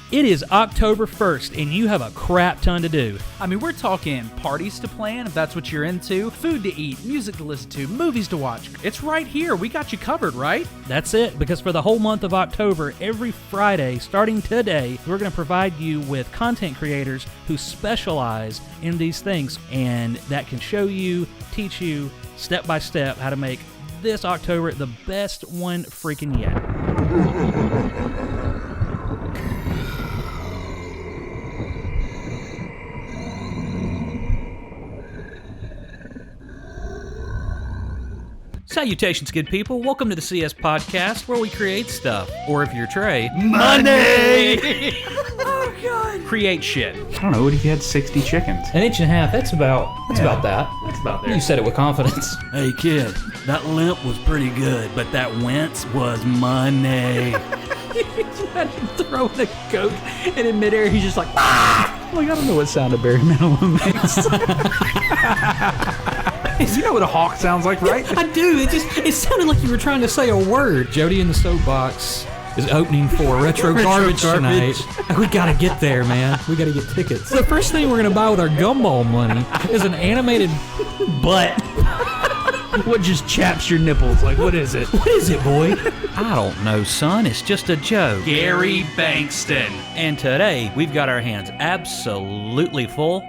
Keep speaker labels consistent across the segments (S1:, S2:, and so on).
S1: It is October 1st, and you have a crap ton to do.
S2: I mean, we're talking parties to plan, if that's what you're into, food to eat, music to listen to, movies to watch. It's right here. We got you covered, right?
S1: That's it, because for the whole month of October, every Friday, starting today, we're going to provide you with content creators who specialize in these things, and that can show you, teach you, step by step, how to make this October the best one freaking yet. Salutations, good people. Welcome to the CS Podcast, where we create stuff. Or if you're Trey, money!
S2: Oh, God.
S1: Create shit.
S3: I don't know, what if you had 60 chickens?
S1: An inch and a half, that's about that.
S3: That's about there.
S1: You said it with confidence.
S4: Hey kid, that limp was pretty good, but that wince was money.
S1: Imagine throwing a Coke, and in midair he's just like, ah!
S3: Like, I don't know what sound a Barry Manilow makes. You know what a hawk sounds like, right?
S1: I do. It sounded like you were trying to say a word. Jody in the Soapbox is opening for Retro Garbage tonight. We gotta get there, man. We gotta get tickets. The first thing we're gonna buy with our gumball money is an animated butt.
S3: What just chaps your nipples? Like, what is it?
S1: What is it, boy?
S4: I don't know, son. It's just a joke.
S2: Gary Bankston.
S4: And today, we've got our hands absolutely full.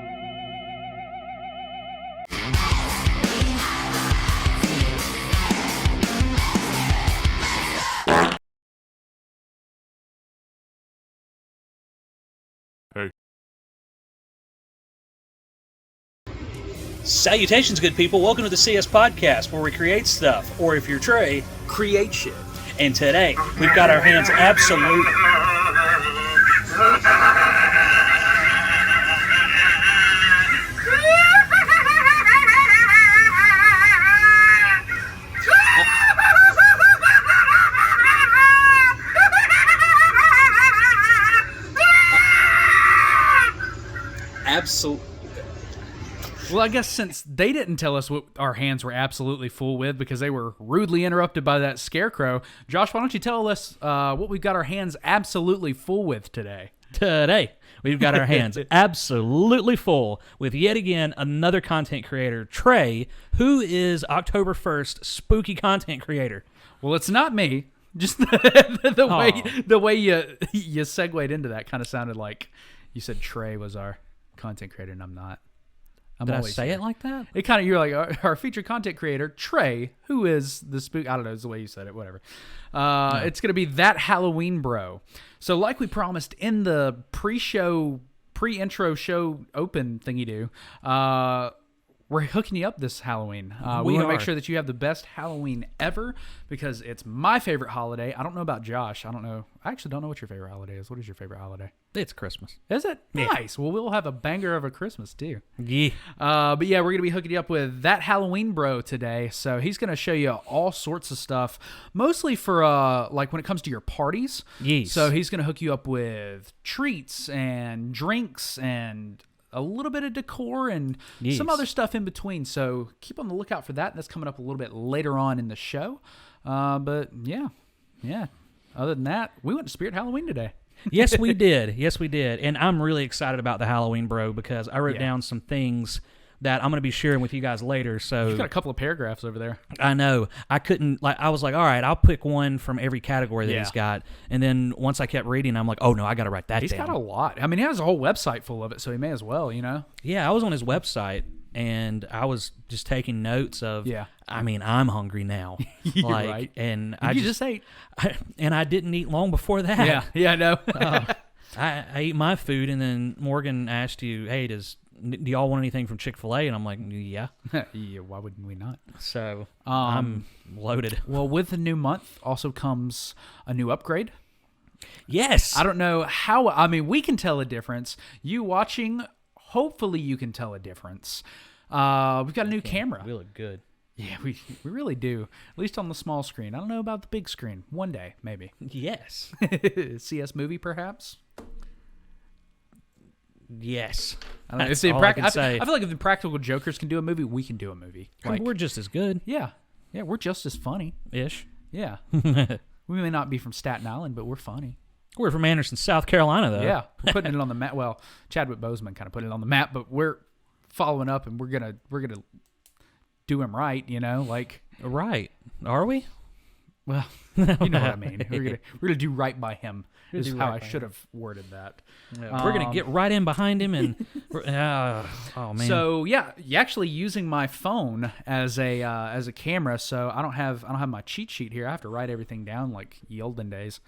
S4: Salutations, good people. Welcome to the CS Podcast, where we create stuff. Or if you're Trey,
S2: Create shit.
S4: and today, we've got our hands absolutely...
S2: Well, I guess since they didn't tell us what our hands were absolutely full with because they were rudely interrupted by that scarecrow, Josh, why don't you tell us what we've got our hands absolutely full with today?
S1: Today, we've got our hands absolutely full with yet again another content creator, Trey, who is October 1st spooky content creator.
S2: Well, it's not me. Just the way you segued into that kind of sounded like you said Trey was our content creator, and I'm not.
S1: Did I say it like that?
S2: It kind of, you're like our featured content creator, Trey, who is the spook. I don't know, it's the way you said it, whatever. It's going to be That Halloween Bro. So like we promised in the pre-intro show open thing you do, we're hooking you up this Halloween. We want to make sure that you have the best Halloween ever because it's my favorite holiday. I don't know about Josh. I actually don't know what your favorite holiday is. What is your favorite holiday?
S1: It's Christmas.
S2: Is it? Yeah. Nice. Well, we'll have a banger of a Christmas, too.
S1: Yeah.
S2: But yeah, we're going to be hooking you up with That Halloween Bro today. So he's going to show you all sorts of stuff, mostly for like when it comes to your parties.
S1: Yes.
S2: So he's going to hook you up with treats and drinks and a little bit of decor and some other stuff in between. So keep on the lookout for that. That's coming up a little bit later on in the show. But yeah. Other than that, we went to Spirit Halloween today.
S1: Yes, we did. And I'm really excited about the Halloween Bro because I wrote down some things that I'm going to be sharing with you guys later. So
S2: You've got a couple of paragraphs over there.
S1: I know. I was like, all right, I'll pick one from every category that he's got. And then once I kept reading, I'm like, oh, no, I got to write that down.
S2: He's got a lot. I mean, he has a whole website full of it, so he may as well, you know?
S1: Yeah, I was on his website, and I was just taking notes of, I mean, I'm hungry now.
S2: You're right.
S1: And
S2: you just ate.
S1: And I didn't eat long before that.
S2: Yeah, I know.
S1: I ate my food, and then Morgan asked you, hey, do y'all want anything from Chick-fil-A? And I'm like, yeah.
S2: Yeah, why wouldn't we not?
S1: So I'm loaded.
S2: Well, with the new month also comes a new upgrade.
S1: Yes.
S2: I don't know how, I mean, we can tell a difference. You watching, hopefully you can tell a difference. We've got a new camera.
S1: We look good.
S2: Yeah, we really do. At least on the small screen. I don't know about the big screen. One day, maybe.
S1: Yes.
S2: CS movie, perhaps?
S1: Yes.
S2: I don't know.
S1: That's all I can say.
S2: I feel like if the Practical Jokers can do a movie, we can do a movie. Like,
S1: we're just as good.
S2: Yeah, we're just as funny.
S1: Ish.
S2: Yeah. We may not be from Staten Island, but we're funny.
S1: We're from Anderson, South Carolina, though.
S2: Yeah, we're putting it on the map. Well, Chadwick Boseman kind of put it on the map, but we're following up, and we're gonna do him right. Like
S1: Right. Are we?
S2: well, you know what I mean. We're gonna do right by him. Is
S1: do
S2: how
S1: right
S2: I
S1: by
S2: should have worded that.
S1: We're going to get right in behind him and... oh, man.
S2: So yeah, actually using my phone as a camera. So I don't have my cheat sheet here. I have to write everything down like ye olden days.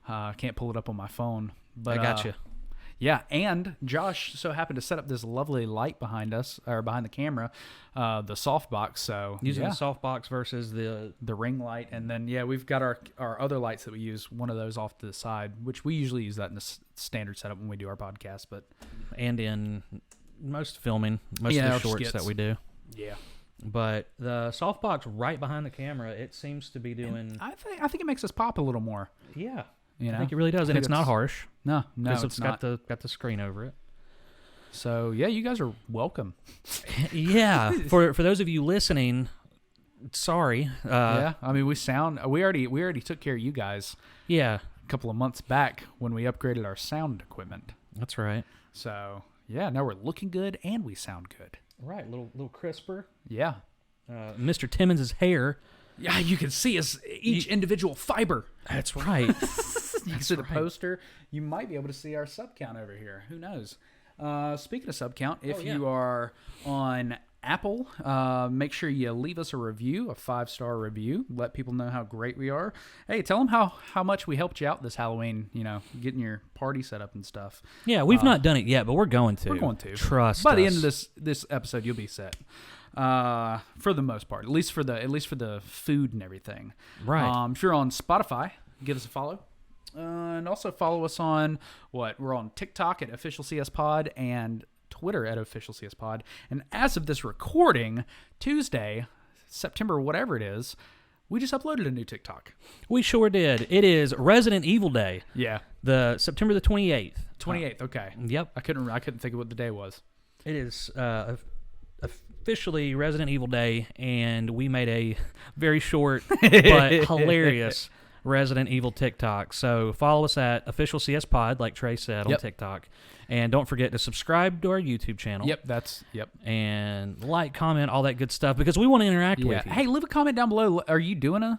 S2: I can't pull it up on my phone. But
S1: I got you.
S2: Yeah, and Josh so happened to set up this lovely light behind us, or behind the camera, the softbox. So
S1: Using the softbox versus the...
S2: the ring light, and then we've got our other lights that we use. One of those off to the side, which we usually use that in the standard setup when we do our podcast. But
S1: And in most filming, most of
S2: our
S1: the shorts
S2: skits.
S1: that we do.
S2: yeah,
S1: But the softbox right behind the camera, it seems to be doing...
S2: I think it makes us pop a little more.
S1: Yeah.
S2: You know,
S1: I think it really does,
S2: I
S1: and
S2: think
S1: it's not harsh.
S2: No,
S1: Because
S2: it's
S1: got
S2: not.
S1: got the screen over it.
S2: So yeah, you guys are welcome.
S1: Yeah. For those of you listening, sorry.
S2: Yeah, I mean we already took care of you guys
S1: Yeah.
S2: a couple of months back when we upgraded our sound equipment.
S1: That's right.
S2: So yeah, now we're looking good and we sound good.
S1: Right. Little crisper.
S2: Yeah.
S1: Mr. Timmons' hair.
S2: Yeah, you can see each individual fiber.
S1: That's right.
S2: You can see the poster. You might be able to see our sub count over here. Who knows? Speaking of sub count, if you are on Apple, make sure you leave us a review, a 5-star review. Let people know how great we are. Hey, tell them how much we helped you out this Halloween, getting your party set up and stuff.
S1: Yeah, we've not done it yet, but we're going to.
S2: We're going to.
S1: Trust
S2: By the
S1: us.
S2: end of this episode, you'll be set. For the most part, at least for the food and everything.
S1: Right.
S2: If you're on Spotify, give us a follow. And also follow us on we're on TikTok at Official CS Pod and Twitter at Official CS Pod. And as of this recording, Tuesday, September, whatever it is, we just uploaded a new TikTok.
S1: We sure did. It is Resident Evil Day.
S2: Yeah,
S1: The September the 28th.
S2: 28th. Okay.
S1: Yep.
S2: I couldn't think of what the day was.
S1: It is officially Resident Evil Day, and we made a very short but hilarious Resident Evil TikTok. So follow us at Official CS Pod, like Trey said, on TikTok. And don't forget to subscribe to our YouTube channel.
S2: Yep.
S1: And like, comment, all that good stuff, because we want to interact with you.
S2: Hey, leave a comment down below. Are you doing a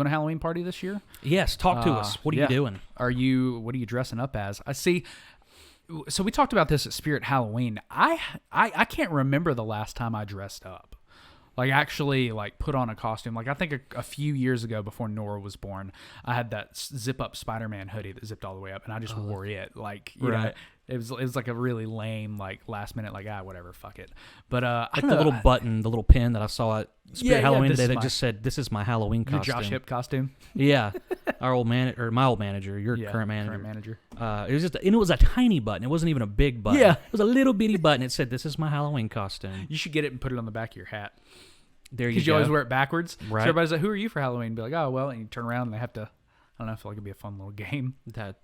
S2: Halloween party this year?
S1: Yes, talk to us. What are you doing?
S2: What are you dressing up as? I see. So we talked about this at Spirit Halloween. I can't remember the last time I dressed up. Like actually put on a costume. Like I think a few years ago before Nora was born, I had that zip up Spider-Man hoodie that zipped all the way up, and I just wore it. Like you know, it was like a really lame last minute whatever, fuck it. But I
S1: Like
S2: don't
S1: the
S2: know,
S1: little button, the little pin that I saw at Spirit Halloween today that just said, "This is my Halloween
S2: your
S1: costume."
S2: Josh Hip costume.
S1: Yeah, my old manager, your current manager.
S2: Current manager.
S1: It was and it was a tiny button. It wasn't even a big button.
S2: Yeah.
S1: It was a little bitty button. It said, "This is my Halloween costume."
S2: You should get it and put it on the back of your hat.
S1: There you
S2: Because
S1: go.
S2: you always wear it backwards.
S1: Right.
S2: So everybody's like, who are you for Halloween? Be like, oh, well, and you turn around and they have to, I don't know, I feel like it'd be a fun little game.
S1: That'd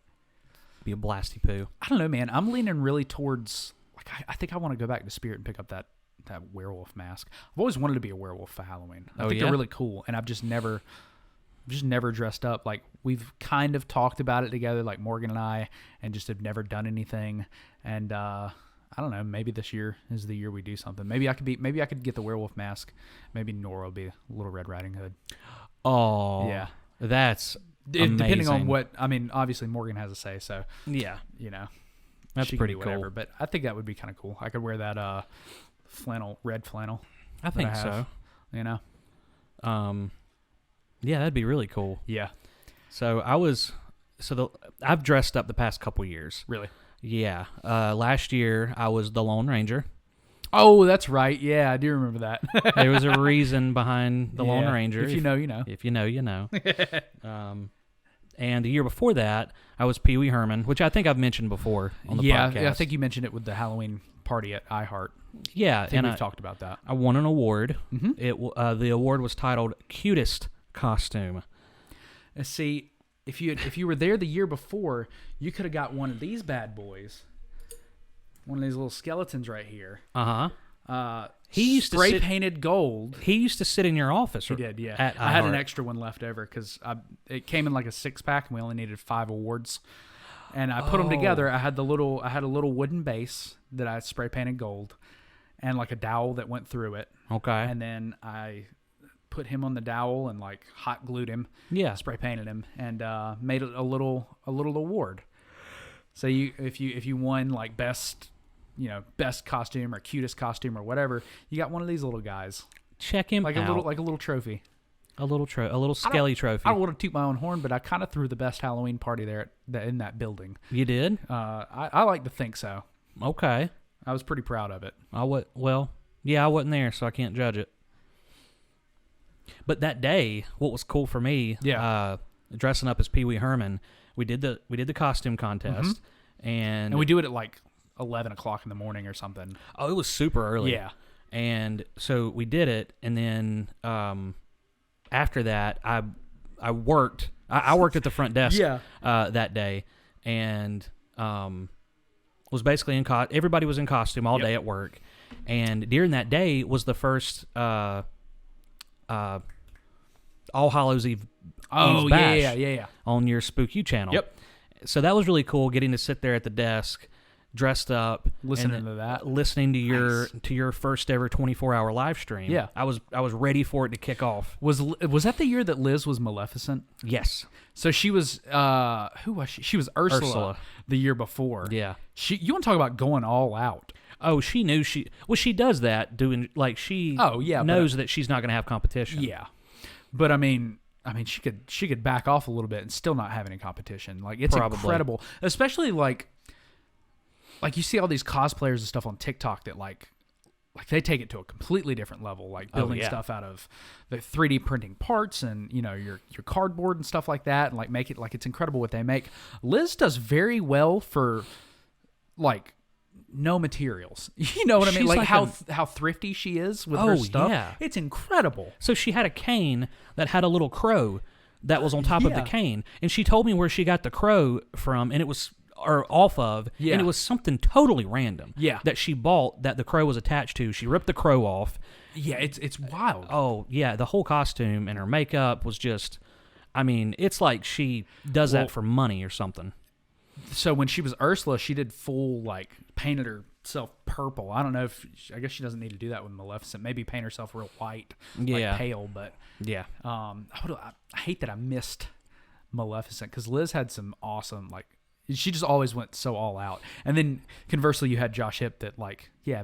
S1: be a blasty poo.
S2: I don't know, man. I'm leaning really towards, I think I want to go back to Spirit and pick up that werewolf mask. I've always wanted to be a werewolf for Halloween. I think they're really cool, and I've just never dressed up. Like, we've kind of talked about it together, like Morgan and I, and just have never done anything. And, I don't know. Maybe this year is the year we do something. Maybe I could get the werewolf mask. Maybe Nora will be Little Red Riding Hood.
S1: Oh,
S2: Yeah.
S1: That's amazing.
S2: Depending on what, I mean, obviously Morgan has a say, so
S1: Yeah, that's
S2: she can
S1: pretty
S2: do whatever.
S1: cool.
S2: But I think that would be kind of cool. I could wear that red flannel.
S1: I think
S2: that I have,
S1: so. Yeah, that'd be really cool.
S2: Yeah,
S1: So I've dressed up the past couple years.
S2: really.
S1: Yeah. Last year I was the Lone Ranger.
S2: Oh, that's right. Yeah, I do remember that.
S1: There was a reason behind the Lone
S2: Yeah.
S1: Ranger.
S2: If you know, you know.
S1: If you know, you know. And the year before that, I was Pee Wee Herman, which I think I've mentioned before on the podcast.
S2: Yeah, I think you mentioned it with the Halloween party at iHeart.
S1: Yeah,
S2: I think
S1: and
S2: we've talked about that.
S1: I won an award.
S2: Mm-hmm.
S1: The award was titled Cutest Costume.
S2: See, if you were there the year before, you could have got one of these bad boys. One of these little skeletons right here.
S1: He used to
S2: spray painted gold.
S1: He used to sit in your office.
S2: He did, yeah.
S1: At
S2: I had an
S1: iHeart.
S2: extra one left over because it came in like a 6-pack and we only needed 5 awards. and I put them together. I had a little wooden base that I spray painted gold, and like a dowel that went through it.
S1: Okay.
S2: And then I put him on the dowel and like hot glued him.
S1: Yeah.
S2: Spray painted him and made it a little award. So if you won like best costume or cutest costume or whatever, you got one of these little guys.
S1: Check him
S2: like
S1: out.
S2: a little trophy.
S1: A little skelly trophy.
S2: I don't want to toot my own horn, but I kind of threw the best Halloween party there in that building.
S1: You did?
S2: I like to think so.
S1: Okay.
S2: I was pretty proud of it.
S1: I wasn't there, so I can't judge it. But that day, what was cool for me, dressing up as Pee Wee Herman, we did the costume contest, and
S2: we do it at like 11 o'clock in the morning or something.
S1: Oh, it was super early.
S2: Yeah.
S1: And so we did it, and then after that, I worked at the front desk that day, and was basically everybody was in costume all day at work, and during that day was the first All Hallows Eve bash on your Spook You channel.
S2: Yep.
S1: So that was really cool, getting to sit there at the desk, dressed up,
S2: listening to that,
S1: listening to your first ever 24-hour live stream.
S2: Yeah,
S1: I was ready for it to kick off.
S2: Was that the year that Liz was Maleficent?
S1: Yes.
S2: So she was who was she? She was Ursula the year before.
S1: Yeah.
S2: You want to talk about going all out?
S1: Oh, she knew she does that doing like she knows that she's not going to have competition.
S2: Yeah. But I mean she could back off a little bit and still not have any competition. Like it's incredible, especially like you see all these cosplayers and stuff on TikTok that like they take it to a completely different level, like building stuff out of the 3D printing parts and your cardboard and stuff like that, and like make it like it's incredible what they make. Liz does very well for like no materials. You know what I mean? Like how thrifty she is with her stuff. Yeah. It's incredible.
S1: So she had a cane that had a little crow that was on top of the cane, and she told me where she got the crow from, and it was off of, and it was something totally random.
S2: Yeah.
S1: That she bought that the crow was attached to. She ripped the crow off.
S2: Yeah, it's wild.
S1: Oh, yeah, the whole costume and her makeup was just, I mean, it's like she does that for money or something.
S2: So when she was Ursula, she did full, like, painted herself purple. I don't know I guess she doesn't need to do that with Maleficent. Maybe paint herself real white, like pale, but I hate that I missed Maleficent because Liz had some awesome, like, she just always went so all out. And then conversely, you had Josh Hip that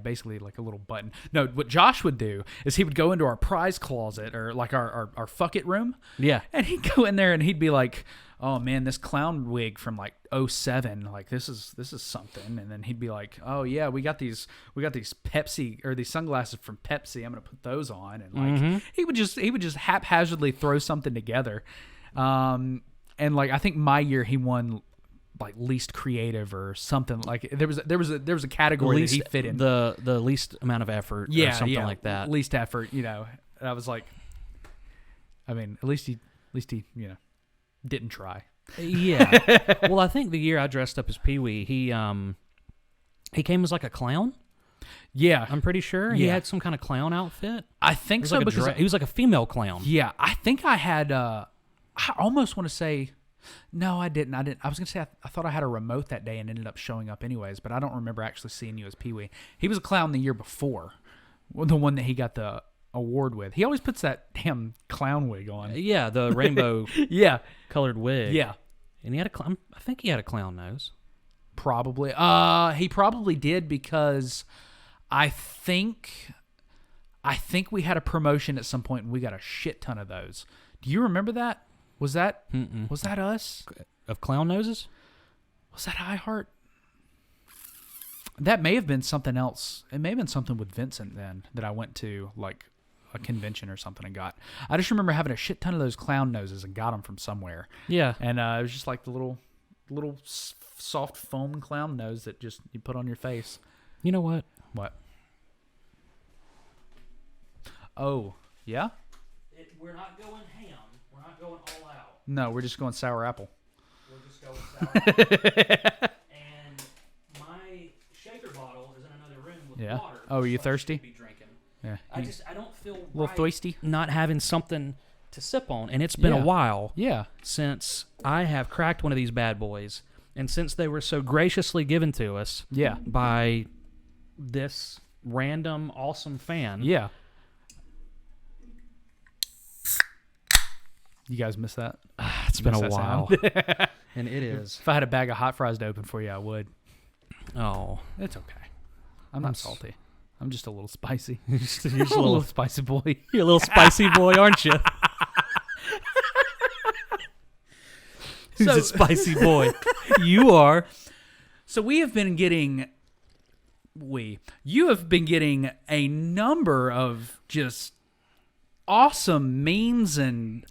S2: basically like a little button. No, what Josh would do is he would go into our prize closet or like our fuck it room.
S1: Yeah.
S2: And he'd go in there and he'd be like, oh man, this clown wig from like 2007, like this is something. And then he'd be like, oh yeah, we got these Pepsi or these sunglasses from Pepsi. I'm gonna put those on. And like he would just haphazardly throw something together. And like I think my year he won like least creative or something. Like there was a category that he fit in,
S1: the least amount of effort or something like that.
S2: Least effort, And I was like, I mean, at least he didn't try.
S1: Yeah. Well, I think the year I dressed up as Pee-wee, he came as like a clown.
S2: Yeah,
S1: I'm pretty sure he had some kind of clown outfit.
S2: I think so, because
S1: he was like a female clown.
S2: Yeah, I think I had. I almost want to say. No, I didn't. I was going to say I thought I had a remote that day and ended up showing up anyways, but I don't remember actually seeing you as Pee-wee. He was a clown the year before, the one that he got the award with. He always puts that damn clown wig on.
S1: Yeah, the rainbow colored wig.
S2: Yeah.
S1: And I think he had a clown nose.
S2: Probably. He probably did because I think we had a promotion at some point and we got a shit ton of those. Do you remember that? Was that us?
S1: Of clown noses?
S2: Was that iHeart? That may have been something else. It may have been something with Vincent then that I went to, like a convention or something and got. I just remember having a shit ton of those clown noses and got them from somewhere.
S1: Yeah.
S2: And it was just like the little soft foam clown nose that just you put on your face.
S1: You know what?
S2: What? Oh, yeah?
S1: We're not going ham. We're not going all out.
S2: No, we're just going sour apple.
S1: We're just going sour apple. And my shaker bottle is in another room with water.
S2: Oh, are you
S1: so
S2: thirsty?
S1: I should be drinking.
S2: Yeah.
S1: I don't feel
S2: a little thirsty.
S1: Not having something to sip on, and it's been a while.
S2: Yeah.
S1: Since I have cracked one of these bad boys And since they were so graciously given to us
S2: Yeah.
S1: by this random awesome fan.
S2: Yeah. You guys miss that?
S1: It's been a
S2: Miss that
S1: while.
S2: sound?
S1: And it is.
S2: If I had a bag of hot fries to open for you, I would.
S1: Oh.
S2: It's okay. I'm not salty. I'm just a little spicy.
S1: You're just a
S2: I'm a little
S1: little,
S2: spicy boy.
S1: you're a little spicy boy, aren't you? Who's a spicy boy? You are.
S2: So you have been getting a number of just awesome memes, and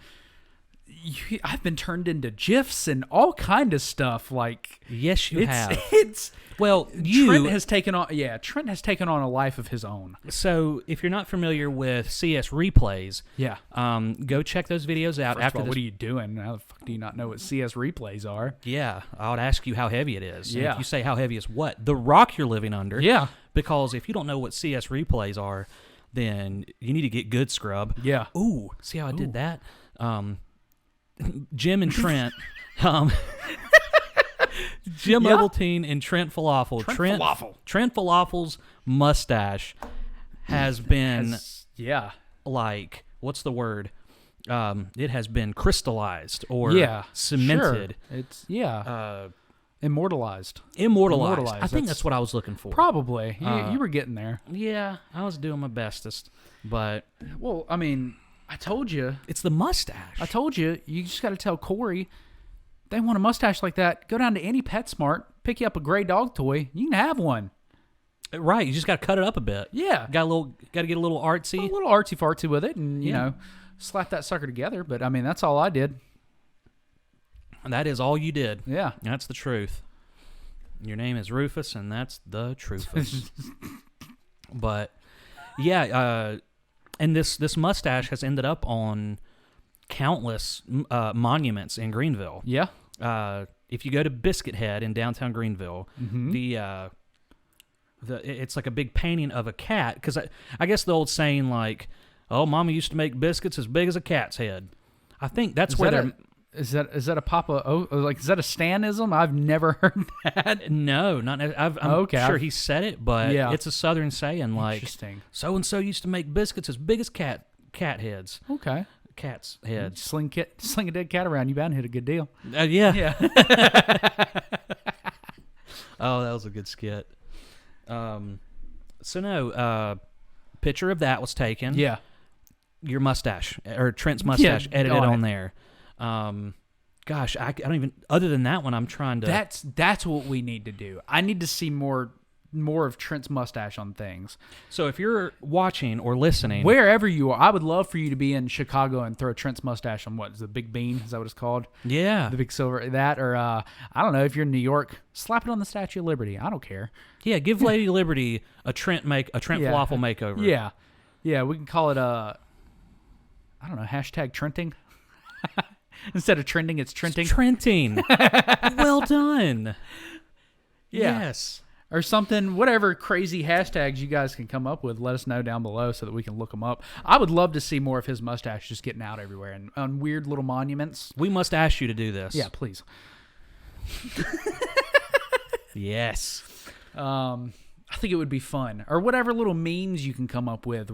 S2: I've been turned into GIFs and all kind of stuff. Like,
S1: Yes, you have.
S2: It's
S1: Well,
S2: Trent has taken on a life of his own.
S1: So if you're not familiar with CS replays,
S2: Yeah.
S1: go check those videos out
S2: First
S1: after
S2: of all,
S1: this.
S2: what are you doing? How the fuck do you not know what CS replays are?
S1: Yeah, I would ask you how heavy it is. And
S2: Yeah.
S1: if you say how heavy is what? The rock you're living under.
S2: Yeah.
S1: Because if you don't know what CS replays are, then you need to get good, scrub.
S2: Yeah.
S1: Ooh, see how I did that? Jim and Trent. Jim
S2: Yeah.
S1: Ovaltine and Trent Falafel. Trent Falafel's mustache has been like, what's the word? It has been crystallized or cemented.
S2: Sure. It's immortalized.
S1: Immortalized. I think that's what I was looking for.
S2: Probably. You were getting there.
S1: Yeah, I was doing my bestest. But
S2: Well, I mean, I told you.
S1: it's the mustache.
S2: I told you. You just got to tell Corey. They want a mustache like that. Go down to any PetSmart, pick you up a gray dog toy. You can have one.
S1: Right, you just got to cut it up a bit.
S2: Yeah.
S1: Got to get a little artsy.
S2: A little artsy fartsy with it, and you
S1: Yeah.
S2: know, slap that sucker together. But I mean, that's all I did.
S1: And that is all you did.
S2: Yeah.
S1: That's the truth. Your name is Rufus, and that's the Trufus. But yeah, and this mustache has ended up on countless monuments in Greenville.
S2: Yeah.
S1: If you go to Biscuit Head in downtown Greenville, it's like a big painting of a cat. Because I guess the old saying like, "Oh, Mama used to make biscuits as big as a cat's head." I think that's where they're.
S2: Is that a Papa? Oh, like is that a Stanism? I've never heard that.
S1: No, not. I'm sure he said it, but it's a Southern saying. Like,
S2: Interesting.
S1: So and so used to make biscuits as big as cat heads.
S2: Okay.
S1: Cats' heads.
S2: Sling a dead cat around. You bound to hit a good deal.
S1: Yeah.
S2: Yeah.
S1: Oh, that was a good skit. So no, picture of that was taken.
S2: Yeah.
S1: Your mustache or Trent's mustache edited
S2: on
S1: on
S2: it.
S1: there. Gosh, I don't even. Other than that one, I'm trying to.
S2: That's what we need to do. I need to see more of Trent's mustache on things.
S1: So if you're watching or listening,
S2: Wherever you are, I would love for you to be in Chicago and throw Trent's mustache on what is the Big Bean? Is that what it's called?
S1: yeah,
S2: The big silver that, or I don't know. If you're in New York, slap it on the Statue of Liberty. I don't care.
S1: yeah, give Lady Liberty a Trent falafel makeover.
S2: Yeah, yeah. We can call it I don't know, hashtag Trenting. Instead of trending, it's Trenting.
S1: Trenting. Well done.
S2: Yeah.
S1: Yes.
S2: Or something, whatever crazy hashtags you guys can come up with, let us know down below so that we can look them up. I would love to see more of his mustache just getting out everywhere and on weird little monuments.
S1: We must ask you to do this.
S2: Yeah, please.
S1: Yes.
S2: I think it would be fun. Or whatever little memes you can come up with.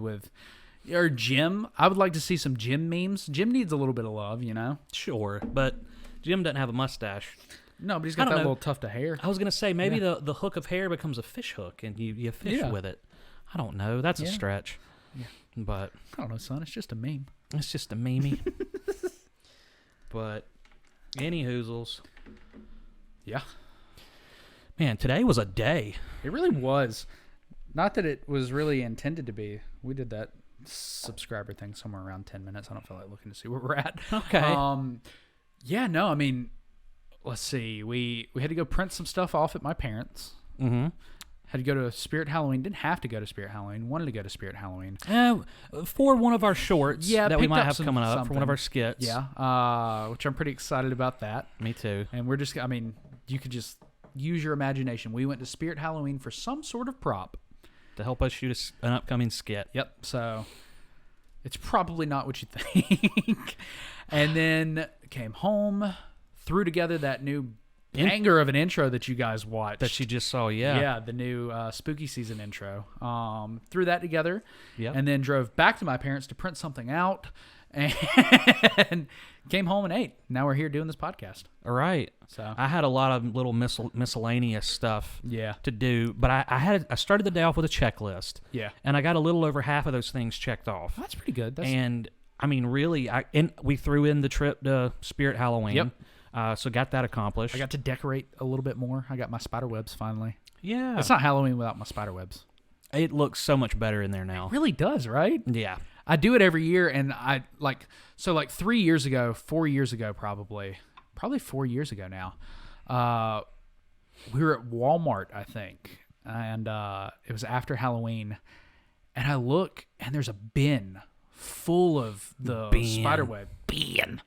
S2: Or Jim. I would like to see some Jim memes. Jim needs a little bit of love, you know?
S1: Sure, but Jim doesn't have a mustache.
S2: No, but he's got that little tuft of hair.
S1: I was gonna say maybe the hook of hair becomes a fish hook and you fish with it. I don't know. That's a stretch. Yeah. But
S2: I don't know, son. It's just a meme.
S1: it's just a meme. But any hoozles.
S2: Yeah.
S1: Man, today was a day.
S2: It really was. Not that it was really intended to be. We did that subscriber thing somewhere around 10 minutes. I don't feel like looking to see where we're at.
S1: Okay.
S2: Yeah, no, I mean, let's see. We had to go print some stuff off at my parents'.
S1: Mm-hmm.
S2: Had to go to Spirit Halloween. Didn't have to go to Spirit Halloween. Wanted to go to Spirit Halloween.
S1: For one of our shorts that we
S2: picked
S1: might
S2: up
S1: have coming up, for
S2: something.
S1: one of our skits.
S2: Yeah, which I'm pretty excited about that.
S1: Me too.
S2: And we're just, I mean, you could just use your imagination. We went to Spirit Halloween for some sort of prop.
S1: To help us shoot an upcoming skit.
S2: Yep. So it's probably not what you think. And then came home, threw together that new banger of an intro that you guys watched.
S1: that you just saw. Yeah.
S2: Yeah, the new spooky season intro. Threw that together,
S1: Yep.
S2: and then drove back to my parents to print something out, and came home and ate. Now we're here doing this podcast.
S1: All right.
S2: So
S1: I had a lot of little miscellaneous stuff
S2: yeah,
S1: to do, but I started the day off with a checklist,
S2: yeah,
S1: and I got a little over half of those things checked off.
S2: that's pretty good. That's,
S1: And I mean, really, we threw in the trip to Spirit Halloween.
S2: Yep.
S1: So got that accomplished.
S2: I got to decorate a little bit more. I got my spider webs finally.
S1: Yeah.
S2: It's not Halloween without my spider webs.
S1: It looks so much better in there now.
S2: It really does, right?
S1: Yeah.
S2: I do it every year, and I like 4 years ago, probably 4 years ago now. We were at Walmart, I think, and it was after Halloween, and I look, and there's a bin full of the spider web. Bin.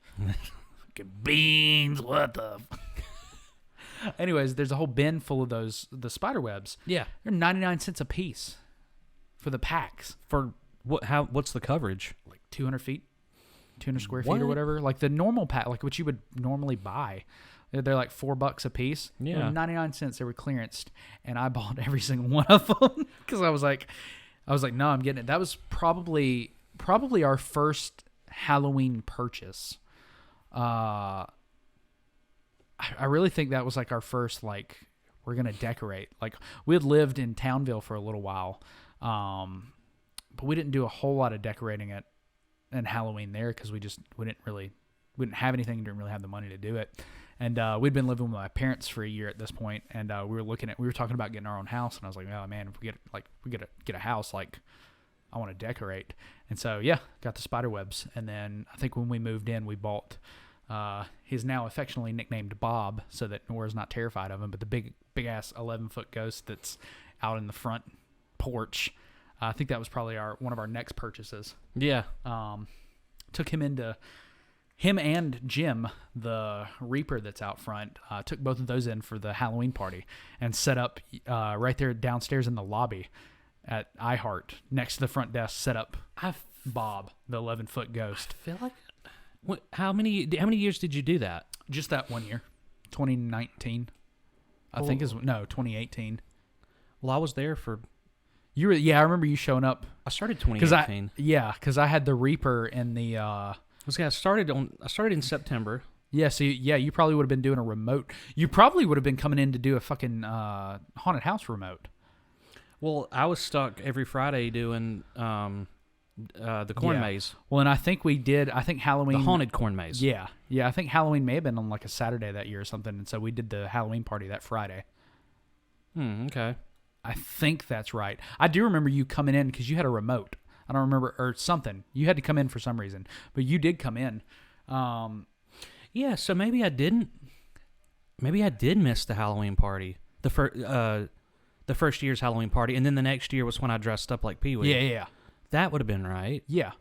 S2: Fucking beans. What the? Anyways, there's a whole bin full of the spider webs.
S1: Yeah.
S2: They're 99 cents a piece for the packs.
S1: For what's the coverage?
S2: Like 200 feet, 200 square feet
S1: What?
S2: or whatever. Like the normal pack, like what you would normally buy. They're like $4 a piece. They were
S1: Yeah.
S2: 99 cents. They were clearanced, and I bought every single one of them because I was like, no, I'm getting it. That was probably our first Halloween purchase. I really think that was like our first, like, we're going to decorate. Like, we had lived in Townville for a little while, but we didn't do a whole lot of decorating and Halloween there because we didn't have anything and didn't really have the money to do it. And we'd been living with my parents for a year at this point, and we were talking about getting our own house, and I was like, oh man, if we get a house, like, I want to decorate. And so, yeah, got the spider webs. And then I think when we moved in, we bought, he's now affectionately nicknamed Bob so that Nora's not terrified of him, but the big ass 11-foot ghost that's out in the front porch. I think that was probably one of our next purchases.
S1: Yeah.
S2: Took him and Jim, the Reaper that's out front, took both of those in for the Halloween party and set up right there downstairs in the lobby at iHeart next to the front desk. Set up Bob, the 11-foot ghost.
S1: I feel like how many years did you do that?
S2: Just that 1 year, 2019. I think 2018.
S1: Well, I was there for.
S2: You were, yeah, I remember you showing up.
S1: I started 2018.
S2: Because I had the Reaper in the.
S1: I started in September.
S2: Yeah, so you probably would have been doing a remote. You probably would have been coming in to do a fucking haunted house remote.
S3: Well, I was stuck every Friday doing the corn maze.
S2: Well, and I think we did. I think Halloween,
S3: The haunted corn maze.
S2: Yeah. I think Halloween may have been on like a Saturday that year or something, and so we did the Halloween party that Friday.
S3: Okay.
S2: I think that's right. I do remember you coming in because you had a remote. I don't remember, or something. You had to come in for some reason, but you did come in.
S1: Yeah, so maybe I didn't. Maybe I did miss the Halloween party. The first year's Halloween party, and then the next year was when I dressed up like Pee-wee.
S2: Yeah.
S1: That would have been right.
S2: Yeah.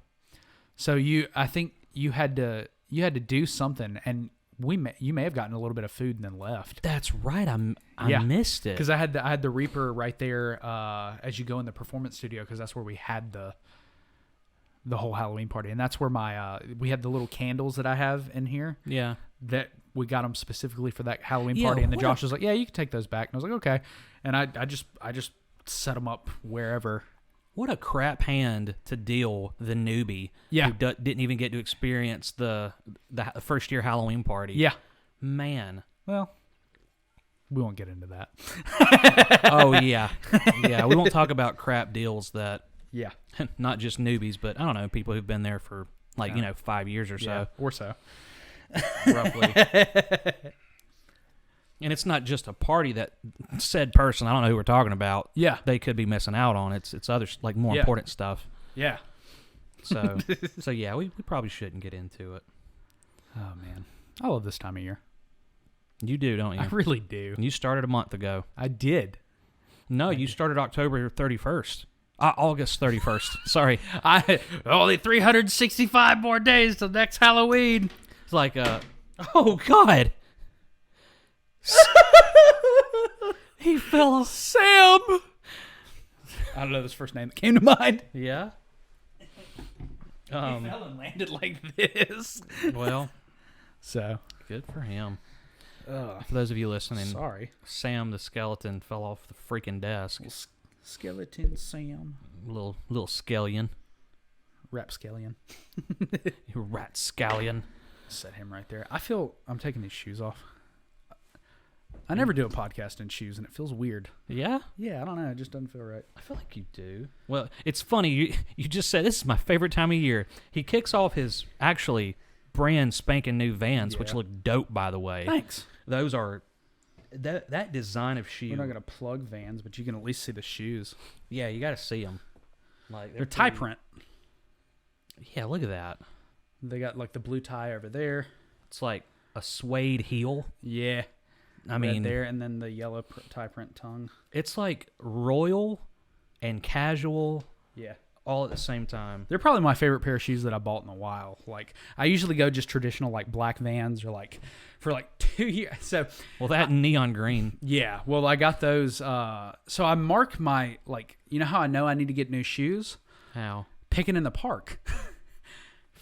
S2: So I think you had to do something, and you may have gotten a little bit of food and then left.
S1: That's right. I missed it
S2: because I had the Reaper right there as you go in the performance studio, because that's where we had the whole Halloween party, and that's where we had the little candles that I have in here.
S1: Yeah.
S2: That we got them specifically for that Halloween party, and then Josh was like, "Yeah, you can take those back," and I was like, "Okay," and I just set them up wherever.
S1: What a crap hand to deal the newbie who didn't even get to experience the first year Halloween party.
S2: Yeah.
S1: Man.
S2: Well, we won't get into that.
S1: Oh, yeah. Yeah, we won't talk about crap deals that,
S2: yeah,
S1: not just newbies, but I don't know, people who've been there for 5 years or so.
S2: Yeah, or so. Roughly.
S1: And it's not just a party that said person, I don't know who we're talking about.
S2: Yeah.
S1: They could be missing out on. It's other, more important stuff.
S2: Yeah.
S1: So yeah, we probably shouldn't get into it.
S2: Oh, man. I love this time of year.
S1: You do, don't you?
S2: I really do.
S1: You started a month ago.
S2: I did.
S1: No, you started October 31st. August 31st. Sorry.
S2: Only 365 more days till next Halloween.
S1: It's like, oh, God. He fell off.
S2: Sam! I don't know this first name that came to mind.
S1: Yeah.
S2: He fell and landed like this.
S1: Well,
S2: so
S1: good for him.
S2: Ugh.
S3: For those of you listening,
S2: Sorry.
S3: Sam the skeleton fell off the freaking desk.
S2: Skeleton Sam.
S3: Little scallion.
S2: Rapscallion.
S3: You rat scallion.
S2: Set him right there. I feel I'm taking these shoes off. I never do a podcast in shoes, and it feels weird.
S3: Yeah?
S2: Yeah, I don't know. It just doesn't feel right.
S3: I feel like you do. Well, it's funny. You just said this is my favorite time of year. He kicks off his actually brand spanking new Vans, which look dope, by the way.
S2: Thanks.
S3: Those are that design of shoe.
S2: We're not gonna plug Vans, but you can at least see the shoes.
S3: Yeah, you got to see them. Like
S2: They're tie print.
S3: Yeah, look at that.
S2: They got like the blue tie over there.
S3: It's like a suede heel.
S2: Yeah.
S3: I mean,
S2: there, and then the yellow tie print tongue.
S3: It's like royal and casual.
S2: Yeah.
S3: All at the same time.
S2: They're probably my favorite pair of shoes that I bought in a while. Like, I usually go just traditional, like, black Vans or, like, for, like, 2 years. So,
S3: well, that neon green.
S2: Yeah. Well, I got those. So, I mark my, like, you know how I know I need to get new shoes?
S3: How?
S2: Picking in the park.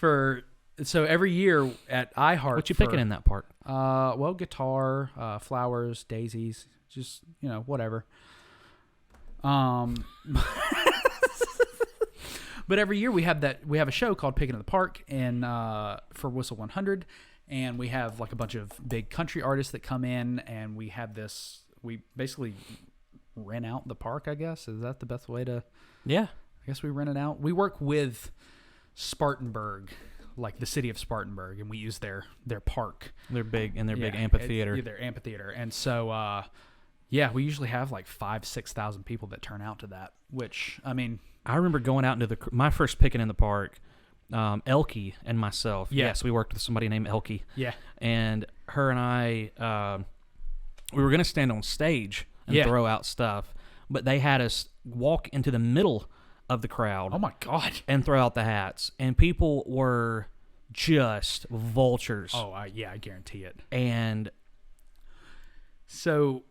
S2: So, every year at iHeart.
S3: What you picking in that park?
S2: Well, guitar, flowers, daisies, just, whatever. But every year we have a show called Picking in the Park and for Whistle 100, and we have like a bunch of big country artists that come in, and we basically rent out the park, I guess. Is that the best way to?
S3: Yeah.
S2: I guess we rent it out. We work with Spartanburg, like the city of Spartanburg, and we use their park.
S3: They're big, and big amphitheater.
S2: Their amphitheater. And so yeah, we usually have like 5,000-6,000 people that turn out to that, which, I mean,
S3: I remember going out into my first picking in the park, Elkie and myself.
S2: Yeah.
S3: Yes, we worked with somebody named Elkie.
S2: Yeah.
S3: And her and I, we were going to stand on stage and throw out stuff, but they had us walk into the middle of the crowd.
S2: Oh my God.
S3: And throw out the hats. And people were just vultures.
S2: Oh, yeah, I guarantee it.
S3: And
S2: so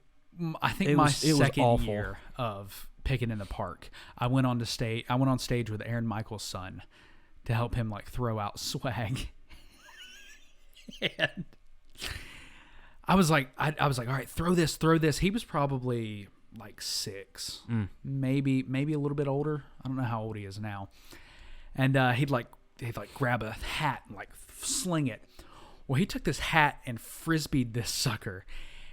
S2: I think my second
S3: awful.
S2: year of picking in the park, I went on stage with Aaron Michael's son to help him like throw out swag. And I was like, all right, throw this. He was probably like 6, maybe a little bit older. I don't know how old he is now. And he'd grab a hat and like sling it. Well, he took this hat and frisbeed this sucker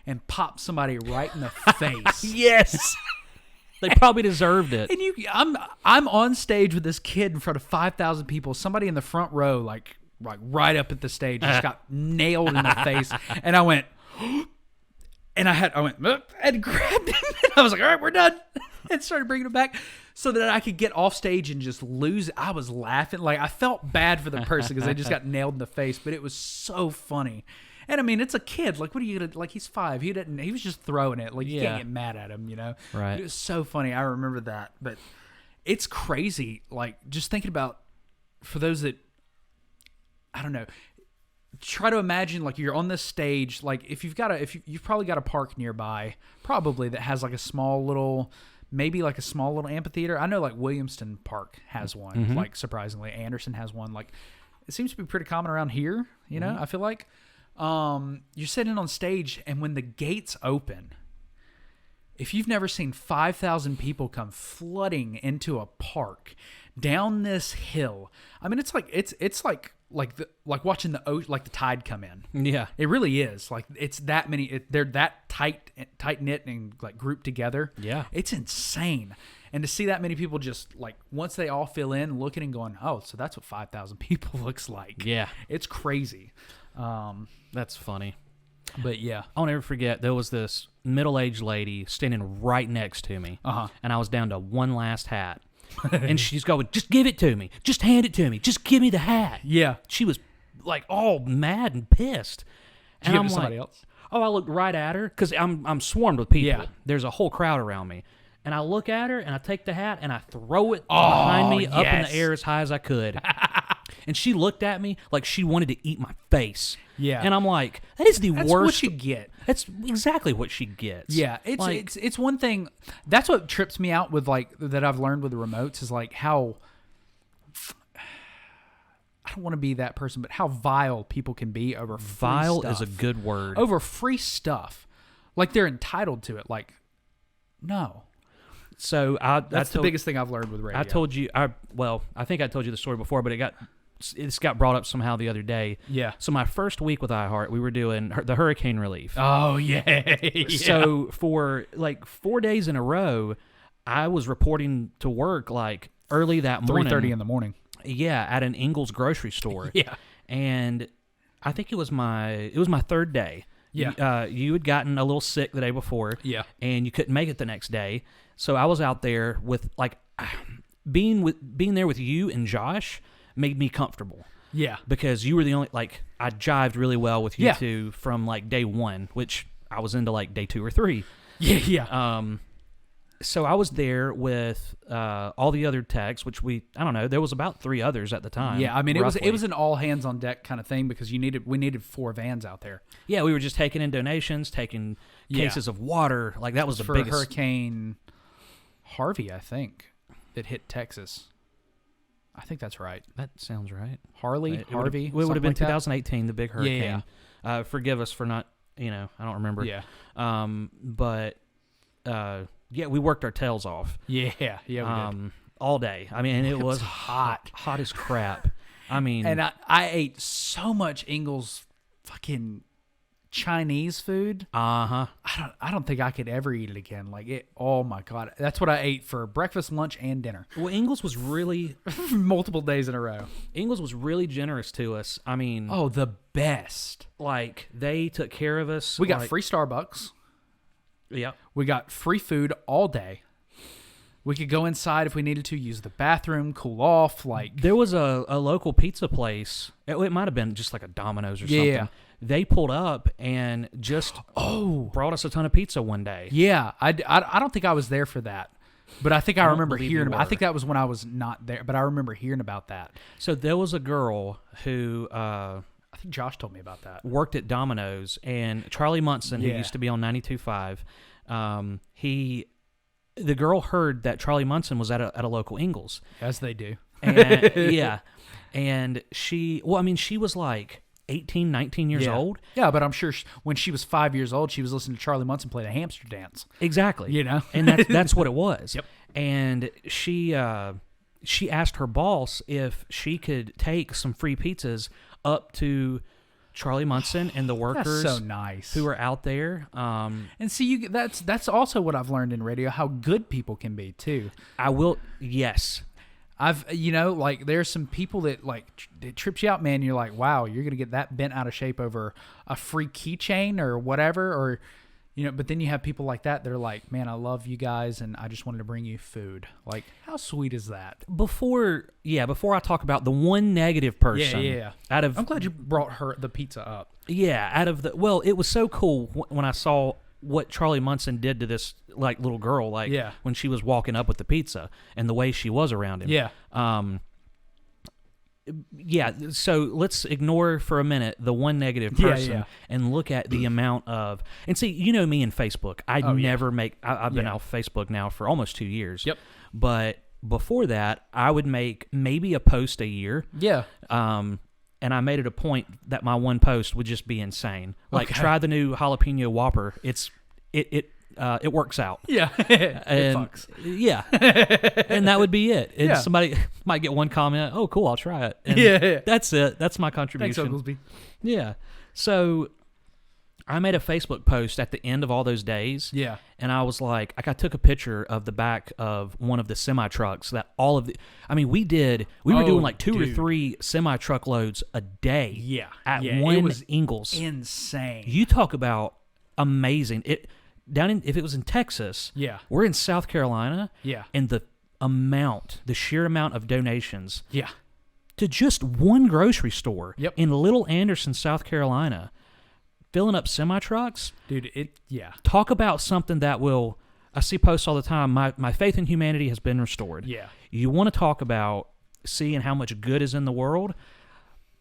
S2: and popped somebody right in the face.
S3: Yes. They probably deserved it.
S2: And I'm on stage with this kid in front of 5,000 people. Somebody in the front row, like right up at the stage, just got nailed in the face. And I went, and I went and grabbed him. And I was like, all right, we're done. And started bringing him back so that I could get off stage and just lose it. I was laughing. Like, I felt bad for the person because they just got nailed in the face, but it was so funny. And I mean, it's a kid. Like, what are you gonna like? He's 5. He was just throwing it. Like, you can't get mad at him,
S3: Right.
S2: It was so funny. I remember that. But it's crazy. Like, just thinking about, for those that, I don't know, try to imagine like you're on this stage. Like, you've probably got a park nearby, probably, that has like a small little amphitheater. I know like Williamston Park has one. Like, surprisingly, Anderson has one. Like, it seems to be pretty common around here. I feel like. You're sitting on stage, and when the gates open, if you've never seen 5,000 people come flooding into a park down this hill, I mean, it's like watching the ocean, like the tide come in.
S3: Yeah,
S2: it really is. Like, it's that many. They're that tight knit and like grouped together. Yeah, it's insane. And to see that many people just like once they all fill in, looking and going, oh, so that's what 5,000 people looks like.
S3: Yeah,
S2: it's crazy.
S3: That's funny.
S2: But yeah,
S3: I'll never forget, there was this middle-aged lady standing right next to me, and I was down to one last hat. And she's going, just give it to me. Just hand it to me. Just give me the hat.
S2: Yeah.
S3: She was like all mad and pissed.
S2: Did you give it to somebody else?
S3: Oh, I looked right at her because I'm swarmed with people.
S2: Yeah.
S3: There's a whole crowd around me. And I look at her, and I take the hat, and I throw it behind me up in the air as high as I could. And she looked at me like she wanted to eat my face.
S2: Yeah.
S3: And I'm like, that is the worst.
S2: That's what you get.
S3: That's exactly what she gets.
S2: Yeah. It's one thing. That's what trips me out with, like, that I've learned with the remotes is, like, how I don't want to be that person, but how vile people can be over free
S3: Vile
S2: stuff.
S3: is a good word.
S2: Over free stuff. Like they're entitled to it. Like, no.
S3: So
S2: That's the biggest thing I've learned with radio.
S3: I told you, I think I told you the story before, but it's got brought up somehow the other day.
S2: Yeah.
S3: So my first week with iHeart, we were doing the hurricane relief.
S2: Oh, yeah.
S3: So for like 4 days in a row, I was reporting to work like early that morning.
S2: 3:30 in the morning.
S3: Yeah, at an Ingles grocery store.
S2: Yeah.
S3: And I think it was my third day.
S2: Yeah.
S3: You had gotten a little sick the day before.
S2: Yeah.
S3: And you couldn't make it the next day. So I was out there with like being there with you and Josh made me comfortable.
S2: Yeah.
S3: Because you were the only, like, I jived really well with you
S2: Yeah.
S3: two from like day one, which I was into like day 2 or 3.
S2: Yeah. Yeah.
S3: So I was there with all the other techs, which I don't know, there was about 3 others at the time.
S2: Yeah, I mean,
S3: roughly.
S2: it was an all hands on deck kind of thing because we needed 4 vans out there.
S3: Yeah, we were just taking in donations, taking cases of water. Like that was the
S2: for
S3: biggest.
S2: Hurricane Harvey, I think, that hit Texas. I think that's right.
S3: That sounds right.
S2: Harvey.
S3: It would have been
S2: like that?
S3: 2018, the big hurricane.
S2: Yeah.
S3: Forgive us for not, I don't remember.
S2: Yeah.
S3: But yeah, we worked our tails off.
S2: Yeah, we did.
S3: All day. I mean, it was
S2: hot
S3: as crap. I mean,
S2: and I ate so much Ingles fucking Chinese food.
S3: I
S2: don't think I could ever eat it again. Like it. Oh my god, that's what I ate for breakfast, lunch, and dinner.
S3: Well, Ingles was really
S2: multiple days in a row.
S3: Ingles was really generous to us. I mean,
S2: oh, the best.
S3: Like they took care of us.
S2: We got free Starbucks.
S3: Yeah.
S2: We got free food all day. We could go inside if we needed to, use the bathroom, cool off. Like
S3: there was a local pizza place. It might have been just like a Domino's or something.
S2: Yeah.
S3: They pulled up and just brought us a ton of pizza one day.
S2: Yeah, I don't think I was there for that, but I think I remember hearing about. I think that was when I was not there, but I remember hearing about that.
S3: So there was a girl who
S2: I think Josh told me about that.
S3: Worked at Domino's, and Charlie Munson, who used to be on 92.5, the girl heard that Charlie Munson was at a local Ingles.
S2: As they do.
S3: And, yeah. And she was like 18, 19 years old.
S2: Yeah, but I'm sure when she was 5 years old, she was listening to Charlie Munson play the hamster dance.
S3: Exactly. And that's what it was.
S2: Yep.
S3: And she asked her boss if she could take some free pizzas up to Charlie Munson and the workers.
S2: That's so nice.
S3: Who are out there.
S2: And see, that's also what I've learned in radio, how good people can be too.
S3: Yes.
S2: Like there's some people that like it trips you out, man. You're like, wow, you're gonna get that bent out of shape over a free keychain or whatever, or But then you have people like that. They're like, man, I love you guys, and I just wanted to bring you food. Like, how sweet is that?
S3: Before I talk about the one negative person, I'm
S2: glad you brought the pizza up.
S3: Yeah, it was so cool when I saw what Charlie Munson did to this like little girl, when she was walking up with the pizza and the way she was around him. So let's ignore for a minute the one negative person and look at the amount of, and see, me and Facebook, I've been off Facebook now for almost 2 years.
S2: Yep.
S3: But before that, I would make maybe a post a year.
S2: Yeah.
S3: And I made it a point that my one post would just be insane. Like, try the new jalapeno Whopper. It works out.
S2: Yeah.
S3: It fucks. Yeah. And that would be it. And somebody might get one comment, oh, cool, I'll try it. And that's it. That's my contribution.
S2: Thanks, Oglesby.
S3: Yeah. So I made a Facebook post at the end of all those days.
S2: Yeah.
S3: And I was like, I took a picture of the back of one of the semi-trucks that we were doing like 2 or 3 semi-truck loads a day.
S2: Yeah.
S3: At one
S2: it was
S3: Ingles.
S2: Insane.
S3: You talk about amazing. If it was in Texas, we're in South Carolina, and the sheer amount of donations, to just one grocery store in Little Anderson, South Carolina, filling up semi-trucks,
S2: dude.
S3: Talk about something that will. I see posts all the time. My faith in humanity has been restored.
S2: Yeah,
S3: you want to talk about seeing how much good is in the world.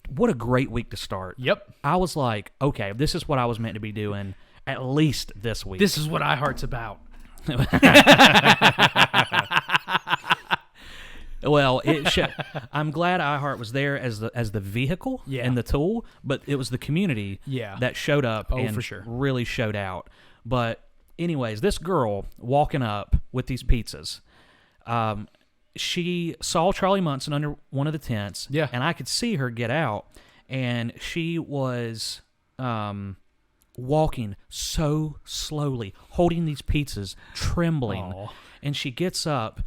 S3: What a great week to start.
S2: Yep.
S3: I was like, okay, this is what I was meant to be doing. At least this week.
S2: This is what iHeart's about.
S3: Well, Well, I'm glad iHeart was there as the vehicle and the tool, but it was the community that showed up and
S2: for sure.
S3: really showed out. But anyways, this girl walking up with these pizzas, she saw Charlie Munson under one of the tents, and I could see her get out, and she was walking so slowly, holding these pizzas, trembling.
S2: Aww.
S3: And she gets up,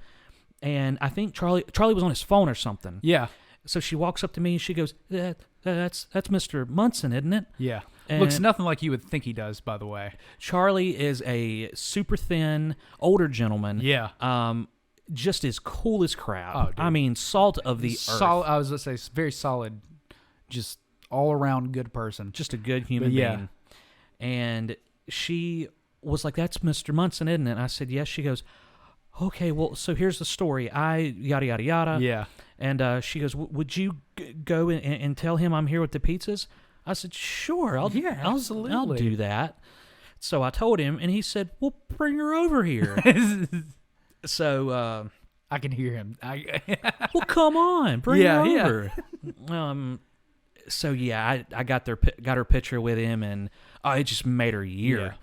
S3: and I think Charlie was on his phone or something.
S2: Yeah.
S3: So she walks up to me and she goes, "That's Mr. Munson, isn't it?"
S2: Yeah.
S3: And
S2: looks nothing like you would think he does, by the way.
S3: Charlie is a super thin, older gentleman.
S2: Yeah.
S3: Just as cool as crap.
S2: Oh, dude.
S3: I mean, salt of the earth.
S2: I was going to say, very solid, just all around good person.
S3: Just a good human being. And she was like, "That's Mr. Munson, isn't it?" And I said, "Yes." She goes, "Okay, well, so here's the story. Yada, yada, yada."
S2: Yeah.
S3: And she goes, "Would you go and tell him I'm here with the pizzas?" I said, "Sure,
S2: absolutely.
S3: I'll do that." So I told him, and he said, "Well, bring her over here." So
S2: I can hear him.
S3: well, come on, bring her over. So I got her picture with him, and it just made her year.
S2: Yeah.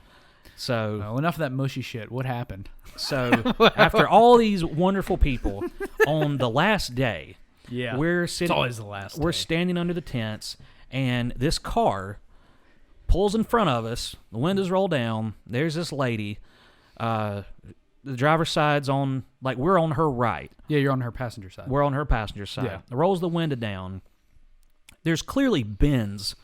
S3: So
S2: well, enough of that mushy shit. What happened?
S3: So after all these wonderful people, on the last day, we're sitting.
S2: It's always the last.
S3: We're
S2: day.
S3: standing under the tents, and this car pulls in front of us. The windows roll down. There's this lady. The driver's side's on, like, we're on her right.
S2: Yeah, you're on her passenger side.
S3: We're on her passenger side.
S2: Yeah.
S3: Rolls the window down. There's clearly bins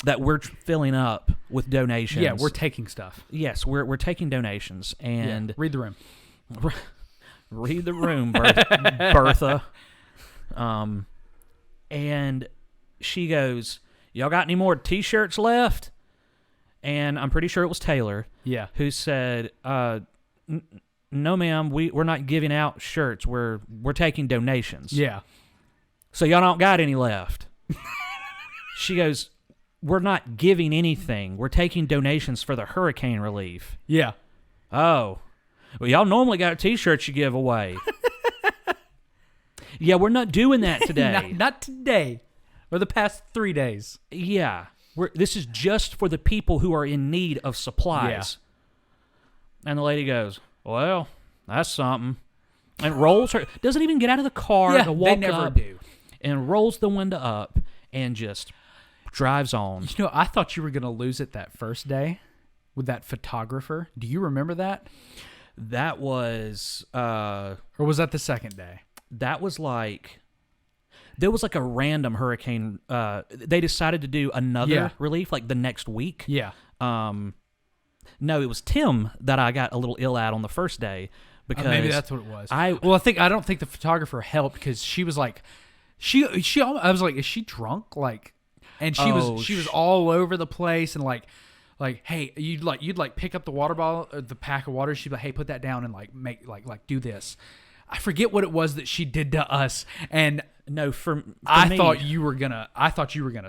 S3: that we're filling up with donations.
S2: Yeah, we're taking stuff.
S3: Yes, we're taking donations. And
S2: read the room.
S3: Read the room, Bertha. And she goes, "Y'all got any more T-shirts left?" And I'm pretty sure it was Taylor.
S2: Yeah.
S3: Who said, "No, ma'am, we're not giving out shirts. We're taking donations."
S2: Yeah.
S3: So y'all don't got any left. She goes, "We're not giving anything. We're taking donations for the hurricane relief."
S2: Yeah.
S3: Oh. Well, y'all normally got T-shirts you give away. Yeah, we're not doing that today.
S2: not today. Or the past 3 days.
S3: Yeah. This is just for the people who are in need of supplies. Yeah. And the lady goes, "Well, that's something." And rolls her, doesn't even get out of the car to walk up.
S2: They never do.
S3: And rolls the window up and just drives on.
S2: You know, I thought you were going to lose it that first day with that photographer. Do you remember that?
S3: That was...
S2: or was that the second day?
S3: That was like... There was like a random hurricane. They decided to do another relief like the next week.
S2: Yeah.
S3: No, it was Tim that I got a little ill at on the first day. Because
S2: maybe that's what it was. I don't think the photographer helped because she was like... I was like, is she drunk? Like, and she was all over the place and like, hey, you'd pick up the water bottle or the pack of water. She'd be like, hey, put that down and like make like do this. I forget what it was that she did to us. And
S3: no, for
S2: I
S3: me,
S2: thought you were gonna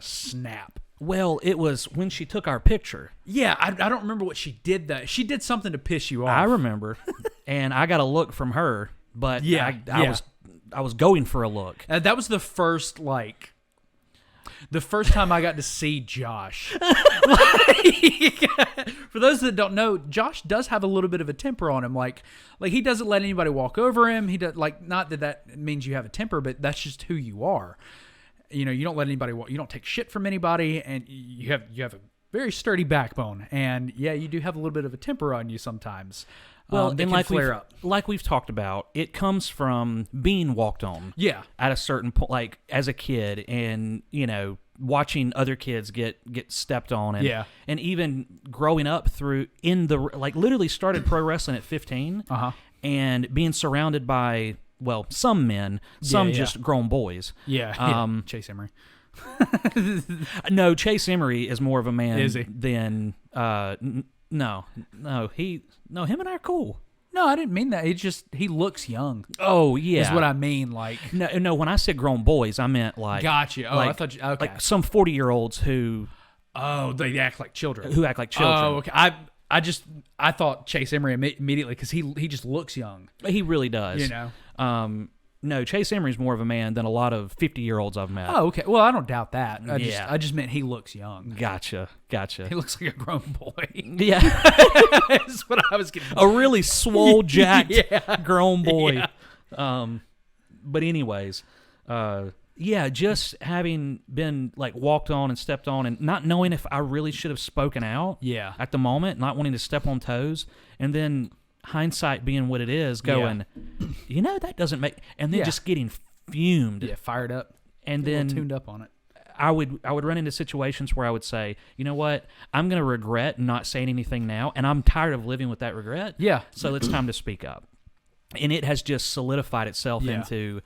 S2: snap.
S3: Well, it was when she took our picture.
S2: Yeah, I don't remember what she did. She did something to piss you off.
S3: I remember, and I got a look from her, but I was going for a look.
S2: That was the first time I got to see Josh. For those that don't know, Josh does have a little bit of a temper on him. Like he doesn't let anybody walk over him. He does not that means you have a temper, but that's just who you are. You know, you don't let anybody walk. You don't take shit from anybody, and you have a very sturdy backbone. And yeah, you do have a little bit of a temper on you sometimes.
S3: Well,
S2: and
S3: like we've talked about, it comes from being walked on.
S2: Yeah.
S3: At a certain point, like as a kid, and watching other kids get stepped on, and even growing up literally started pro wrestling at 15, and being surrounded by some men, some just grown boys.
S2: Yeah. Chase Emery.
S3: No, Chase Emery is more of a man
S2: is he?
S3: than No, him and I are cool.
S2: No, I didn't mean that. It's just he looks young.
S3: Oh yeah,
S2: is what I mean. Like
S3: no. When I said grown boys, I meant like
S2: gotcha. Oh, I thought you, okay.
S3: Like some 40-year-olds who
S2: they act like children.
S3: Who act like children.
S2: Oh, okay. I thought Chase Emery immediately because he just looks young.
S3: He really does. No, Chase Emery's more of a man than a lot of 50-year-olds I've met.
S2: Oh, okay. Well, I don't doubt that. I just meant he looks young.
S3: Gotcha.
S2: He looks like a grown boy.
S3: Yeah.
S2: That's what I was getting.
S3: A really swole, jacked, grown boy.
S2: Yeah.
S3: But anyways, just having been like walked on and stepped on and not knowing if I really should have spoken out at the moment, not wanting to step on toes, and then hindsight being what it is, going, that doesn't make, and then just getting fumed.
S2: Yeah, fired up.
S3: And then
S2: tuned up on it.
S3: I would run into situations where I would say, you know what, I'm going to regret not saying anything now, and I'm tired of living with that regret.
S2: Yeah.
S3: So it's time to speak up. And it has just solidified itself into,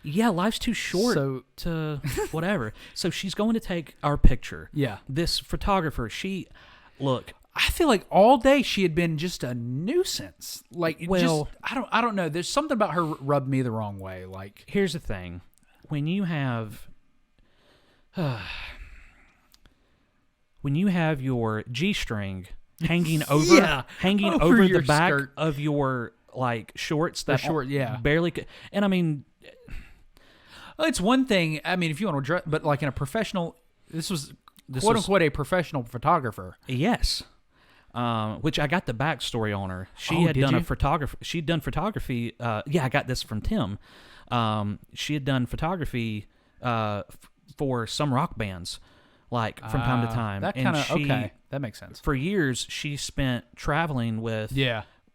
S3: life's too short to whatever. So she's going to take our picture.
S2: Yeah.
S3: This photographer,
S2: I feel like all day she had been just a nuisance. Like, I don't know. There's something about her rubbed me the wrong way. Like,
S3: here's the thing: when you have your G-string hanging over the back skirt of your like shorts that barely, and I mean,
S2: it's one thing. I mean, if you want to dress, but like in a professional, this was quote unquote a professional photographer.
S3: Yes. Which I got the backstory on her. She had done She'd done photography. I got this from Tim. She had done photography for some rock bands, like from time to time.
S2: That kind of okay. That makes sense.
S3: For years, she spent traveling with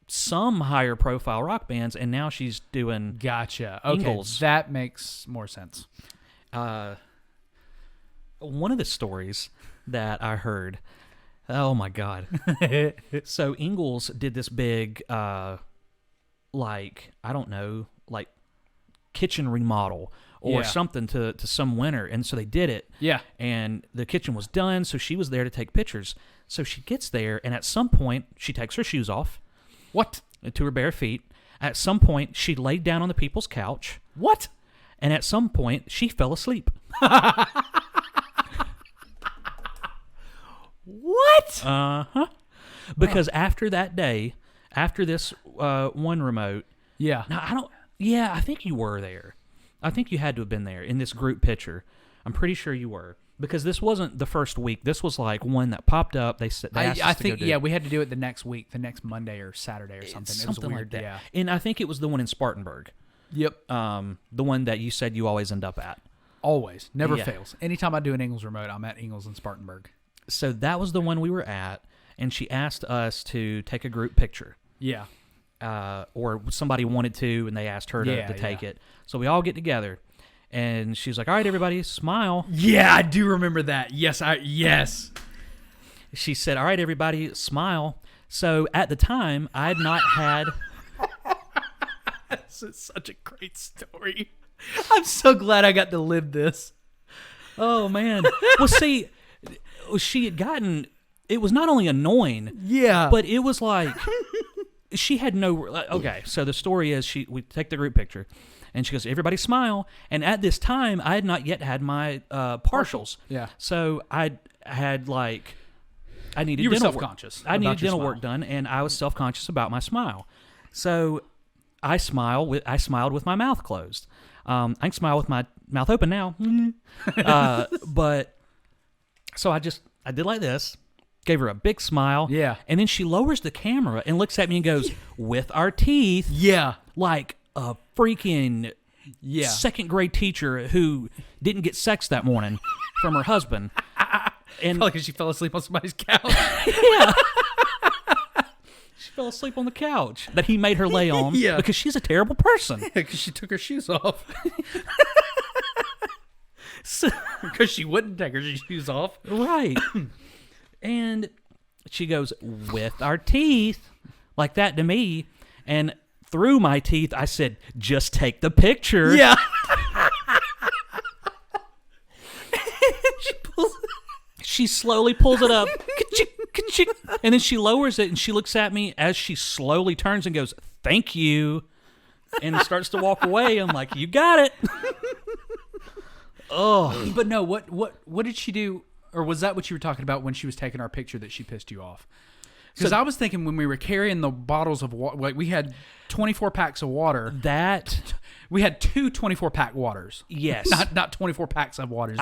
S3: some higher profile rock bands, and now she's doing
S2: gotcha. Okay,
S3: Ingalls.
S2: That makes more sense.
S3: One of the stories that I heard. Oh my God. So Ingalls did this big, kitchen remodel or something to some winter. And so they did it.
S2: Yeah.
S3: And the kitchen was done. So she was there to take pictures. So she gets there, and at some point she takes her shoes off.
S2: What?
S3: To her bare feet. At some point she laid down on the people's couch.
S2: What?
S3: And at some point she fell asleep.
S2: What?
S3: Because after that day, after this one remote, I think you were there. I think you had to have been there in this group picture. I'm pretty sure you were, because this wasn't the first week. This was like one that popped up. They asked us to go do.
S2: We had to do it the next week, the next Monday or Saturday or something. It was weird.
S3: Like that. And I think it was the one in Spartanburg.
S2: Yep.
S3: The one that you said you always end up at.
S2: Always. Never fails. Anytime I do an Ingalls remote, I'm at Ingalls in Spartanburg.
S3: So that was the one we were at, and she asked us to take a group picture.
S2: Yeah.
S3: Or somebody wanted to, and they asked her to take it. So we all get together, and she's like, all right, everybody, smile.
S2: Yeah, I do remember that. Yes.
S3: She said, all right, everybody, smile. So at the time, I had not had...
S2: This is such a great story. I'm so glad I got to live this.
S3: Oh, man. Well, see... She had gotten, it was not only annoying, but it was like, she had no, okay, so the story is we take the group picture, and she goes, everybody smile, and at this time, I had not yet had my partials.
S2: Yeah.
S3: So I had I needed
S2: you were
S3: dental
S2: self-conscious
S3: work. I needed dental work done, and I was self-conscious about my smile. So I smiled with my mouth closed. I can smile with my mouth open now. But... So I did like this, gave her a big smile.
S2: Yeah.
S3: And then she lowers the camera and looks at me and goes, with our teeth.
S2: Yeah.
S3: Like a freaking second grade teacher who didn't get sex that morning from her husband. And
S2: probably because she fell asleep on somebody's couch.
S3: Yeah. She fell asleep on the couch that he made her lay on because she's a terrible person.
S2: Yeah, because she took her shoes off. Because she wouldn't take her shoes off.
S3: Right. And she goes, with our teeth, like that to me. And through my teeth, I said, just take the picture.
S2: Yeah.
S3: She slowly pulls it up. And then she lowers it, and she looks at me as she slowly turns and goes, thank you. And starts to walk away. I'm like, you got it. Oh,
S2: but no. What did she do? Or was that what you were talking about when she was taking our picture that she pissed you off? Because I was thinking when we were carrying the bottles of water, like we had 24 packs of water.
S3: That
S2: We had 2 24-pack waters.
S3: Yes.
S2: Not 24 packs of waters.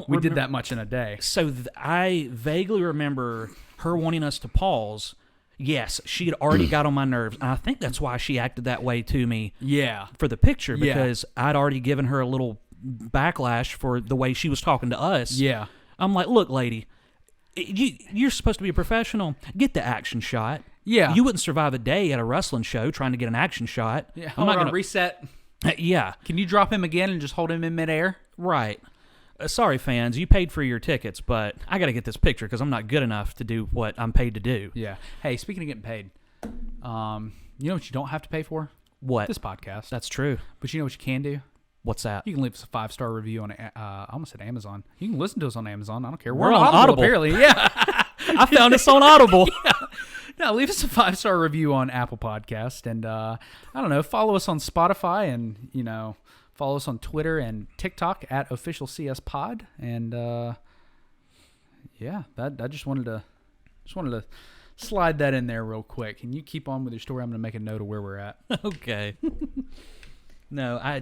S2: We did that much in a day.
S3: So I vaguely remember her wanting us to pause. Yes, she had already got on my nerves. And I think that's why she acted that way to me for the picture, because I'd already given her a little backlash for the way she was talking to us.
S2: Yeah.
S3: I'm like, look, lady, you're supposed to be a professional. Get the action shot.
S2: Yeah.
S3: You wouldn't survive a day at a wrestling show trying to get an action shot.
S2: Yeah. I'm not going to reset.
S3: Yeah.
S2: Can you drop him again and just hold him in midair?
S3: Right. Sorry, fans, you paid for your tickets, but I got to get this picture because I'm not good enough to do what I'm paid to do.
S2: Yeah. Hey, speaking of getting paid, you know what you don't have to pay for?
S3: What?
S2: This podcast.
S3: That's true.
S2: But you know what you can do?
S3: What's that?
S2: You can leave us a 5-star review on, I almost said Amazon. You can listen to us on Amazon. I don't care.
S3: We're on Audible.
S2: Apparently. Yeah.
S3: I found us on Audible.
S2: Yeah. No, leave us a 5-star review on Apple Podcast. And, I don't know, follow us on Spotify and, follow us on Twitter and TikTok at @OfficialCSPod. And, I just wanted to slide that in there real quick. And you keep on with your story. I'm going to make a note of where we're at.
S3: Okay. No,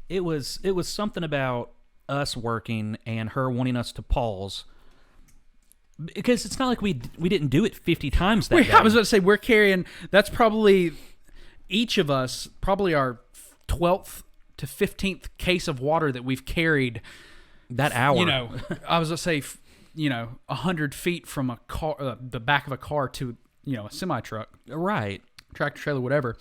S3: it was something about us working and her wanting us to pause, because it's not like we didn't do it 50 times that day.
S2: I was about to say, we're carrying, that's probably each of us, probably our 12th to 15th case of water that we've carried
S3: that hour.
S2: I was going to say, 100 feet from a car, the back of a car to, a semi-truck.
S3: Right.
S2: Tractor trailer, whatever.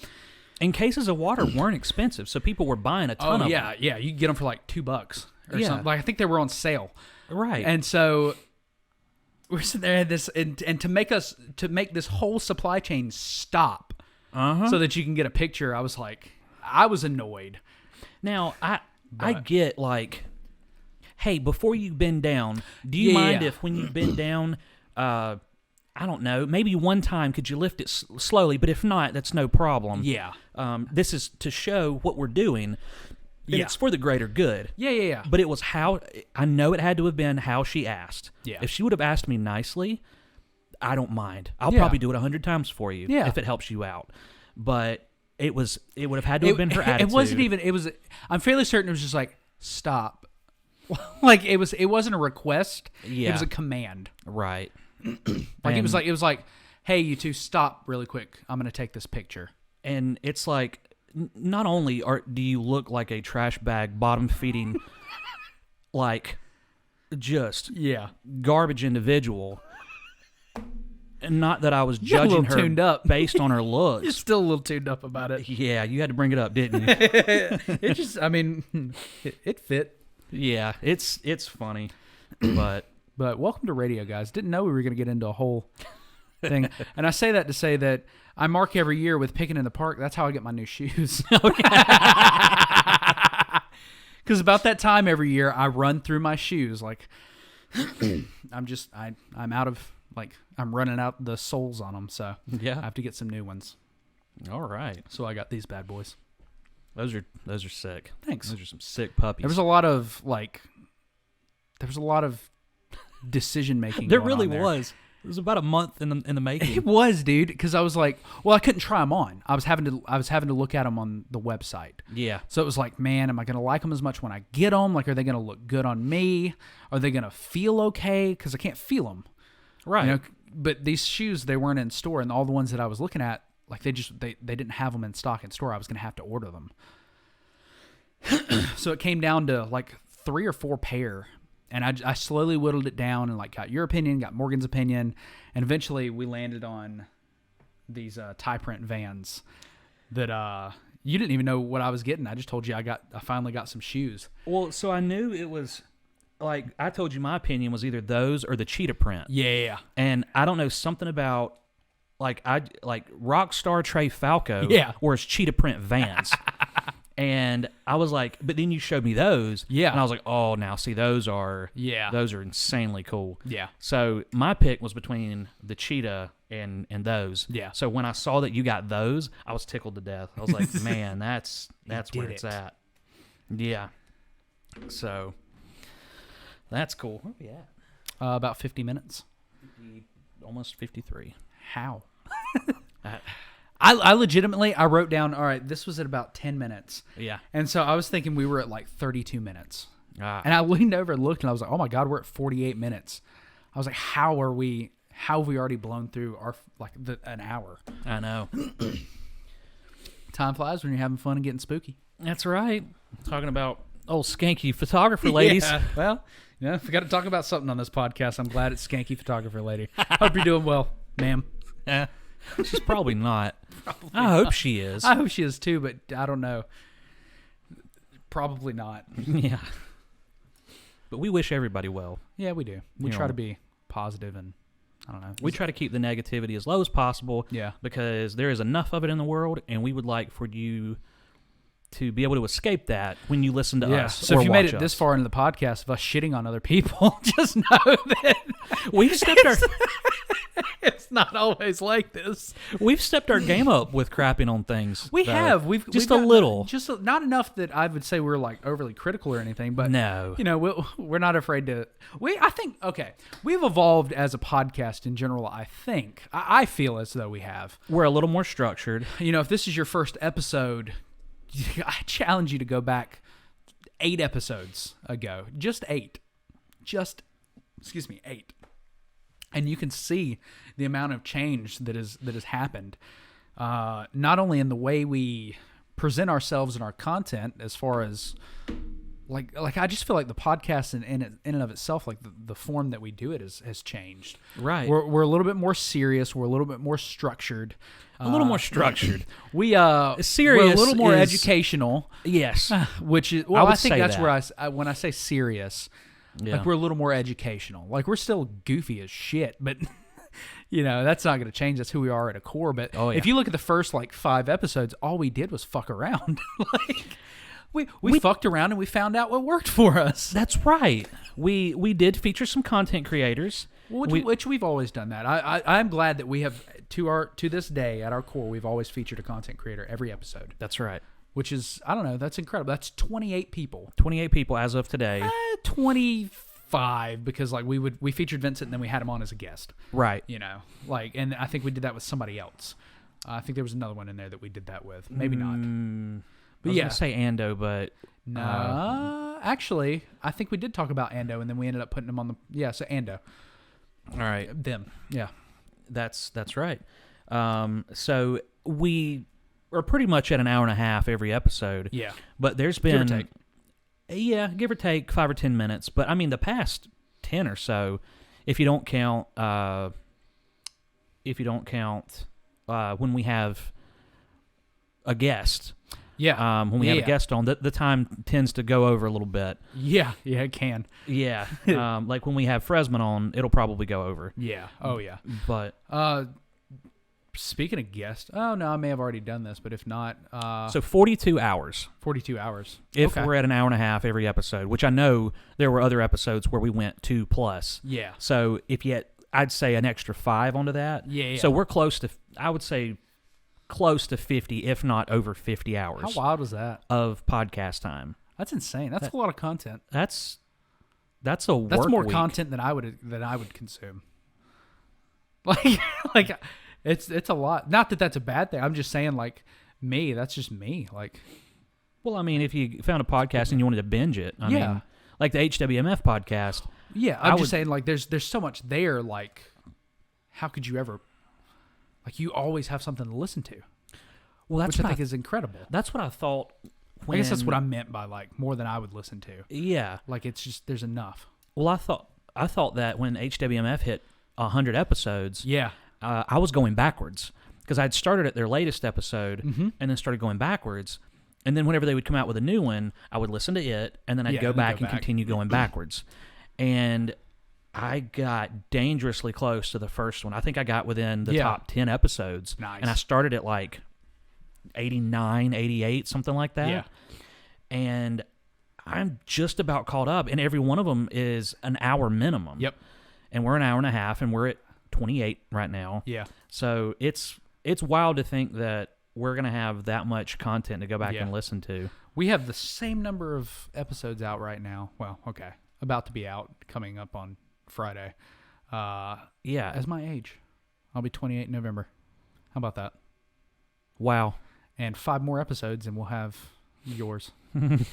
S3: And cases of water weren't expensive, so people were buying a ton of them.
S2: Yeah. You can get them for like $2 or something. Like, I think they were on sale.
S3: Right.
S2: And so we're sitting there at this, and to make this whole supply chain stop so that you can get a picture, I was annoyed.
S3: Now, I get like, hey, before you bend down, do you mind if when you bend down, I don't know, maybe one time could you lift it slowly, but if not, that's no problem.
S2: Yeah.
S3: This is to show what we're doing. And it's for the greater good.
S2: Yeah.
S3: But it was I know it had to have been how she asked.
S2: Yeah.
S3: If she would have asked me nicely, I don't mind. I'll probably do it 100 times for you if it helps you out. But it would have had to have been her attitude.
S2: It wasn't even, I'm fairly certain it was just like, stop. Like, it wasn't a request.
S3: Yeah.
S2: It was a command.
S3: Right.
S2: Like, it was like, hey, you two, stop really quick. I'm going to take this picture.
S3: And it's like, not only do you look like a trash bag, bottom feeding, like just garbage individual, and not that I was judging her
S2: tuned up.
S3: based on her looks.
S2: You're still a little tuned up about it.
S3: Yeah, you had to bring it up, didn't you?
S2: It just, it fit.
S3: Yeah, it's funny, but
S2: welcome to radio, guys. Didn't know we were going to get into a whole thing. And I say that to say that I mark every year with picking in the park. That's how I get my new shoes. Because about that time every year, I run through my shoes. Like, I'm out of, like, I'm running out the soles on them. So I have to get some new ones.
S3: All right.
S2: So I got these bad boys.
S3: Those are sick.
S2: Thanks.
S3: Those are some sick puppies.
S2: There was a lot of decision making.
S3: There really was. It was about a month in the making.
S2: It was, dude, because I was like, well, I couldn't try them on. I was having to look at them on the website.
S3: Yeah.
S2: So it was like, man, am I going to like them as much when I get them? Like, are they going to look good on me? Are they going to feel okay? Because I can't feel them.
S3: Right.
S2: But these shoes, they weren't in store, and all the ones that I was looking at, like, they didn't have them in stock in store. I was going to have to order them. So it came down to like 3 or 4 pair. And I slowly whittled it down and like got your opinion, got Morgan's opinion, and eventually we landed on these tie print Vans that you didn't even know what I was getting. I just told you I finally got some shoes.
S3: Well, so I knew it was like I told you my opinion was either those or the cheetah print.
S2: Yeah.
S3: And I don't know, something about like Rockstar Trey Falco or his cheetah print Vans. And I was like, but then you showed me those.
S2: Yeah.
S3: And I was like, oh, now see, those are insanely cool.
S2: Yeah.
S3: So my pick was between the cheetah and those.
S2: Yeah.
S3: So when I saw that you got those, I was tickled to death. I was like, man, that's where it's at. Yeah. So that's cool. Where are we at?
S2: About 50 minutes.
S3: Almost 53.
S2: How? I legitimately, I wrote down, all right, this was at about 10 minutes.
S3: Yeah.
S2: And so I was thinking we were at like 32 minutes. And I leaned over and looked, and I was like, oh my God, we're at 48 minutes. I was like, how have we already blown through an hour?
S3: I know.
S2: Time flies when you're having fun and getting spooky.
S3: That's right. Talking about old skanky photographer ladies.
S2: Yeah. Well, if we got to talk about something on this podcast, I'm glad it's skanky photographer lady. Hope you're doing well, ma'am.
S3: She's probably not. I hope she is.
S2: I hope she is too, but I don't know. Probably not.
S3: Yeah. But we wish everybody well.
S2: Yeah, we do. We try to be positive, and I don't know.
S3: We try to keep the negativity as low as possible.
S2: Yeah.
S3: Because there is enough of it in the world, and we would like for you to be able to escape that when you listen to us.
S2: So if you made it this far into the podcast of us shitting on other people, just know that we've stepped our... It's not always like this.
S3: We've stepped our game up with crapping on things.
S2: We have. We've
S3: a little.
S2: Just not enough that I would say we're like overly critical or anything, but
S3: no.
S2: We're not afraid to... I think, okay, we've evolved as a podcast in general, I think. I feel as though we have.
S3: We're a little more structured.
S2: If this is your first episode, I challenge you to go back 8 episodes ago. Just 8. 8. And you can see the amount of change that has happened, not only in the way we present ourselves and our content, as far as like I just feel like the podcast in and of itself, like the form that we do it has changed.
S3: Right.
S2: We're a little bit more serious. We're a little bit more structured.
S3: A little more structured.
S2: Serious. We're a little more educational.
S3: Yes.
S2: Which is I think that's that. Where when I say serious. Yeah. Like we're a little more educational. Like we're still goofy as shit, but that's not going to change. That's who we are at a core. But if you look at the first 5 episodes, all we did was fuck around. We fucked around and we found out what worked for us.
S3: That's right. We did feature some content creators,
S2: which we've always done that. I'm glad that we have to this day at our core we've always featured a content creator every episode.
S3: That's right.
S2: Which is, I don't know, that's incredible. That's 28 people.
S3: 28 people as of today.
S2: 25 because we featured Vincent and then we had him on as a guest.
S3: Right.
S2: And I think we did that with somebody else. I think there was another one in there that we did that with. Maybe not.
S3: But I was gonna say Ando, but
S2: no. Actually, I think we did talk about Ando and then we ended up putting him on so Ando.
S3: All right.
S2: Them. Yeah.
S3: That's right. So we are pretty much at an hour and a half every episode.
S2: Yeah.
S3: But there's been...
S2: Give or take.
S3: Yeah, give or take 5 or 10 minutes. But, I mean, the past 10 or so, if you don't count when we have a guest.
S2: Yeah.
S3: When we have a guest on, the time tends to go over a little bit.
S2: Yeah. Yeah, it can.
S3: Yeah. Like when we have Fresman on, it'll probably go over.
S2: Yeah. Oh, yeah.
S3: But...
S2: Speaking of guests, oh no, I may have already done this, but if not,
S3: so 42 hours.
S2: 42 hours.
S3: If we're at an hour and a half every episode, which I know there were other episodes where we went 2+.
S2: Yeah.
S3: So if you had, I'd say an extra 5 onto that.
S2: Yeah.
S3: So we're close to, I would say, close to 50, if not over 50 hours.
S2: How wild was that?
S3: Of podcast time.
S2: That's insane. That's a lot of content.
S3: That's a work
S2: That's more
S3: week.
S2: Content than I would consume. Like. It's a lot. Not that that's a bad thing. I'm just saying, me. That's just me.
S3: Well, I mean, if you found a podcast and you wanted to binge it, I mean, like the HWMF podcast.
S2: Yeah, I'm just saying, there's so much there. How could you ever? You always have something to listen to.
S3: Well, that's
S2: which I think is incredible.
S3: That's what I thought.
S2: I guess that's what I meant by more than I would listen to.
S3: Yeah,
S2: it's just there's enough.
S3: Well, I thought that when HWMF hit 100 episodes.
S2: Yeah.
S3: I was going backwards because I'd started at their latest episode and then started going backwards. And then whenever they would come out with a new one, I would listen to it and then I'd go back and continue going backwards. And I got dangerously close to the first one. I think I got within the top 10 episodes.
S2: Nice.
S3: And I started at 89, 88, something like that.
S2: Yeah.
S3: And I'm just about caught up. And every one of them is an hour minimum.
S2: Yep.
S3: And we're an hour and a half and we're at 28 right now.
S2: Yeah.
S3: So it's wild to think that we're going to have that much content to go back and listen to.
S2: We have the same number of episodes out right now. Well, okay. About to be out, coming up on Friday. As my age. I'll be 28 in November. How about that?
S3: Wow.
S2: And 5 more episodes, and we'll have yours.
S3: That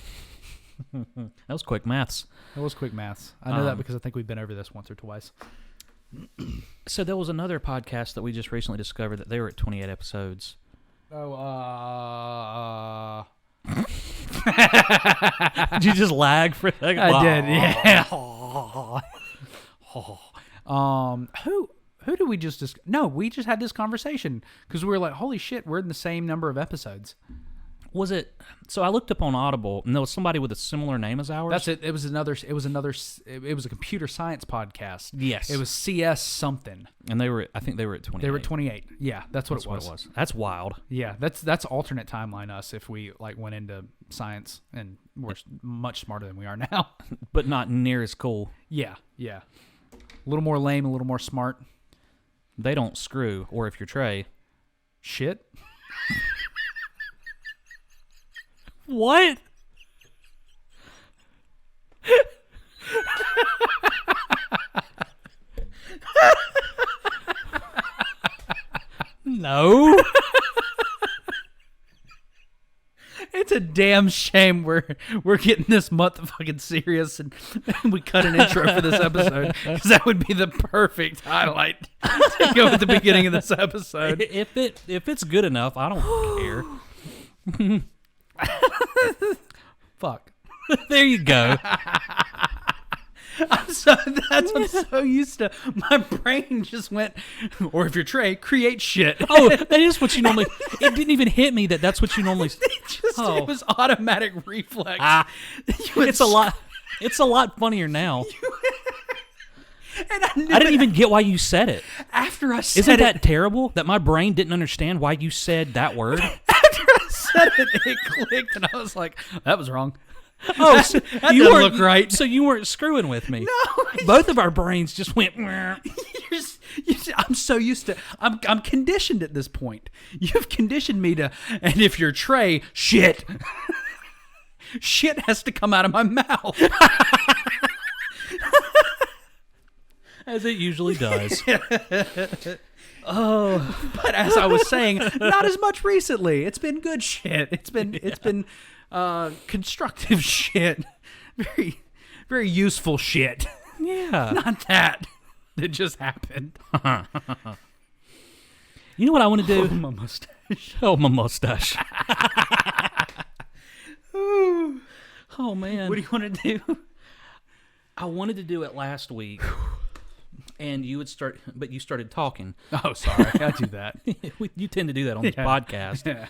S3: was quick maths.
S2: That was quick maths. I know that because I think we've been over this once or twice.
S3: So there was another podcast that we just recently discovered that they were at 28 episodes.
S2: Oh,
S3: Did you just lag for a second?
S2: I did, yeah. Who did we just No, we just had this conversation because we were like, holy shit, we're in the same number of episodes.
S3: Was it? So I looked up on Audible, and there was somebody with a similar name as ours.
S2: That's it. It was a computer science podcast.
S3: Yes.
S2: It was CS something.
S3: And I think they were at 28.
S2: They were at 28. Yeah, that's what it was.
S3: That's wild.
S2: Yeah, that's alternate timeline us if we like went into science and we're much smarter than we are now.
S3: But not near as cool.
S2: Yeah. A little more lame, a little more smart.
S3: They don't screw, or if you're Trey.
S2: Shit.
S3: What? No.
S2: It's a damn shame we're getting this month fucking serious and we cut an intro for this episode because that would be the perfect highlight to go at the beginning of this episode.
S3: If it's good enough, I don't care.
S2: Fuck.
S3: There you go.
S2: I'm so used to. My brain just went, or if you're Trey, create shit.
S3: Oh, that is what you normally. It didn't even hit me that that's what you normally.
S2: It was automatic reflex.
S3: It's a lot. It's a lot funnier now.
S2: And I
S3: didn't even get why you said it.
S2: After I said
S3: Isn't that terrible that my brain didn't understand why you said that word?
S2: After I said it clicked, and I was like, that was wrong.
S3: Oh, so
S2: that doesn't look right.
S3: So you weren't screwing with me.
S2: No.
S3: Both of our brains just went.
S2: I'm so used to. I'm conditioned at this point. You've conditioned me to. And if you're Trey, shit. Shit has to come out of my mouth.
S3: As it usually does.
S2: Oh, but as I was saying, not as much recently. It's been good shit. It's been constructive shit. Very, very useful shit.
S3: Yeah.
S2: Not that just happened.
S3: You know what I want to do?
S2: Oh, my mustache.
S3: Oh, my mustache. Oh, man.
S2: What do you want to do?
S3: I wanted to do it last week. And you started talking.
S2: Oh, sorry. I do that.
S3: You tend to do that on this podcast.
S2: Yeah.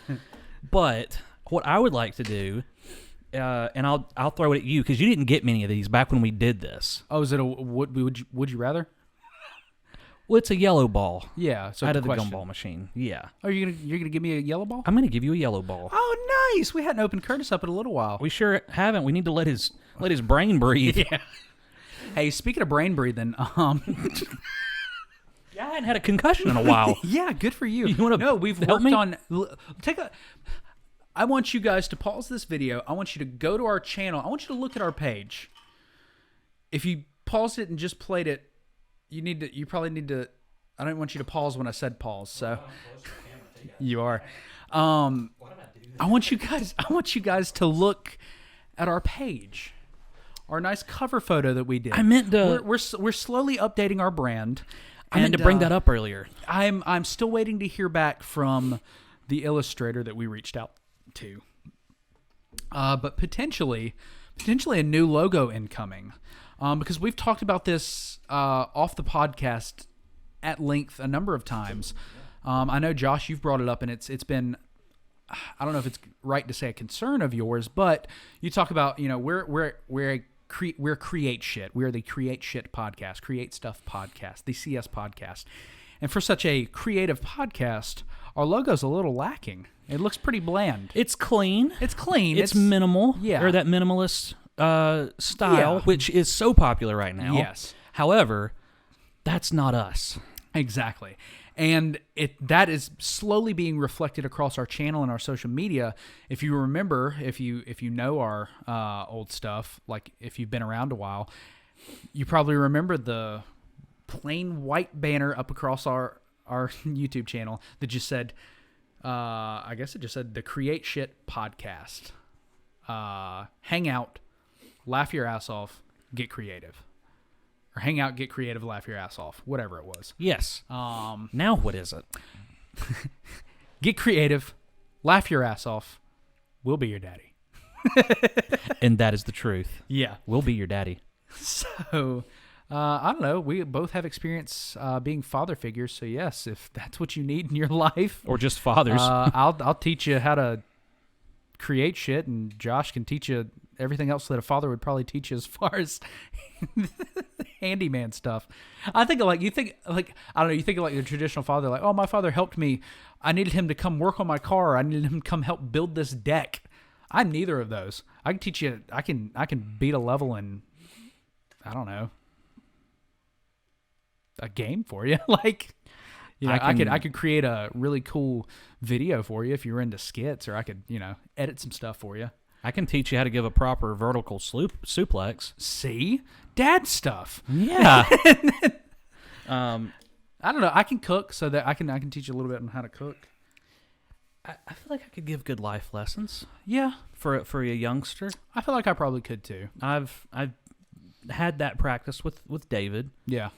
S3: But what I would like to do, and I'll throw it at you because you didn't get many of these back when we did this.
S2: Oh, is it a would you rather?
S3: Well, it's a yellow ball.
S2: Yeah, so
S3: out of the gumball machine. Yeah.
S2: Oh, you're gonna give me a yellow ball?
S3: I'm gonna give you a yellow ball.
S2: Oh, nice. We hadn't opened Curtis up in a little while.
S3: We sure haven't. We need to let his brain breathe.
S2: Yeah. Hey, speaking of brain breathing,
S3: yeah, I hadn't had a concussion in a while.
S2: Yeah, good for you.
S3: You want to?
S2: No, we've worked on. I want you guys to pause this video. I want you to go to our channel. I want you to look at our page. If you paused it and just played it, you probably need to. I don't want you to pause when I said pause. So you are. I want you guys to look at our page. Our nice cover photo that we did.
S3: I meant to.
S2: We're slowly updating our brand.
S3: I meant to bring that up earlier.
S2: I'm still waiting to hear back from the illustrator that we reached out to. But potentially a new logo incoming. Because we've talked about this off the podcast at length a number of times. I know, Josh, you've brought it up, and it's been. I don't know if it's right to say a concern of yours, but you talk about, we're Create Shit. We are the Create Shit podcast, Create Stuff podcast, the CS podcast. And for such a creative podcast, our logo's a little lacking. It looks pretty bland.
S3: It's clean.
S2: It's
S3: minimal.
S2: Yeah.
S3: Or that minimalist style, which is so popular right now.
S2: Yes.
S3: However, that's not us.
S2: Exactly. And that is slowly being reflected across our channel and our social media. If you remember, if you know our old stuff, like if you've been around a while, you probably remember the plain white banner up across our YouTube channel that just said I guess it just said the Create Shit Podcast. Hang out, laugh your ass off, get creative. Or hang out, get creative, laugh your ass off. Whatever it was.
S3: Yes. Now what is it?
S2: Get creative, laugh your ass off. We'll be your daddy.
S3: And that is the truth.
S2: Yeah.
S3: We'll be your daddy.
S2: So, I don't know. We both have experience being father figures. So, yes, if that's what you need in your life.
S3: Or just fathers.
S2: I'll teach you how to create shit, and Josh can teach you everything else that a father would probably teach you as far as handyman stuff. I think you think like the traditional father, like, oh, my father helped me. I needed him to come work on my car. I needed him to come help build this deck. I'm neither of those. I can teach you. I can beat a level in, I don't know, a game for you. Like, you know, I could create a really cool video for you if you're into skits, or I could, you know, edit some stuff for you.
S3: I can teach you how to give a proper vertical suplex.
S2: See? Dad stuff.
S3: Yeah.
S2: I don't know. I can cook, so that I can teach you a little bit on how to cook.
S3: I feel like I could give good life lessons.
S2: Yeah.
S3: For a youngster.
S2: I feel like I probably could too.
S3: I've had that practice with David.
S2: Yeah.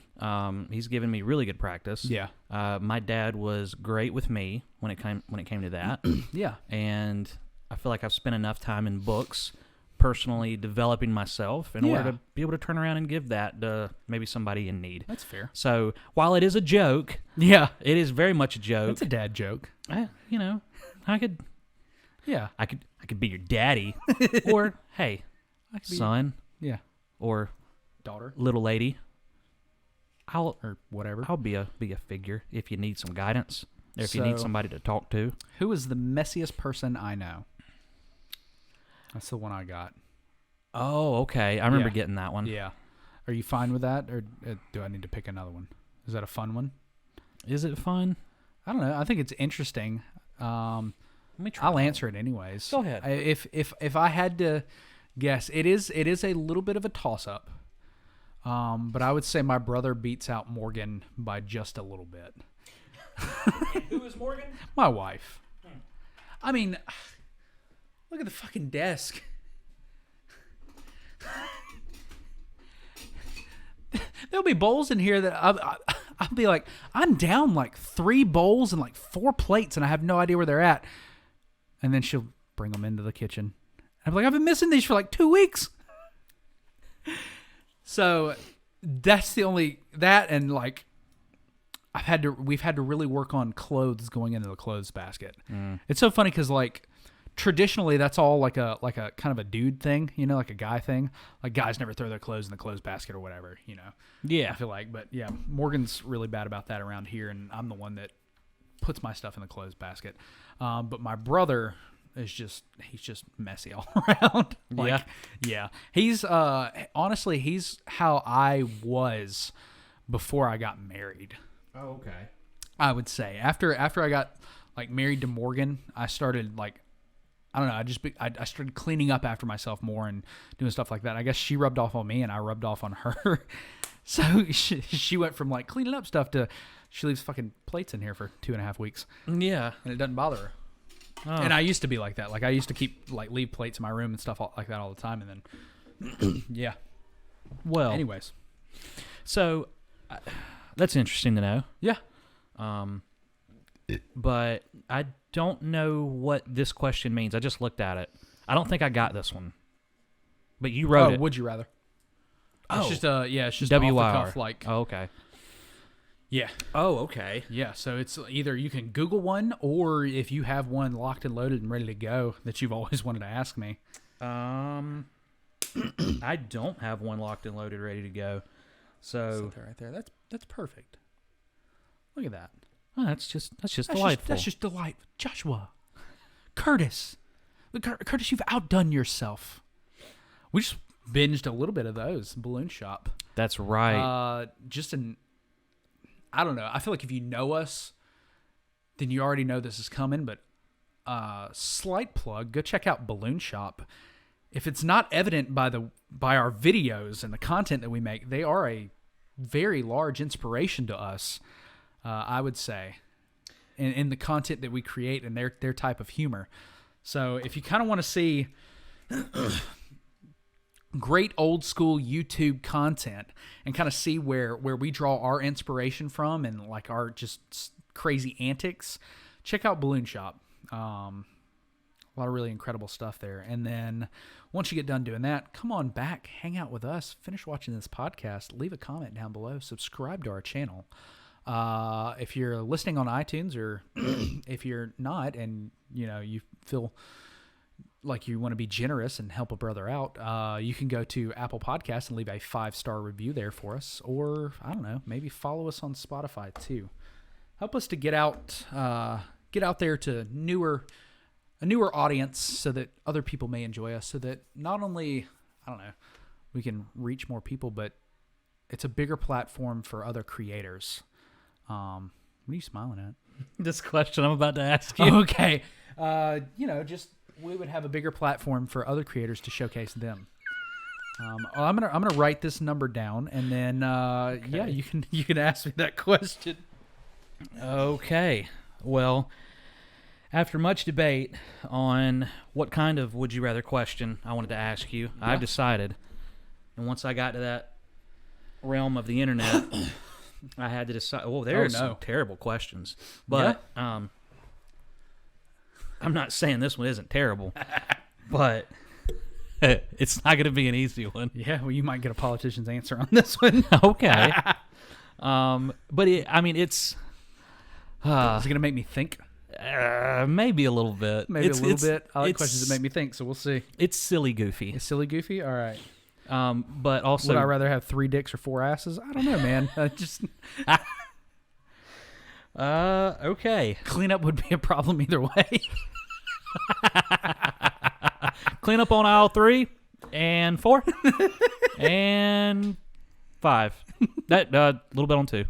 S3: He's given me really good practice.
S2: Yeah.
S3: My dad was great with me when it came to that.
S2: Yeah.
S3: And I feel like I've spent enough time in books personally developing myself in order to be able to turn around and give that to maybe somebody in need.
S2: That's fair.
S3: So while it is a joke,
S2: yeah,
S3: it is very much a joke.
S2: It's a dad joke.
S3: You know, I could be your daddy, or hey, son, or
S2: daughter,
S3: little lady.
S2: Or whatever.
S3: I'll be a figure if you need some guidance, or if you need somebody to talk to.
S2: Who is the messiest person I know? That's the one I got.
S3: Oh, okay. I remember getting that one.
S2: Yeah. Are you fine with that, or do I need to pick another one? Is that a fun one?
S3: Is it fun?
S2: I don't know. I think it's interesting. Let me try. I'll answer it anyways.
S3: Go ahead.
S2: If I had to guess, it is a little bit of a toss-up. But I would say my brother beats out Morgan by just a little bit.
S3: Who is Morgan?
S2: My wife. I mean, look at the fucking desk. There'll be bowls in here that I'll be like, I'm down like 3 bowls and like 4 plates, and I have no idea where they're at. And then she'll bring them into the kitchen. I'm like, I've been missing these for like 2 weeks. So that's the only that, and like we've had to really work on clothes going into the clothes basket. It's so funny because like traditionally that's all like a kind of a dude thing, you know, like a guy thing. Like guys never throw their clothes in the clothes basket or whatever, you know.
S3: Yeah,
S2: I feel like, but yeah, Morgan's really bad about that around here, and I'm the one that puts my stuff in the clothes basket. But my brother he's just messy all around. Like, yeah. He's honestly, he's how I was before I got married.
S3: Oh, okay.
S2: I would say after I got like married to Morgan, I started like, I don't know, I started cleaning up after myself more and doing stuff like that. I guess she rubbed off on me and I rubbed off on her. So she went from like cleaning up stuff to she leaves fucking plates in here for 2.5 weeks.
S3: Yeah,
S2: and it doesn't bother her. Oh. And I used to be like that. Like I used to leave plates in my room and stuff like that all the time. And then, yeah.
S3: Well,
S2: anyways,
S3: so that's interesting to know.
S2: Yeah.
S3: But I don't know what this question means. I just looked at it. I don't think I got this one. But you wrote it.
S2: Would you rather?
S3: Oh,
S2: it's just it's just
S3: WIR.
S2: off the cuff, like.
S3: Oh, okay.
S2: Yeah.
S3: Oh, okay.
S2: Yeah, so it's either you can Google one, or if you have one locked and loaded and ready to go that you've always wanted to ask me.
S3: I don't have one locked and loaded ready to go. So
S2: right there. That's perfect. Look at that.
S3: Oh, that's just delightful.
S2: That's just delightful. Joshua. Curtis, you've outdone yourself. We just binged a little bit of those. Balloon Shop.
S3: That's right.
S2: I don't know. I feel like if you know us, then you already know this is coming, but slight plug, go check out Balloon Shop. If it's not evident by our videos and the content that we make, they are a very large inspiration to us, I would say. in the content that we create and their type of humor. So if you kind of want to see great old school YouTube content and kind of see where we draw our inspiration from and like our just crazy antics, check out Balloon Shop. A lot of really incredible stuff there. And then once you get done doing that, come on back, hang out with us, finish watching this podcast, leave a comment down below, subscribe to our channel. If you're listening on iTunes, or if you're not and you feel like you want to be generous and help a brother out, you can go to Apple Podcasts and leave a 5-star review there for us, or I don't know, maybe follow us on Spotify too. Help us to get out there to a newer audience, so that other people may enjoy us, so that not only, I don't know, we can reach more people, but it's a bigger platform for other creators. What are you smiling at?
S3: This question I'm about to ask you.
S2: Okay. Just we would have a bigger platform for other creators to showcase them. I'm gonna write this number down, and then okay. Yeah, you can ask me that question.
S3: Okay. Well, after much debate on what kind of would you rather question I wanted to ask you, yeah. I've decided, and once I got to that realm of the internet, I had to decide. Well, there's some terrible questions, but yeah. I'm not saying this one isn't terrible, but it's not going to be an easy one.
S2: Yeah, well, you might get a politician's answer on this one.
S3: Okay. But it's.
S2: Is it going to make me think?
S3: Maybe a little bit.
S2: Maybe a little bit. I like questions that make me think, so we'll see.
S3: It's silly goofy.
S2: It's silly goofy? All right.
S3: But also...
S2: Would I rather have 3 dicks or 4 asses? I don't know, man.
S3: Okay.
S2: Cleanup would be a problem either way.
S3: Clean up on aisle 3 and 4 and 5. That little bit on 2.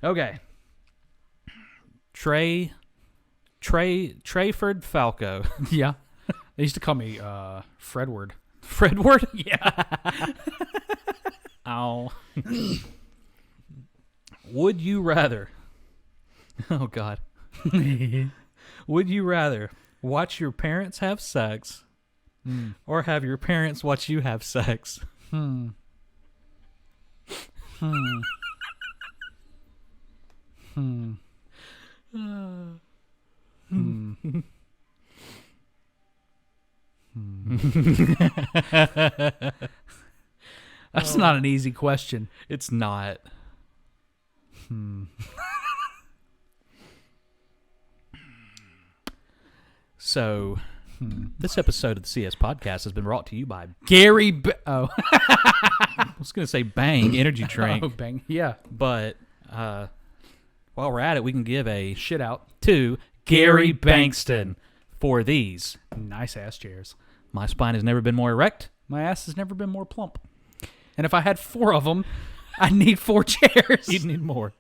S3: Okay. Treyford Falco.
S2: Yeah. They used to call me Fredward.
S3: Fredward? Yeah. Ow. Would you rather... Oh, God. Would you rather watch your parents have sex or have your parents watch you have sex?
S2: That's not an easy question.
S3: It's not. So, this episode of the CS Podcast has been brought to you by
S2: Gary.
S3: I was going to say Bang Energy Drink.
S2: Oh, Bang. Yeah.
S3: But while we're at it, we can give a
S2: shit out
S3: to Gary Bankston for these
S2: nice ass chairs.
S3: My spine has never been more erect.
S2: My ass has never been more plump. And if I had 4 of them, I'd need 4 chairs.
S3: You'd need more.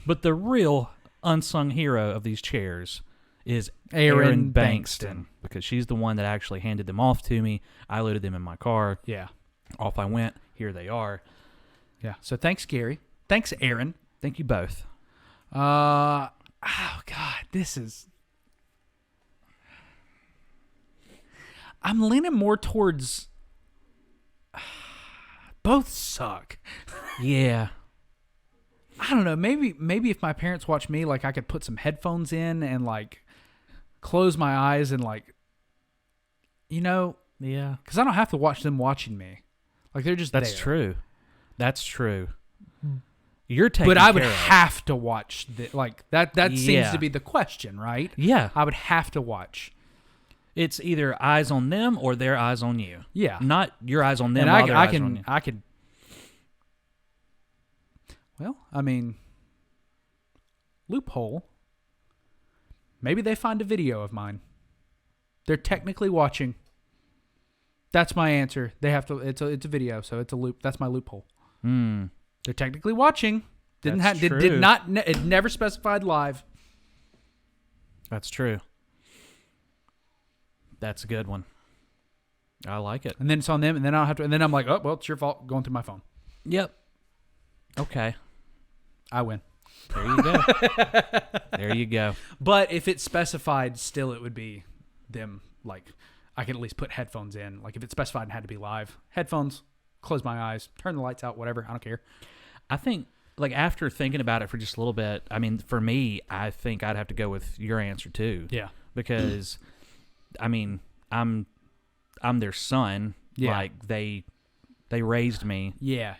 S3: But the real unsung hero of these chairs is Erin Bankston, because she's the one that actually handed them off to me. I loaded them in my car.
S2: Yeah.
S3: Off I went. Here they are.
S2: Yeah. So thanks, Gary. Thanks, Erin.
S3: Thank you both.
S2: Oh, God. This is... I'm leaning more towards... Both suck.
S3: Yeah.
S2: I don't know. Maybe if my parents watch me, like, I could put some headphones in and, like, close my eyes and, like,
S3: Yeah.
S2: Because I don't have to watch them watching me. Like, they're just
S3: That's
S2: there.
S3: true. That's true. You're taking
S2: But I would
S3: care of.
S2: have to watch. That seems to be the question, right?
S3: Yeah.
S2: I would have to watch.
S3: It's either eyes on them or their eyes on you.
S2: Yeah.
S3: Not your eyes on them
S2: And
S3: while their eyes on you.
S2: I could... Well, I mean... Loophole. Maybe they find a video of mine. They're technically watching. That's my answer. They have to... It's a video, so it's a loop. That's my loophole. They're technically watching. Did not. It never specified live.
S3: That's true. That's a good one. I like it.
S2: And then it's on them, and then I don't have to. And then I'm like, oh well, it's your fault. Going through my phone.
S3: Yep. Okay.
S2: I win.
S3: There you go. There you go.
S2: But if it's specified, still it would be them. Like, I could at least put headphones in. Like, if it's specified and had to be live, headphones, close my eyes, turn the lights out, whatever. I don't care.
S3: I think, like, after thinking about it for just a little bit, I mean, for me, I think I'd have to go with your answer too.
S2: Yeah.
S3: Because, I mean, I'm their son.
S2: Yeah.
S3: Like, they raised me.
S2: Yeah.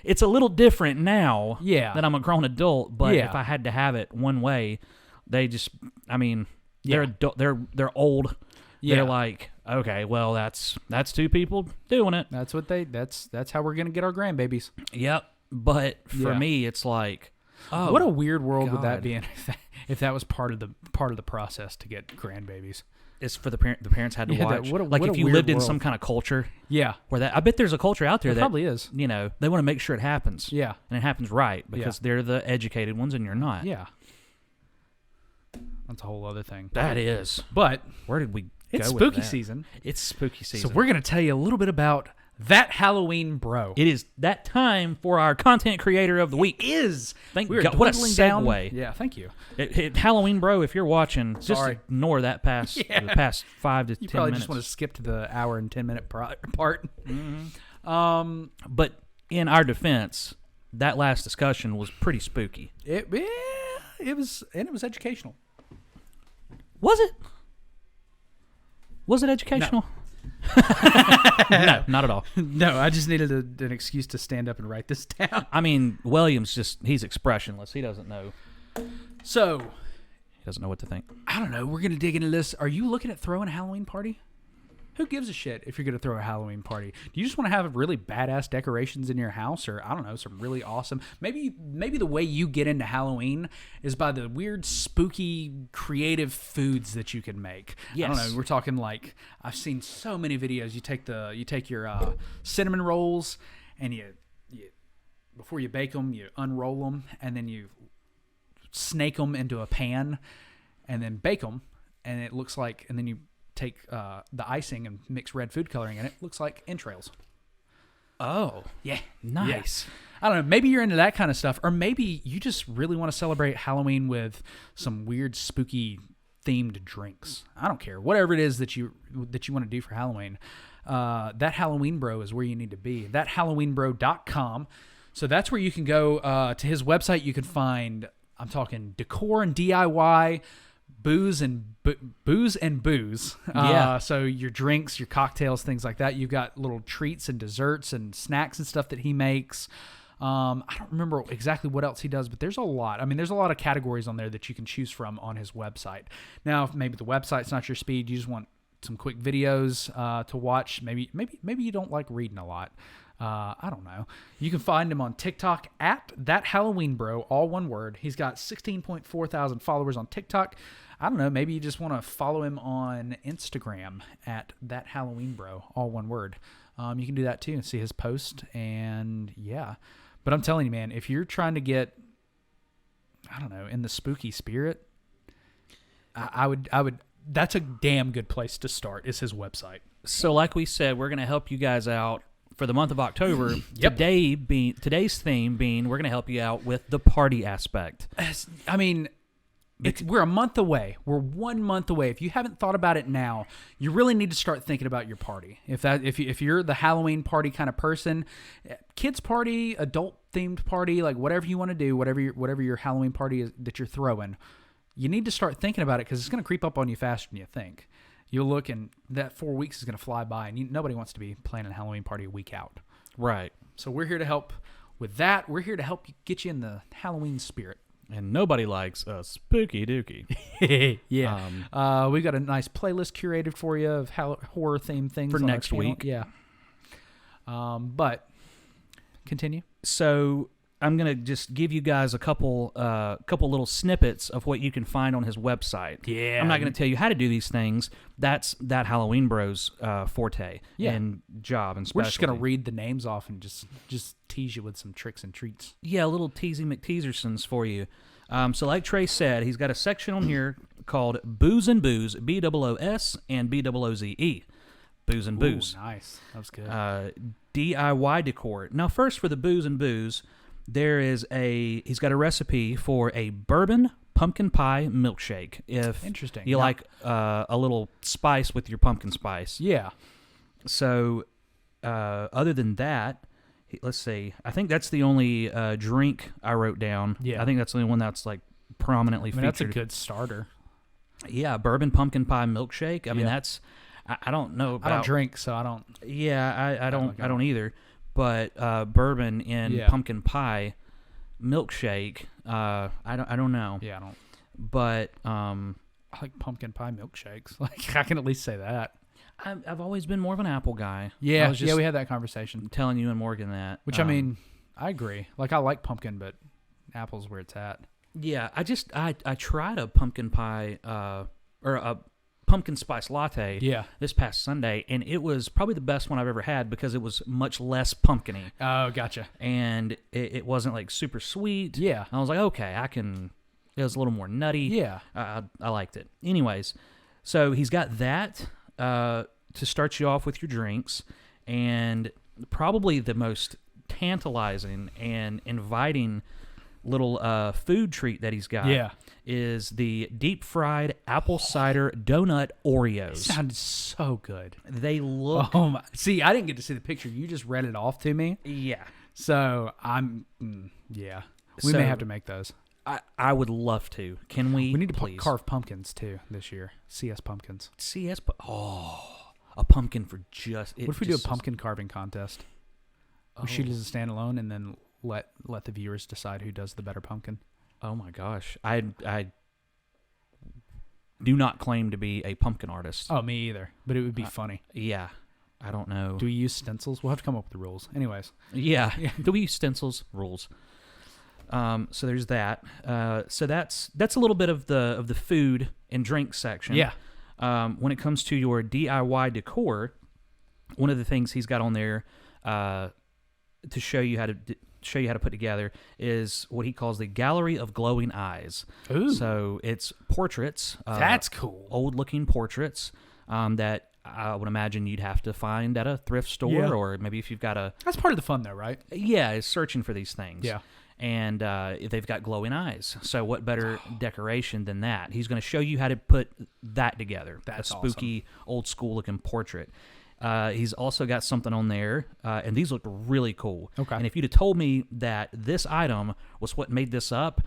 S3: It's a little different now.
S2: Yeah.
S3: That I'm a grown adult, but
S2: Yeah.
S3: if I had to have it one way, they just, I mean,
S2: Yeah.
S3: they're old.
S2: Yeah.
S3: They're like, okay, well, that's two people doing it.
S2: That's what that's how we're gonna get our grandbabies.
S3: Yep. But for
S2: Yeah.
S3: me, it's like, oh,
S2: what a weird world would that
S3: God.
S2: be in if that was part of the process to get grandbabies.
S3: It's for the parents had to
S2: Yeah,
S3: watch.
S2: what a
S3: like if you
S2: weird
S3: lived in
S2: world.
S3: some kind of culture
S2: Yeah.
S3: where that, I bet there's a culture out there
S2: There
S3: that
S2: probably is.
S3: You know, they want to make sure it happens.
S2: Yeah.
S3: And it happens right because they're the educated ones and you're not.
S2: Yeah. That's a whole other thing.
S3: That is.
S2: But
S3: Where did we
S2: it's
S3: go with
S2: spooky
S3: that?
S2: season.
S3: It's spooky season.
S2: So we're going to tell you a little bit about that Halloween bro.
S3: It is that time for our content creator of the week.
S2: Is.
S3: Thank
S2: We're
S3: God. What a
S2: dwindling down.
S3: segue.
S2: Yeah, thank you.
S3: Halloween, bro, if you're watching, just
S2: Sorry.
S3: ignore that past the past 5 to 10
S2: You probably
S3: minutes.
S2: just want to skip to the hour and 10-minute part.
S3: But in our defense, that last discussion was pretty spooky.
S2: It was educational.
S3: Was it? Was it educational? No, not at all.
S2: No, I just needed an excuse to stand up and write this down.
S3: I mean, William's he's expressionless. He doesn't know.
S2: So,
S3: He doesn't know what to think.
S2: I don't know. We're going to dig into this. Are you looking at throwing a Halloween party? Who gives a shit if you're going to throw a Halloween party? Do you just want to have really badass decorations in your house, or I don't know, some really awesome? Maybe the way you get into Halloween is by the weird, spooky, creative foods that you can make.
S3: Yes.
S2: I don't know. We're talking like I've seen so many videos. You take your cinnamon rolls and you before you bake them, you unroll them and then you snake them into a pan and then bake them, and it looks like, and then you take the icing and mix red food coloring in it. Looks like entrails.
S3: Oh,
S2: Yeah.
S3: nice.
S2: I don't know. Maybe you're into that kind of stuff, or maybe you just really want to celebrate Halloween with some weird, spooky themed drinks. I don't care. Whatever it is that you want to do for Halloween, that Halloween Bro is where you need to be. ThatHalloweenBro.com. So that's where you can go to his website. You can find, I'm talking decor and DIY, booze and booze.
S3: Yeah.
S2: So your drinks, your cocktails, things like that. You've got little treats and desserts and snacks and stuff that he makes. I don't remember exactly what else he does, but there's a lot. I mean, there's a lot of categories on there that you can choose from on his website. Now, if maybe the website's not your speed, you just want some quick videos to watch. Maybe you don't like reading a lot. I don't know. You can find him on TikTok at That Halloween Bro, all one word. He's got 16.4 thousand followers on TikTok. I don't know. Maybe you just want to follow him on Instagram at That Halloween Bro, all one word. You can do that too and see his post. And yeah, but I'm telling you, man, if you're trying to get, I don't know, in the spooky spirit, I would. That's a damn good place to start. Is his website.
S3: So, like we said, we're going to help you guys out for the month of October.
S2: Yep.
S3: Today's theme being, we're going to help you out with the party aspect.
S2: I mean, we're a month away. We're 1 month away. If you haven't thought about it now, you really need to start thinking about your party. If you're the Halloween party kind of person, kids party, adult themed party, like whatever you want to do, whatever your Halloween party is that you're throwing, you need to start thinking about it because it's going to creep up on you faster than you think. You'll look and that 4 weeks is going to fly by, and nobody wants to be planning a Halloween party a week out.
S3: Right.
S2: So we're here to help with that. We're here to help get you in the Halloween spirit.
S3: And nobody likes a spooky dookie.
S2: Yeah. We've got a nice playlist curated for you of horror themed things
S3: for
S2: on our
S3: next
S2: channel.
S3: week.
S2: Yeah. But continue.
S3: So I'm gonna just give you guys a couple little snippets of what you can find on his website.
S2: Yeah.
S3: I'm not gonna tell you how to do these things. That's that Halloween Bros forte and job and specialty.
S2: We're just gonna read the names off and just tease you with some tricks and treats.
S3: Yeah, little teasy McTeasersons for you. So like Trey said, he's got a section on here called Booze and Booze, BOOS and BOOZE. Booze and Booze.
S2: Ooh, nice. That was good.
S3: DIY decor. Now, first for the Booze and Booze, He's got a recipe for a bourbon pumpkin pie milkshake. If
S2: Interesting.
S3: you like a little spice with your pumpkin spice.
S2: Yeah.
S3: So, other than that, let's see. I think that's the only drink I wrote down.
S2: Yeah.
S3: I think that's the only one that's like prominently featured.
S2: That's a good starter.
S3: Yeah, bourbon pumpkin pie milkshake. I mean, that's I don't know about.
S2: I don't drink, so I don't.
S3: Yeah, I don't either. But bourbon in pumpkin pie milkshake. I don't know.
S2: Yeah, I don't.
S3: But
S2: I like pumpkin pie milkshakes. Like I can at least say that.
S3: I've always been more of an apple guy.
S2: Yeah, we had that conversation.
S3: Telling you and Morgan that.
S2: Which I mean, I agree. Like I like pumpkin, but apple's where it's at.
S3: Yeah, I tried a pumpkin pie or a pumpkin spice latte this past Sunday, and it was probably the best one I've ever had because it was much less pumpkin-y.
S2: Oh, gotcha.
S3: And it wasn't like super sweet.
S2: Yeah.
S3: I was like, okay, it was a little more nutty.
S2: Yeah.
S3: I liked it. Anyways, so he's got that to start you off with your drinks, and probably the most tantalizing and inviting little food treat that he's got is the deep fried apple cider donut Oreos.
S2: It sounded so good.
S3: They look.
S2: Oh my! See, I didn't get to see the picture. You just read it off to me.
S3: Yeah.
S2: So I'm. Yeah. We may have to make those.
S3: I would love to. Can we?
S2: We need to
S3: please
S2: carve pumpkins too this year. CS pumpkins.
S3: A pumpkin for just.
S2: What if we do a pumpkin carving contest? We shoot it as a standalone and then let the viewers decide who does the better pumpkin.
S3: Oh my gosh, I do not claim to be a pumpkin artist.
S2: Oh, me either. But it would be funny.
S3: Yeah, I don't know.
S2: Do we use stencils? We'll have to come up with the rules. Anyways.
S3: Yeah. Do we use stencils? Rules. So there's that. So that's a little bit of the food and drink section.
S2: Yeah.
S3: When it comes to your DIY decor, one of the things he's got on there to show you how to put together is what he calls the Gallery of Glowing Eyes.
S2: Ooh.
S3: So it's portraits.
S2: That's cool.
S3: Old-looking portraits that I would imagine you'd have to find at a thrift store, or maybe if you've got a...
S2: That's part of the fun, though, right?
S3: Yeah, is searching for these things.
S2: Yeah.
S3: And they've got glowing eyes. So what better decoration than that? He's going to show you how to put that together.
S2: That's
S3: a spooky, old-school-looking portrait. He's also got something on there, and these look really cool.
S2: Okay.
S3: And if you'd have told me that this item was what made this up,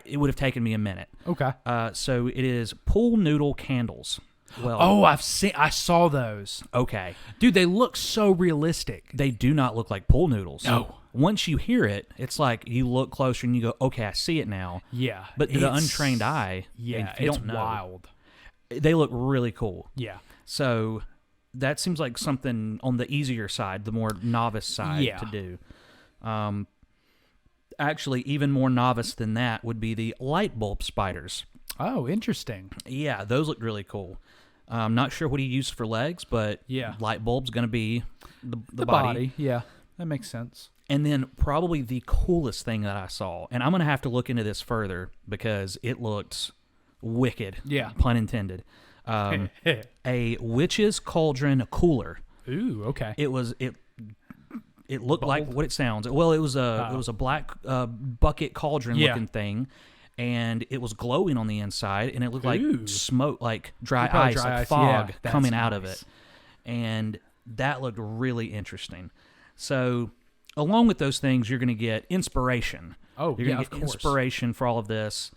S3: it would have taken me a minute.
S2: Okay.
S3: So it is pool noodle candles.
S2: Well, I saw those.
S3: Okay.
S2: Dude, they look so realistic.
S3: They do not look like pool noodles.
S2: No.
S3: Once you hear it, it's like you look closer and you go, okay, I see it now.
S2: Yeah.
S3: But to the untrained eye, if you don't know,
S2: wild.
S3: They look really cool.
S2: Yeah.
S3: So that seems like something on the easier side, the more novice side to do. Actually, even more novice than that would be the light bulb spiders.
S2: Oh, interesting.
S3: Yeah, those look really cool. I'm not sure what he used for legs, but light bulb's going to be the body.
S2: Yeah, that makes sense.
S3: And then probably the coolest thing that I saw, and I'm going to have to look into this further because it looked wicked, pun intended, a witch's cauldron cooler.
S2: Ooh, okay.
S3: It looked like what it sounds. Well, it was a black bucket cauldron looking thing, and it was glowing on the inside, and it looked like smoke, like dry ice, fog coming out of it, and that looked really interesting. So, along with those things, you're going to get inspiration.
S2: Oh,
S3: you're going to get inspiration for all of this.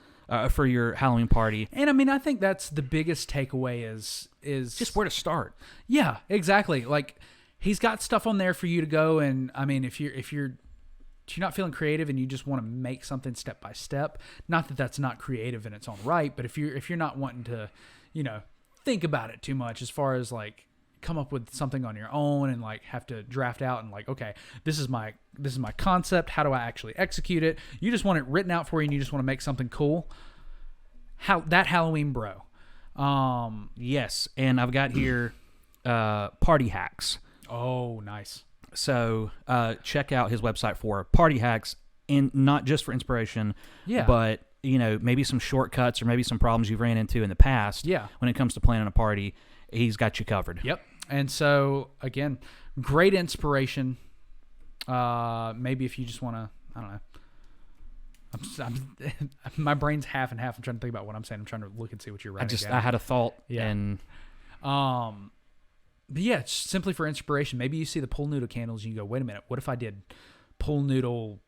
S3: For your Halloween party.
S2: And I mean, I think that's the biggest takeaway is
S3: just where to start.
S2: Yeah, exactly. Like he's got stuff on there for you to go, and I mean, if you're not feeling creative and you just want to make something step by step, not that that's not creative in its own right, but if you're not wanting to, think about it too much as far as like come up with something on your own and like have to draft out and like, okay, this is my concept. How do I actually execute it? You just want it written out for you and you just want to make something cool. That Halloween bro.
S3: Yes. And I've got here, party hacks.
S2: Oh, nice.
S3: So, check out his website for party hacks, and not just for inspiration, but maybe some shortcuts or maybe some problems you've ran into in the past.
S2: Yeah.
S3: When it comes to planning a party, he's got you covered.
S2: Yep. And so, again, great inspiration. Maybe if you just want to, I don't know, My brain's half and half. I'm trying to think about what I'm saying. I'm trying to look and see what you're writing.
S3: I had a thought.
S2: Yeah.
S3: And
S2: but yeah, it's simply for inspiration. Maybe you see the pool noodle candles and you go, wait a minute, what if I did pool noodle,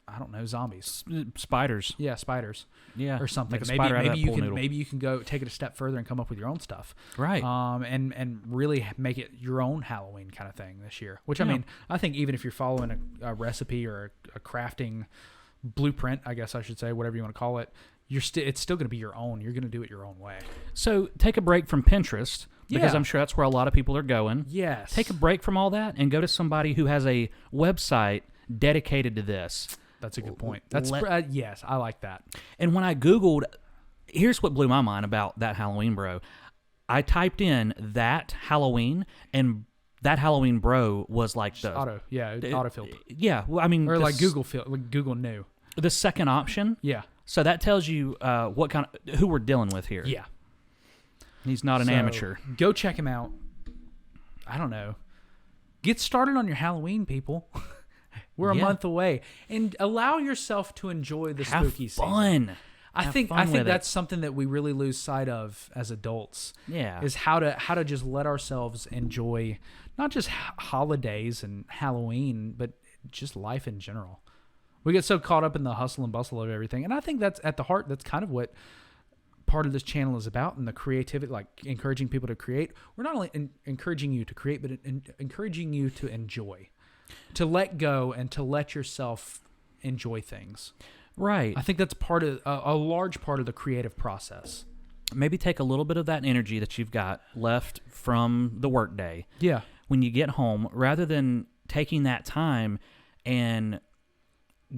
S2: I don't know, zombies,
S3: spiders.
S2: Yeah, spiders.
S3: Yeah,
S2: or something. Maybe you can go take it a step further and come up with your own stuff.
S3: Right.
S2: And really make it your own Halloween kind of thing this year. Which I mean, I think even if you're following a recipe or a crafting blueprint, I guess I should say, whatever you want to call it, it's still going to be your own. You're going to do it your own way.
S3: So take a break from Pinterest, because I'm sure that's where a lot of people are going.
S2: Yes.
S3: Take a break from all that and go to somebody who has a website dedicated to this.
S2: That's a good point. Yes, I like that.
S3: And when I Googled, here's what blew my mind about that Halloween bro. I typed in that Halloween, and that Halloween bro was like the
S2: autofilled.
S3: Yeah, well, I mean,
S2: or like Google knew
S3: the second option.
S2: Yeah.
S3: So that tells you who we're dealing with here.
S2: Yeah.
S3: He's not an amateur.
S2: Go check him out. I don't know. Get started on your Halloween, people. We're a month away, and allow yourself to enjoy the spooky season. I think that's something that we really lose sight of as adults.
S3: Yeah,
S2: is how to just let ourselves enjoy not just holidays and Halloween, but just life in general. We get so caught up in the hustle and bustle of everything, and I think that's at the heart. That's kind of what part of this channel is about, and the creativity, like encouraging people to create. We're not only encouraging you to create, but encouraging you to enjoy. To let go and to let yourself enjoy things.
S3: Right.
S2: I think that's a large part of the creative process.
S3: Maybe take a little bit of that energy that you've got left from the workday.
S2: Yeah.
S3: When you get home, rather than taking that time and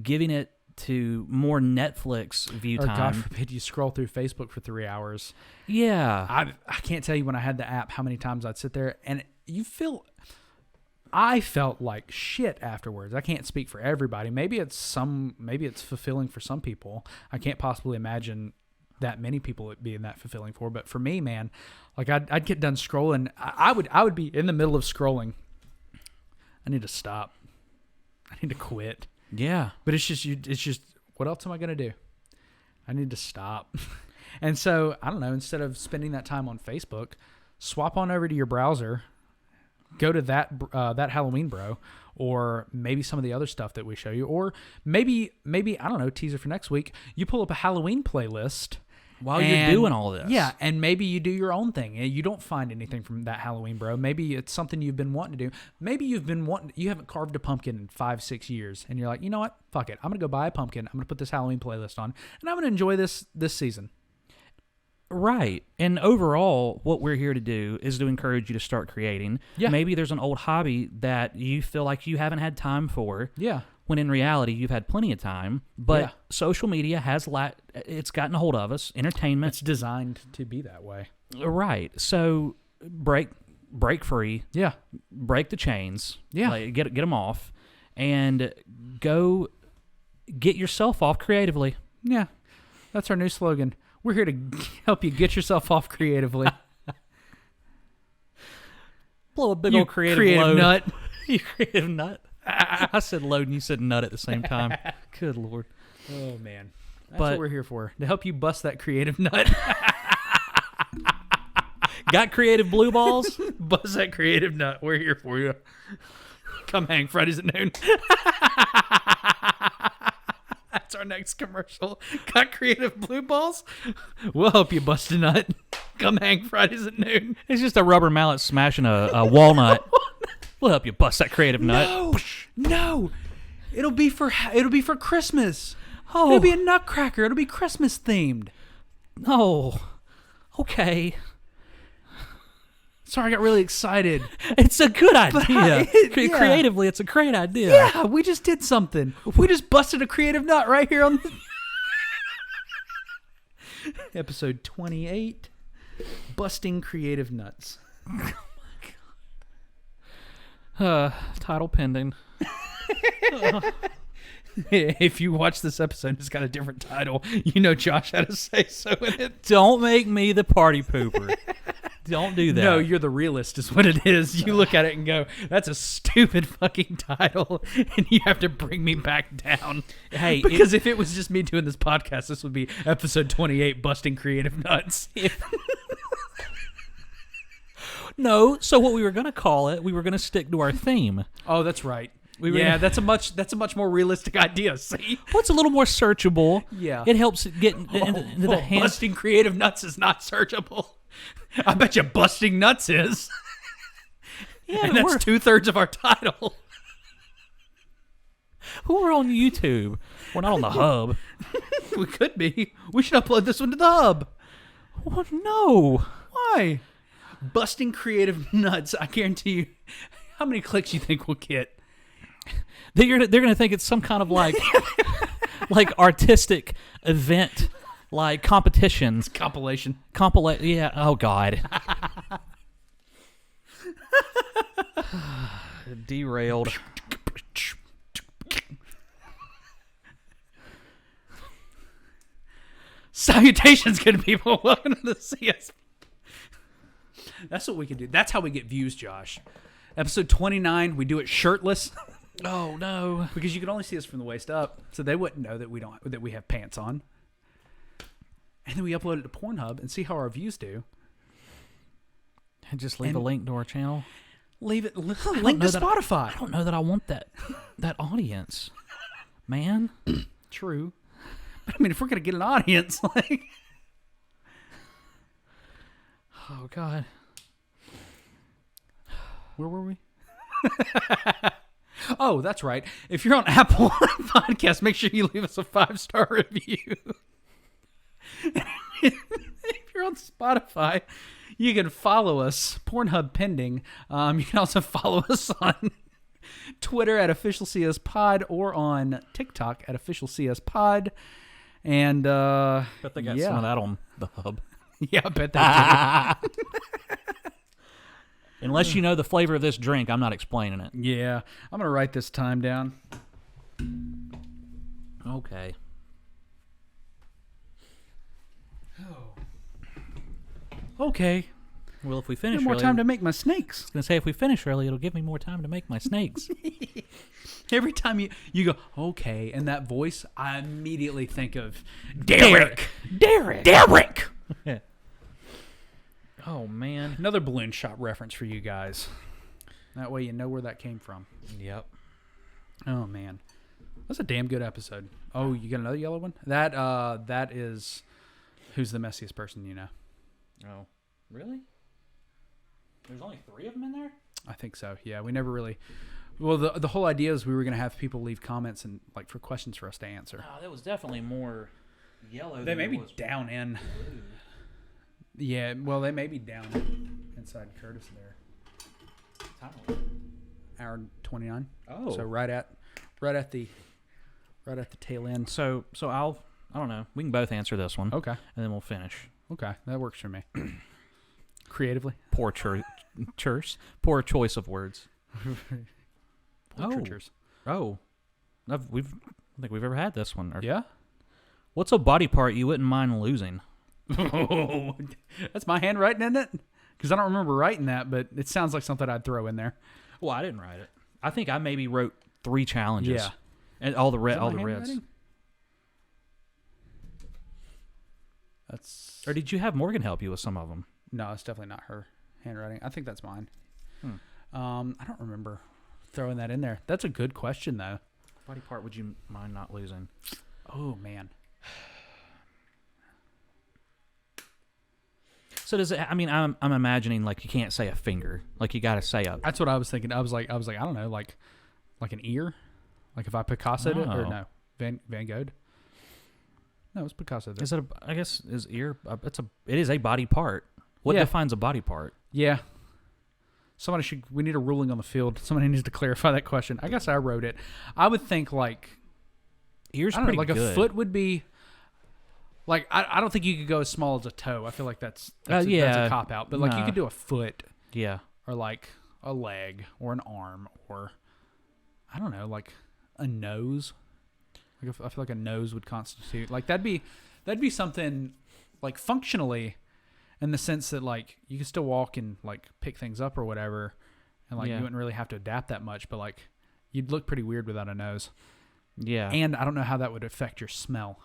S3: giving it to more Netflix view time.
S2: Or God forbid you scroll through Facebook for 3 hours.
S3: Yeah.
S2: I can't tell you when I had the app how many times I'd sit there and I felt like shit afterwards. I can't speak for everybody. Maybe it's fulfilling for some people. I can't possibly imagine that many people it being that fulfilling for. But for me, man, like I'd get done scrolling. I would be in the middle of scrolling. I need to stop. I need to quit.
S3: Yeah.
S2: But it's just what else am I gonna do? I need to stop. And so I don't know. Instead of spending that time on Facebook, swap on over to your browser. Go to that Halloween bro, or maybe some of the other stuff that we show you, or maybe I don't know, teaser for next week. You pull up a Halloween playlist
S3: while you're doing all this.
S2: Yeah, and maybe you do your own thing. You don't find anything from that Halloween bro. Maybe it's something you've been wanting to do. Maybe you haven't carved a pumpkin in 5-6 years, and you're like, you know what? Fuck it. I'm gonna go buy a pumpkin. I'm gonna put this Halloween playlist on, and I'm gonna enjoy this season.
S3: Right. And overall, what we're here to do is to encourage you to start creating.
S2: Yeah.
S3: Maybe there's an old hobby that you feel like you haven't had time for.
S2: Yeah.
S3: When in reality, you've had plenty of time. But social media it's gotten a hold of us. Entertainment.
S2: It's designed to be that way.
S3: Right. So break free.
S2: Yeah.
S3: Break the chains.
S2: Yeah.
S3: Like, get them off. And go get yourself off creatively.
S2: Yeah. That's our new slogan. We're here to help you get yourself off creatively.
S3: Blow a big old creative load.
S2: Nut.
S3: You creative nut. I said load and you said nut at the same time. Good Lord.
S2: Oh, man. That's what we're here for. To help you bust that creative nut.
S3: Got creative blue balls?
S2: Bust that creative nut. We're here for you. Come hang Fridays at noon. That's our next commercial. Got creative blue balls? We'll help you bust a nut. Come hang Fridays at noon.
S3: It's just a rubber mallet smashing a walnut. We'll help you bust that creative nut.
S2: No. It'll be for Christmas.
S3: Oh.
S2: It'll be a nutcracker. It'll be Christmas themed.
S3: Oh. Okay.
S2: Sorry, I got really excited.
S3: It's a good idea. Creatively, it's a great idea.
S2: Yeah, we just did something. We just busted a creative nut right here on episode 28, Busting Creative Nuts.
S3: Oh my God. Title pending.
S2: If you watch this episode, it's got a different title. You know Josh had to say so in it.
S3: Don't make me the party pooper. Don't do that.
S2: No, you're the realist is what it is. You look at it and go, that's a stupid fucking title, and you have to bring me back down.
S3: Hey,
S2: because if it was just me doing this podcast, this would be episode 28, Busting Creative Nuts.
S3: No, so what we were going to call it, we were going to stick to our theme.
S2: Oh, that's right. That's a much more realistic idea. See,
S3: what's a little more searchable?
S2: Yeah,
S3: it helps get into the hands.
S2: Busting Creative Nuts is not searchable. I bet you Busting Nuts is.
S3: Yeah,
S2: and that's 2/3 of our title.
S3: Who are on YouTube? We're not on the hub.
S2: We could be. We should upload this one to the hub.
S3: Oh, no.
S2: Why? Busting Creative Nuts. I guarantee you. How many clicks you think we'll get?
S3: They're gonna think it's some kind of like artistic event, like competitions,
S2: compilation.
S3: Yeah. Oh God. Derailed.
S2: Salutations, good people. Welcome to the CS. That's what we can do. That's how we get views, Josh. Episode 29, we do it shirtless.
S3: Oh no!
S2: Because you can only see us from the waist up, so they wouldn't know that we have pants on. And then we upload it to Pornhub and see how our views do.
S3: And just leave a link to our channel.
S2: Leave it. Link to Spotify.
S3: I don't know that I want that audience, man.
S2: True, but I mean, if we're gonna get an audience, like,
S3: oh God,
S2: where were we? Oh, that's right. If you're on Apple Podcasts, make sure you leave us a 5-star review. If you're on Spotify, you can follow us, Pornhub pending. You can also follow us on Twitter at OfficialCSPod or on TikTok at OfficialCSPod. And
S3: bet they got some of that on the hub.
S2: Yeah, I bet they do.
S3: Unless you know the flavor of this drink, I'm not explaining it.
S2: Yeah, I'm gonna write this time down.
S3: Okay.
S2: Okay.
S3: Well, if we finish
S2: more
S3: early,
S2: time to make my snakes.
S3: I was gonna say if we finish early, it'll give me more time to make my snakes.
S2: Every time you go, okay, and that voice, I immediately think of Derek.
S3: Oh man,
S2: another balloon shop reference for you guys. That way you know where that came from.
S3: Yep.
S2: Oh man, that's a damn good episode. Oh, you got another yellow one? That is who's the messiest person you know.
S3: Oh, really? There's only 3 of them in there?
S2: I think so. Yeah, we never really. Well, the whole idea is we were gonna have people leave comments and like for questions for us to answer.
S3: Oh, that was definitely more yellow.
S2: They may be down in. Blue. Yeah, well, they may be down inside Curtis there. Hour 29.
S3: Oh,
S2: so right at the tail end.
S3: So I don't know. We can both answer this one.
S2: Okay,
S3: and then we'll finish.
S2: Okay, that works for me. Creatively,
S3: poor choice of words.
S2: Portraitures.
S3: Oh, I don't think we've ever had this one.
S2: Yeah.
S3: What's a body part you wouldn't mind losing?
S2: Oh, that's my handwriting, isn't it? Because I don't remember writing that, but it sounds like something I'd throw in there.
S3: Well, I didn't write it. I think I maybe wrote 3 challenges.
S2: Yeah,
S3: and all the reds.
S2: That's.
S3: Or did you have Morgan help you with some of them?
S2: No, it's definitely not her handwriting. I think that's mine. I don't remember throwing that in there. That's a good question, though.
S3: Body part would you mind not losing?
S2: Oh man.
S3: So does it? I mean, I'm imagining like you can't say a finger. Like you got to say a.
S2: That's what I was thinking. I was like, I don't know, like an ear, like if I Picasso'd it or no, Van Gogh. No, it's Picasso.
S3: Is it? I guess is ear. It is a body part. What defines a body part?
S2: Yeah. We need a ruling on the field. Somebody needs to clarify that question. I guess I wrote it. I would think like
S3: ears.
S2: I don't
S3: pretty
S2: know, like
S3: good.
S2: A foot would be. Like I don't think you could go as small as a toe. I feel like that's a cop out. But like you could do a foot.
S3: Yeah.
S2: Or like a leg or an arm or I don't know, like a nose. Like I feel like a nose would constitute like that'd be something like functionally. in the sense that like you can still walk and like pick things up or whatever, and like
S3: Yeah.
S2: you wouldn't really have to adapt that much, but like you'd look pretty weird without a nose.
S3: Yeah.
S2: And I don't know how that would affect your smell.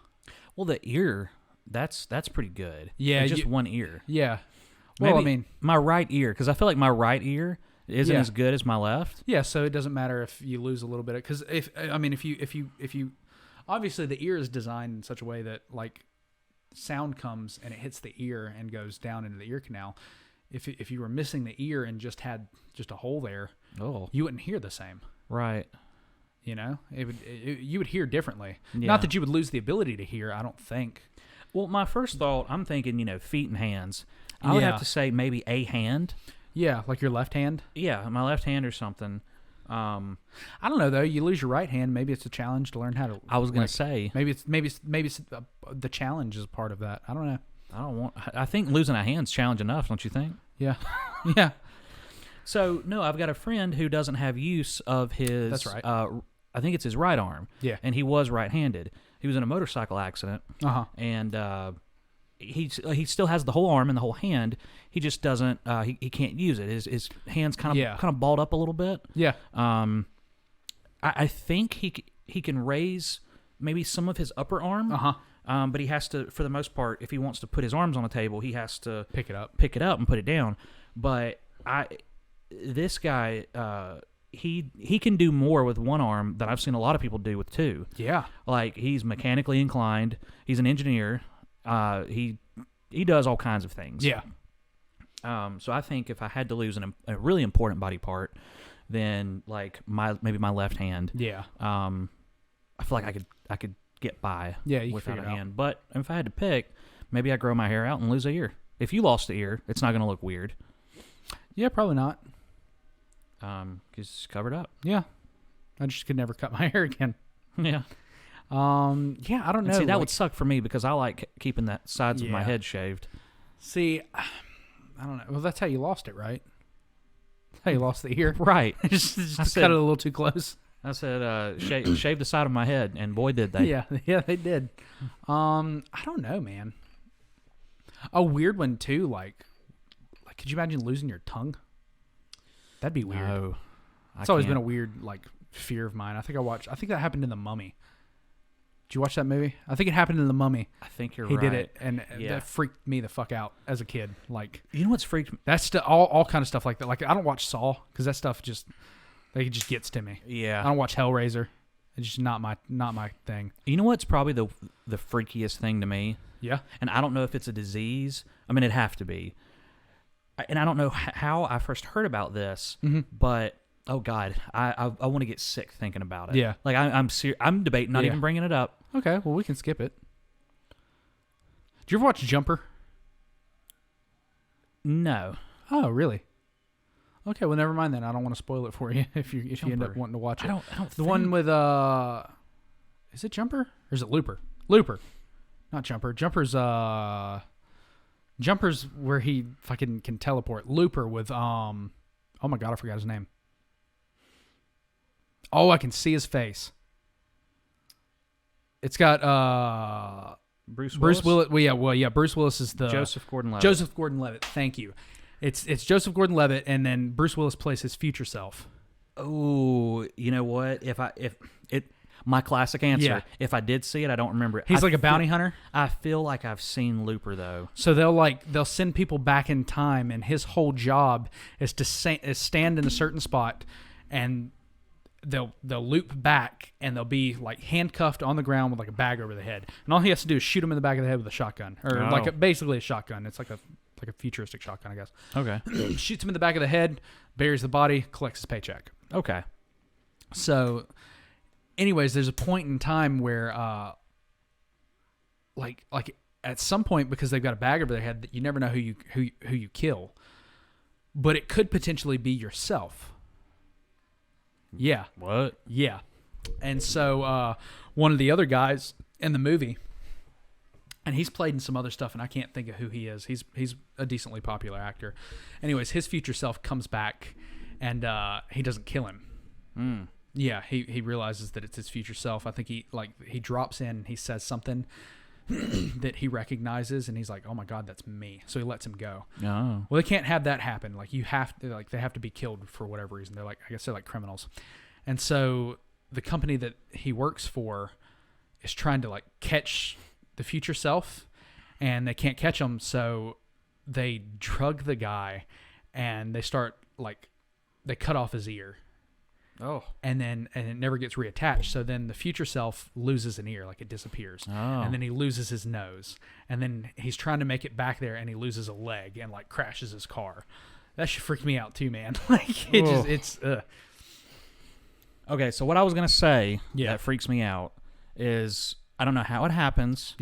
S3: Well, the ear, that's pretty good.
S2: Yeah,
S3: Like, just one ear.
S2: Yeah. Well,
S3: Maybe
S2: I mean,
S3: my right ear, because I feel like my right ear isn't
S2: Yeah.
S3: as good as my left.
S2: yeah. So it doesn't matter if you lose a little bit, because if you, obviously the ear is designed in such a way that like sound comes and it hits the ear and goes down into the ear canal. If you were missing the ear and just had just a hole there, you wouldn't hear the same.
S3: Right.
S2: You know, you would hear differently.
S3: Yeah.
S2: Not that you would lose the ability to hear, I don't think.
S3: Well, my first thought, I'm thinking, feet and hands. I would
S2: Yeah.
S3: have to say maybe a hand.
S2: Yeah, like your left hand.
S3: Yeah, my left hand or something.
S2: I don't know though. You lose your right hand. Maybe it's a challenge to learn how to.
S3: I was gonna
S2: like,
S3: say
S2: maybe it's the challenge is part of that. I don't know.
S3: I think losing a hand's challenge enough, don't you think?
S2: Yeah, yeah.
S3: So no, I've got a friend who doesn't have use of his.
S2: That's right.
S3: I think it's his right arm.
S2: Yeah.
S3: And he was right-handed. He was in a motorcycle accident.
S2: And
S3: he still has the whole arm and the whole hand. He just doesn't. He can't use it. His hands kind of balled up a little bit.
S2: Yeah.
S3: I think he can raise maybe some of his upper arm. But he has to, for the most part, if he wants to put his arms on the table, he has to
S2: pick it up
S3: and put it down. But this guy, he can do more with one arm than I've seen a lot of people do with two.
S2: Yeah.
S3: Like he's mechanically inclined. He's an engineer. He does all kinds of things.
S2: Yeah.
S3: So I think if I had to lose a really important body part, then like maybe my left hand.
S2: Yeah.
S3: I feel like I could get by.
S2: Yeah, you
S3: without
S2: can
S3: a
S2: figure it
S3: hand. But if I had to pick, maybe I grow my hair out and lose a ear. If you lost the ear, it's not going to look weird.
S2: Yeah, probably not.
S3: Because it's covered up.
S2: Yeah. I just could never cut my hair again.
S3: Yeah.
S2: Yeah, I don't know.
S3: See, that would suck for me because I like keeping the sides of my head shaved.
S2: See, I don't know. Well, that's how you lost it, right? That's how you lost the ear.
S3: Right.
S2: just cut it a little too close.
S3: I said, shave the side of my head, and boy, did they.
S2: Yeah, they did. I don't know, man. A weird one, too, like could you imagine losing your tongue? That'd be weird.
S3: No,
S2: it's always been a weird, like, fear of mine. I think that happened in The Mummy. Did you watch that movie? I think it happened in The Mummy.
S3: I think you're
S2: right. He did it, and that freaked me the fuck out as a kid. Like,
S3: you know what's freaked me?
S2: That's all kind of stuff like that. Like, I don't watch Saw because that stuff just gets to me.
S3: Yeah.
S2: I don't watch Hellraiser. It's just not my thing.
S3: You know what's probably the freakiest thing to me?
S2: Yeah.
S3: And I don't know if it's a disease. I mean, it'd have to be. And I don't know how I first heard about this, but oh god, I want to get sick thinking about it.
S2: Yeah.
S3: Like I'm debating not even bringing it up.
S2: Okay, well we can skip it. Did you ever watch Jumper?
S3: No.
S2: Oh, really? Okay, well never mind then. I don't want to spoil it for you if you end up wanting to watch it.
S3: I don't
S2: the one with is it Jumper or is it Looper? Looper. Not Jumper. Jumper's where he fucking can teleport. Looper with oh my god, I forgot his name. Oh, I can see his face. It's got
S3: Bruce Willis.
S2: Bruce Willis is the
S3: Joseph Gordon-Levitt.
S2: Joseph Gordon-Levitt. Thank you. It's Joseph Gordon-Levitt, and then Bruce Willis plays his future self.
S3: Oh, you know what? My classic answer.
S2: Yeah.
S3: If I did see it, I don't remember it.
S2: He's like a bounty hunter.
S3: I feel like I've seen Looper though.
S2: So they'll send people back in time, and his whole job is to stand in a certain spot, and they'll loop back, and they'll be like handcuffed on the ground with like a bag over the head, and all he has to do is shoot him in the back of the head with a shotgun, or basically a shotgun. It's like a futuristic shotgun, I guess.
S3: Okay.
S2: Shoots him in the back of the head, buries the body, collects his paycheck.
S3: Okay.
S2: So, anyways, there's a point in time where, like at some point, because they've got a bag over their head, that you never know who you kill, but it could potentially be yourself. Yeah.
S3: What?
S2: Yeah. And so, one of the other guys in the movie, and he's played in some other stuff, and I can't think of who he is. He's a decently popular actor. Anyways, his future self comes back, and he doesn't kill him.
S3: Mm.
S2: Yeah, he realizes that it's his future self. I think he drops in and he says something that he recognizes, and he's like, "Oh my God, that's me!" So he lets him go.
S3: Oh.
S2: Well, they can't have that happen. Like they have to be killed for whatever reason. They're like, I guess they're like criminals, and so the company that he works for is trying to like catch the future self, and they can't catch him, so they drug the guy, and they cut off his ear.
S3: Oh.
S2: And it never gets reattached. So then the future self loses an ear, like it disappears.
S3: Oh.
S2: And then he loses his nose. And then he's trying to make it back there, and he loses a leg and like crashes his car. That should freak me out too, man. Like it's
S3: Okay, so what I was gonna say that freaks me out is I don't know how it happens,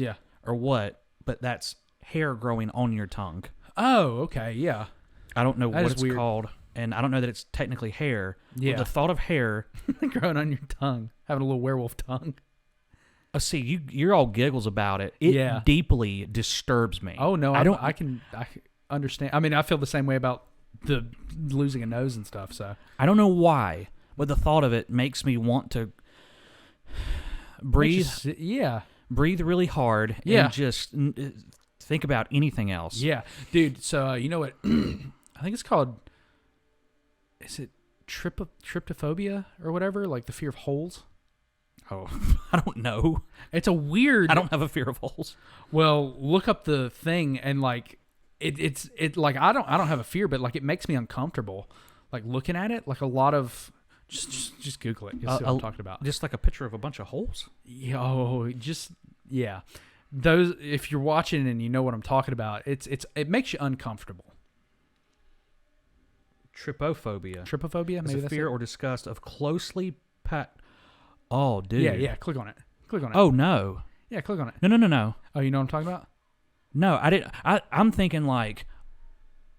S3: or what, but that's hair growing on your tongue.
S2: Oh, okay, yeah.
S3: I don't know
S2: that
S3: what it's
S2: weird.
S3: called, and I don't know that it's technically hair.
S2: Yeah.
S3: But the thought of hair
S2: growing on your tongue, having a little werewolf tongue.
S3: See, you're all giggles about it. It deeply disturbs me.
S2: Oh no, I can understand. I mean, I feel the same way about the losing a nose and stuff. So
S3: I don't know why, but the thought of it makes me want to breathe. Breathe really hard. And just think about anything else.
S2: Yeah, dude. So you know what? I think it's called. Is it trypophobia or whatever? Like the fear of holes.
S3: Oh, I don't know.
S2: It's a weird.
S3: I don't have a fear of holes.
S2: Well, look up the thing and like it's like I don't have a fear, but like it makes me uncomfortable. Like looking at it, like a lot of just Google it. You'll see what I'm talking about.
S3: Just like a picture of a bunch of holes.
S2: Those, if you're watching and you know what I'm talking about, it makes you uncomfortable.
S3: Trypophobia.
S2: Maybe
S3: is a fear or disgust of closely packed. Oh, dude.
S2: Yeah. Click on it.
S3: Oh no.
S2: Yeah, click on it.
S3: No.
S2: Oh, you know what I'm talking about?
S3: No, I didn't. I'm thinking like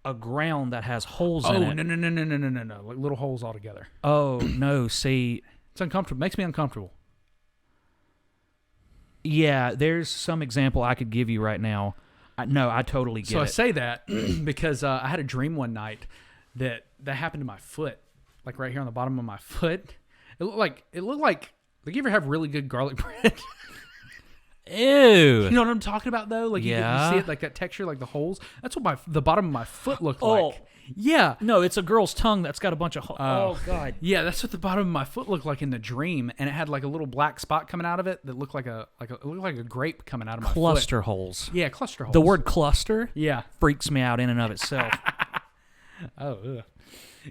S3: a ground that has holes in it.
S2: Oh no, like little holes all together.
S3: Oh no, see,
S2: it's uncomfortable. Makes me uncomfortable.
S3: Yeah, there's some example I could give you right now. I totally get it.
S2: So I say that because I had a dream one night that happened to my foot, like right here on the bottom of my foot. It looked like you ever have really good garlic bread?
S3: Ew.
S2: You know what I'm talking about though? Like you see it, like that texture, like the holes. That's what the bottom of my foot looked like. Yeah.
S3: No, it's a girl's tongue that's got a bunch of holes. Oh God.
S2: Yeah, that's what the bottom of my foot looked like in the dream, and it had like a little black spot coming out of it that looked like a grape coming out of my foot.
S3: Cluster holes.
S2: Yeah, cluster holes.
S3: The word cluster freaks me out in and of itself.
S2: Oh, ugh.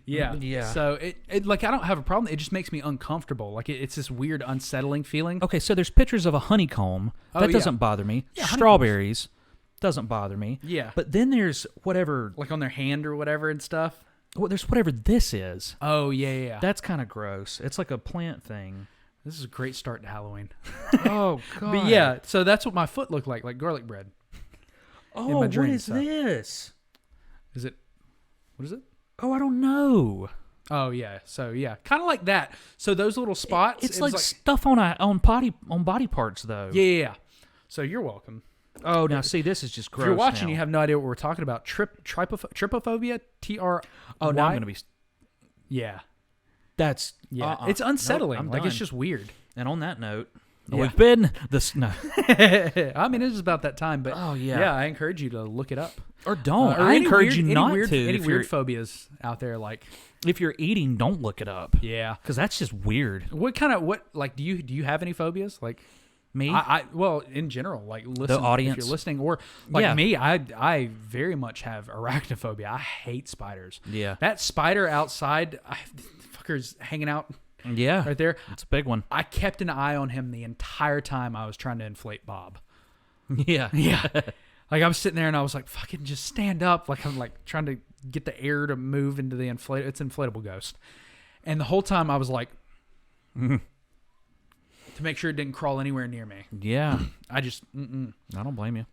S2: Yeah. So it like I don't have a problem. It just makes me uncomfortable. Like it's this weird unsettling feeling.
S3: Okay, so there's pictures of a honeycomb. That doesn't bother me. Yeah, strawberries doesn't bother me.
S2: Yeah.
S3: But then there's whatever,
S2: like on their hand or whatever and stuff.
S3: Well, there's whatever this is.
S2: Oh, yeah.
S3: That's kind of gross. It's like a plant thing.
S2: This is a great start to Halloween.
S3: Oh, God.
S2: But yeah, so that's what my foot looked like garlic bread.
S3: Oh, what is this?
S2: What is it?
S3: Oh, I don't know.
S2: Oh, yeah. So, yeah. Kind of like that. So those little spots.
S3: It's like stuff on body parts, though.
S2: Yeah. So you're welcome.
S3: Oh, now see, this is just gross.
S2: If you're watching,
S3: now.
S2: You have no idea what we're talking about. Trypophobia, TR.
S3: Oh, now I'm going to be.
S2: Yeah.
S3: That's.
S2: It's unsettling.
S3: Nope,
S2: it's just weird.
S3: And on that note, we've been this. No.
S2: I mean, it's about that time, but
S3: yeah,
S2: I encourage you to look it up.
S3: Or don't. I encourage you not to.
S2: Any weird phobias out there, like
S3: if you're eating, don't look it up.
S2: Yeah,
S3: because that's just weird.
S2: Do you have any phobias? Like
S3: me?
S2: Well, in general, like listen,
S3: the audience,
S2: if you're listening, or like me, I very much have arachnophobia. I hate spiders.
S3: Yeah,
S2: that spider outside, fucker's hanging out.
S3: Yeah,
S2: right there.
S3: It's a big one.
S2: I kept an eye on him the entire time I was trying to inflate Bob.
S3: Yeah.
S2: Like I was sitting there and I was like, "Fucking just stand up!" Like I'm like trying to get the air to move into the inflatable ghost, and the whole time I was like, to make sure it didn't crawl anywhere near me.
S3: Yeah,
S2: I just,
S3: I don't blame you,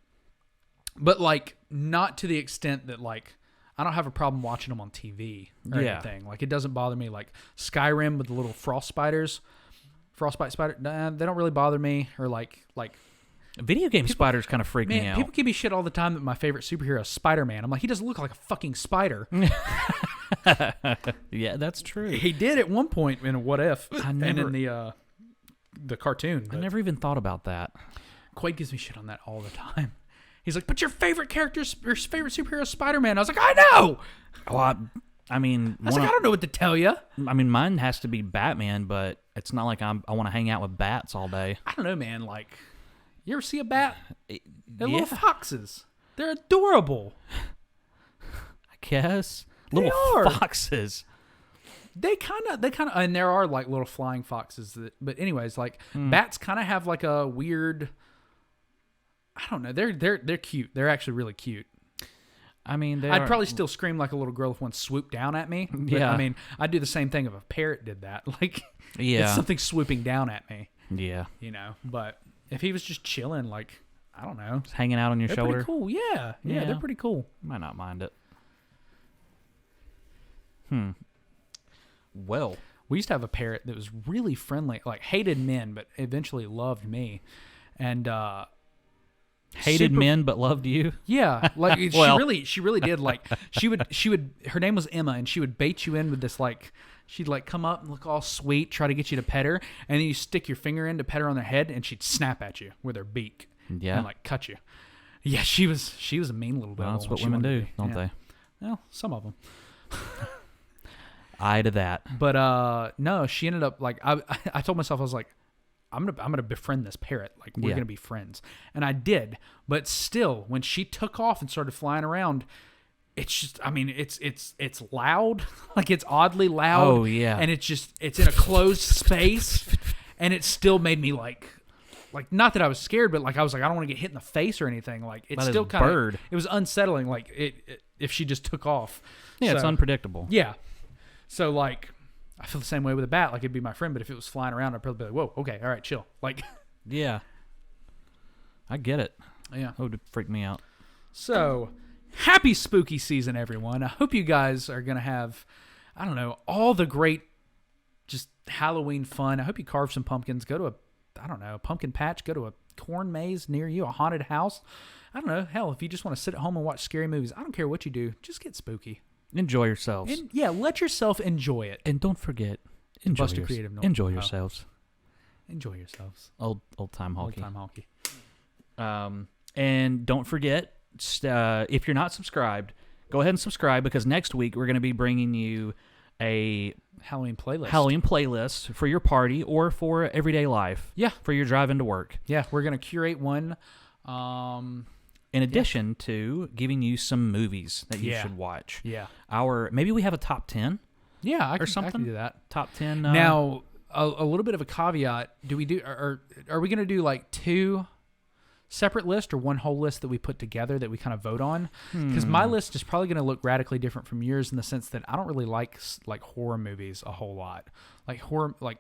S2: but like not to the extent that like. I don't have a problem watching them on TV or anything. Like, it doesn't bother me. Like, Skyrim with the little frostbite spider, they don't really bother me. Or, like
S3: video game spiders kind of freak me out.
S2: People give me shit all the time that my favorite superhero is Spider-Man. I'm like, he doesn't look like a fucking spider.
S3: Yeah, that's true.
S2: He did at one point in What If and in the cartoon.
S3: I never even thought about that.
S2: Quaid gives me shit on that all the time. He's like, but your favorite superhero is Spider-Man. I was like, I know.
S3: Well, I mean,
S2: I don't know what to tell you.
S3: I mean, mine has to be Batman, but it's not like I want to hang out with bats all day.
S2: I don't know, man. Like, you ever see a bat? They're little foxes. They're adorable.
S3: I guess.
S2: They are.
S3: Foxes.
S2: They kind of, and there are like little flying foxes. But anyways, like bats kind of have like a weird. I don't know. They're cute. They're actually really cute.
S3: I mean,
S2: I'd probably still scream like a little girl if one swooped down at me. But,
S3: yeah.
S2: I mean, I'd do the same thing if a parrot did that. Like,
S3: yeah,
S2: it's something swooping down at me.
S3: Yeah.
S2: You know, but if he was just chilling, like, I don't know,
S3: just hanging out on your shoulder.
S2: They're pretty cool. Yeah, they're pretty cool.
S3: Might not mind it. Well,
S2: we used to have a parrot that was really friendly, like hated men, but eventually loved me, and
S3: hated men but loved you.
S2: Yeah, like she really did. Like she would. Her name was Emma, and she would bait you in with this like. She'd like come up and look all sweet, try to get you to pet her, and then you stick your finger in to pet her on the head, and she'd snap at you with her beak, and like cut you. Yeah, she was a mean little devil.
S3: Well, that's what women do, don't they?
S2: Well, some of them.
S3: Eye to that.
S2: But no, she ended up like I told myself, I was like, I'm gonna befriend this parrot. Like we're gonna be friends, and I did. But still, when she took off and started flying around, it's just, I mean, it's loud, like it's oddly loud.
S3: Oh yeah,
S2: and it's in a closed space, and it still made me like not that I was scared, but like I was like, I don't want to get hit in the face or anything. Like it's still kind of, it was unsettling. Like it if she just took off.
S3: Yeah, it's unpredictable.
S2: Yeah, so like. I feel the same way with a bat. Like, it'd be my friend, but if it was flying around, I'd probably be like, whoa, okay, all right, chill. Like,
S3: yeah. I get it.
S2: Yeah.
S3: That would freak me out.
S2: So, happy spooky season, everyone. I hope you guys are going to have, I don't know, all the great just Halloween fun. I hope you carve some pumpkins. Go to a pumpkin patch. Go to a corn maze near you, a haunted house. I don't know. Hell, if you just want to sit at home and watch scary movies, I don't care what you do. Just get spooky.
S3: Enjoy yourselves.
S2: Let yourself enjoy it.
S3: And don't forget, enjoy yourselves. Enjoy yourselves. Old time hockey. And don't forget, if you're not subscribed, go ahead and subscribe, because next week we're going to be bringing you a
S2: Halloween playlist
S3: for your party or for everyday life.
S2: Yeah.
S3: For your drive into work.
S2: Yeah, we're going to curate one.
S3: In addition to giving you some movies that you should watch.
S2: Yeah.
S3: Maybe we have a top 10.
S2: Yeah, I can do that.
S3: Top 10.
S2: Now, a little bit of a caveat. Are we going to do like two separate lists or one whole list that we put together that we kind of vote on? Because my list is probably going to look radically different from yours in the sense that I don't really like horror movies a whole lot. Like horror, like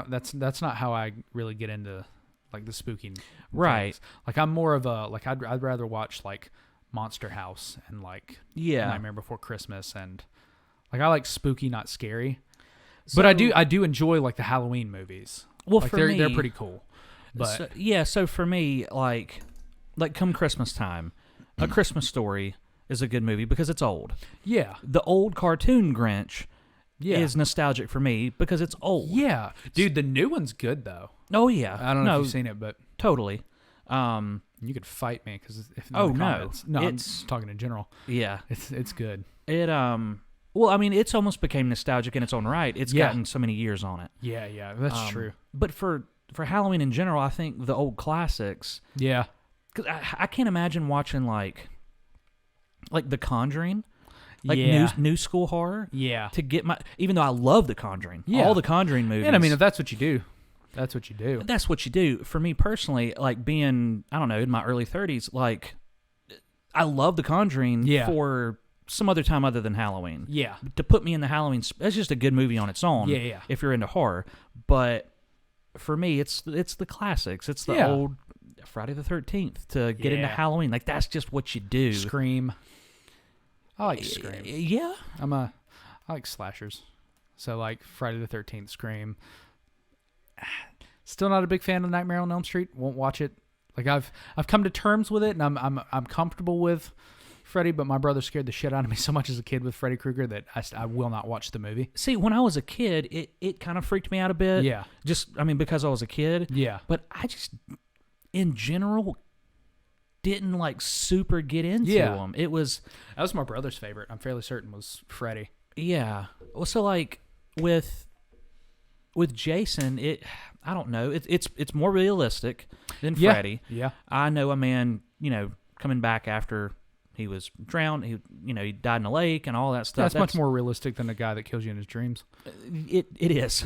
S2: that's not how I really get into like the spooky
S3: right
S2: things. Like I'm more of a like I'd rather watch like Monster House and like Nightmare Before Christmas, and like I like spooky, not scary. So, but I do enjoy like the Halloween movies.
S3: Well,
S2: like,
S3: for
S2: they're
S3: me,
S2: pretty cool. But
S3: so for me, like come Christmas time, A Christmas Story is a good movie because it's old.
S2: Yeah,
S3: the old cartoon Grinch is nostalgic for me because it's old.
S2: Yeah, dude, the new one's good though.
S3: Oh yeah,
S2: I don't know if you've seen it, but
S3: totally.
S2: You could fight me because I'm talking in general.
S3: Yeah,
S2: it's good.
S3: It well, I mean, it's almost became nostalgic in its own right. It's gotten so many years on it.
S2: Yeah, that's true.
S3: But for Halloween in general, I think the old classics.
S2: Yeah,
S3: because I can't imagine watching like The Conjuring. Like new school horror.
S2: Yeah.
S3: To get even though I love The Conjuring. Yeah. All the Conjuring movies.
S2: And I mean, if that's what you do, that's what you do.
S3: That's what you do. For me personally, like being, I don't know, in my early 30s, like I love The Conjuring for some other time other than Halloween.
S2: Yeah.
S3: To put me in the Halloween, it's just a good movie on its own.
S2: Yeah.
S3: If you're into horror. But for me, it's the classics. It's the old Friday the 13th to get into Halloween. Like that's just what you do.
S2: Scream. I like Scream.
S3: Yeah.
S2: I like slashers. So like Friday the 13th, Scream. Still not a big fan of Nightmare on Elm Street. Won't watch it. Like I've come to terms with it, and I'm comfortable with Freddy, but my brother scared the shit out of me so much as a kid with Freddy Krueger that I will not watch the movie.
S3: See, when I was a kid, it kind of freaked me out a bit.
S2: Yeah.
S3: Just, I mean, because I was a kid.
S2: Yeah.
S3: But in general didn't like super get into them.
S2: That was my brother's favorite. I'm fairly certain was Freddy.
S3: Yeah. Well, so like with Jason, I don't know. It's more realistic than Freddy.
S2: Yeah.
S3: I know a man, coming back after he was drowned. He died in a lake and all that stuff.
S2: That's much more realistic than a guy that kills you in his dreams.
S3: It is.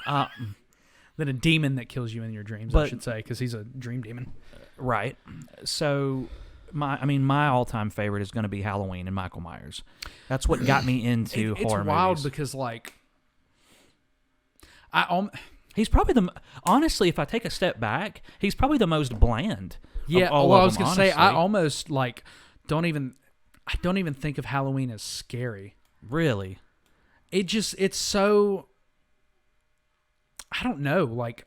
S2: Than a demon that kills you in your dreams, I should say, because he's a dream demon.
S3: Right. So, my all-time favorite is going to be Halloween and Michael Myers. That's what got me into horror movies.
S2: It's wild because, like,
S3: he's probably honestly, if I take a step back, he's probably the most bland.
S2: Yeah.
S3: Of all
S2: well,
S3: of
S2: I was
S3: going to
S2: say, I almost like don't even think of Halloween as scary.
S3: Really.
S2: It's so. I don't know. Like,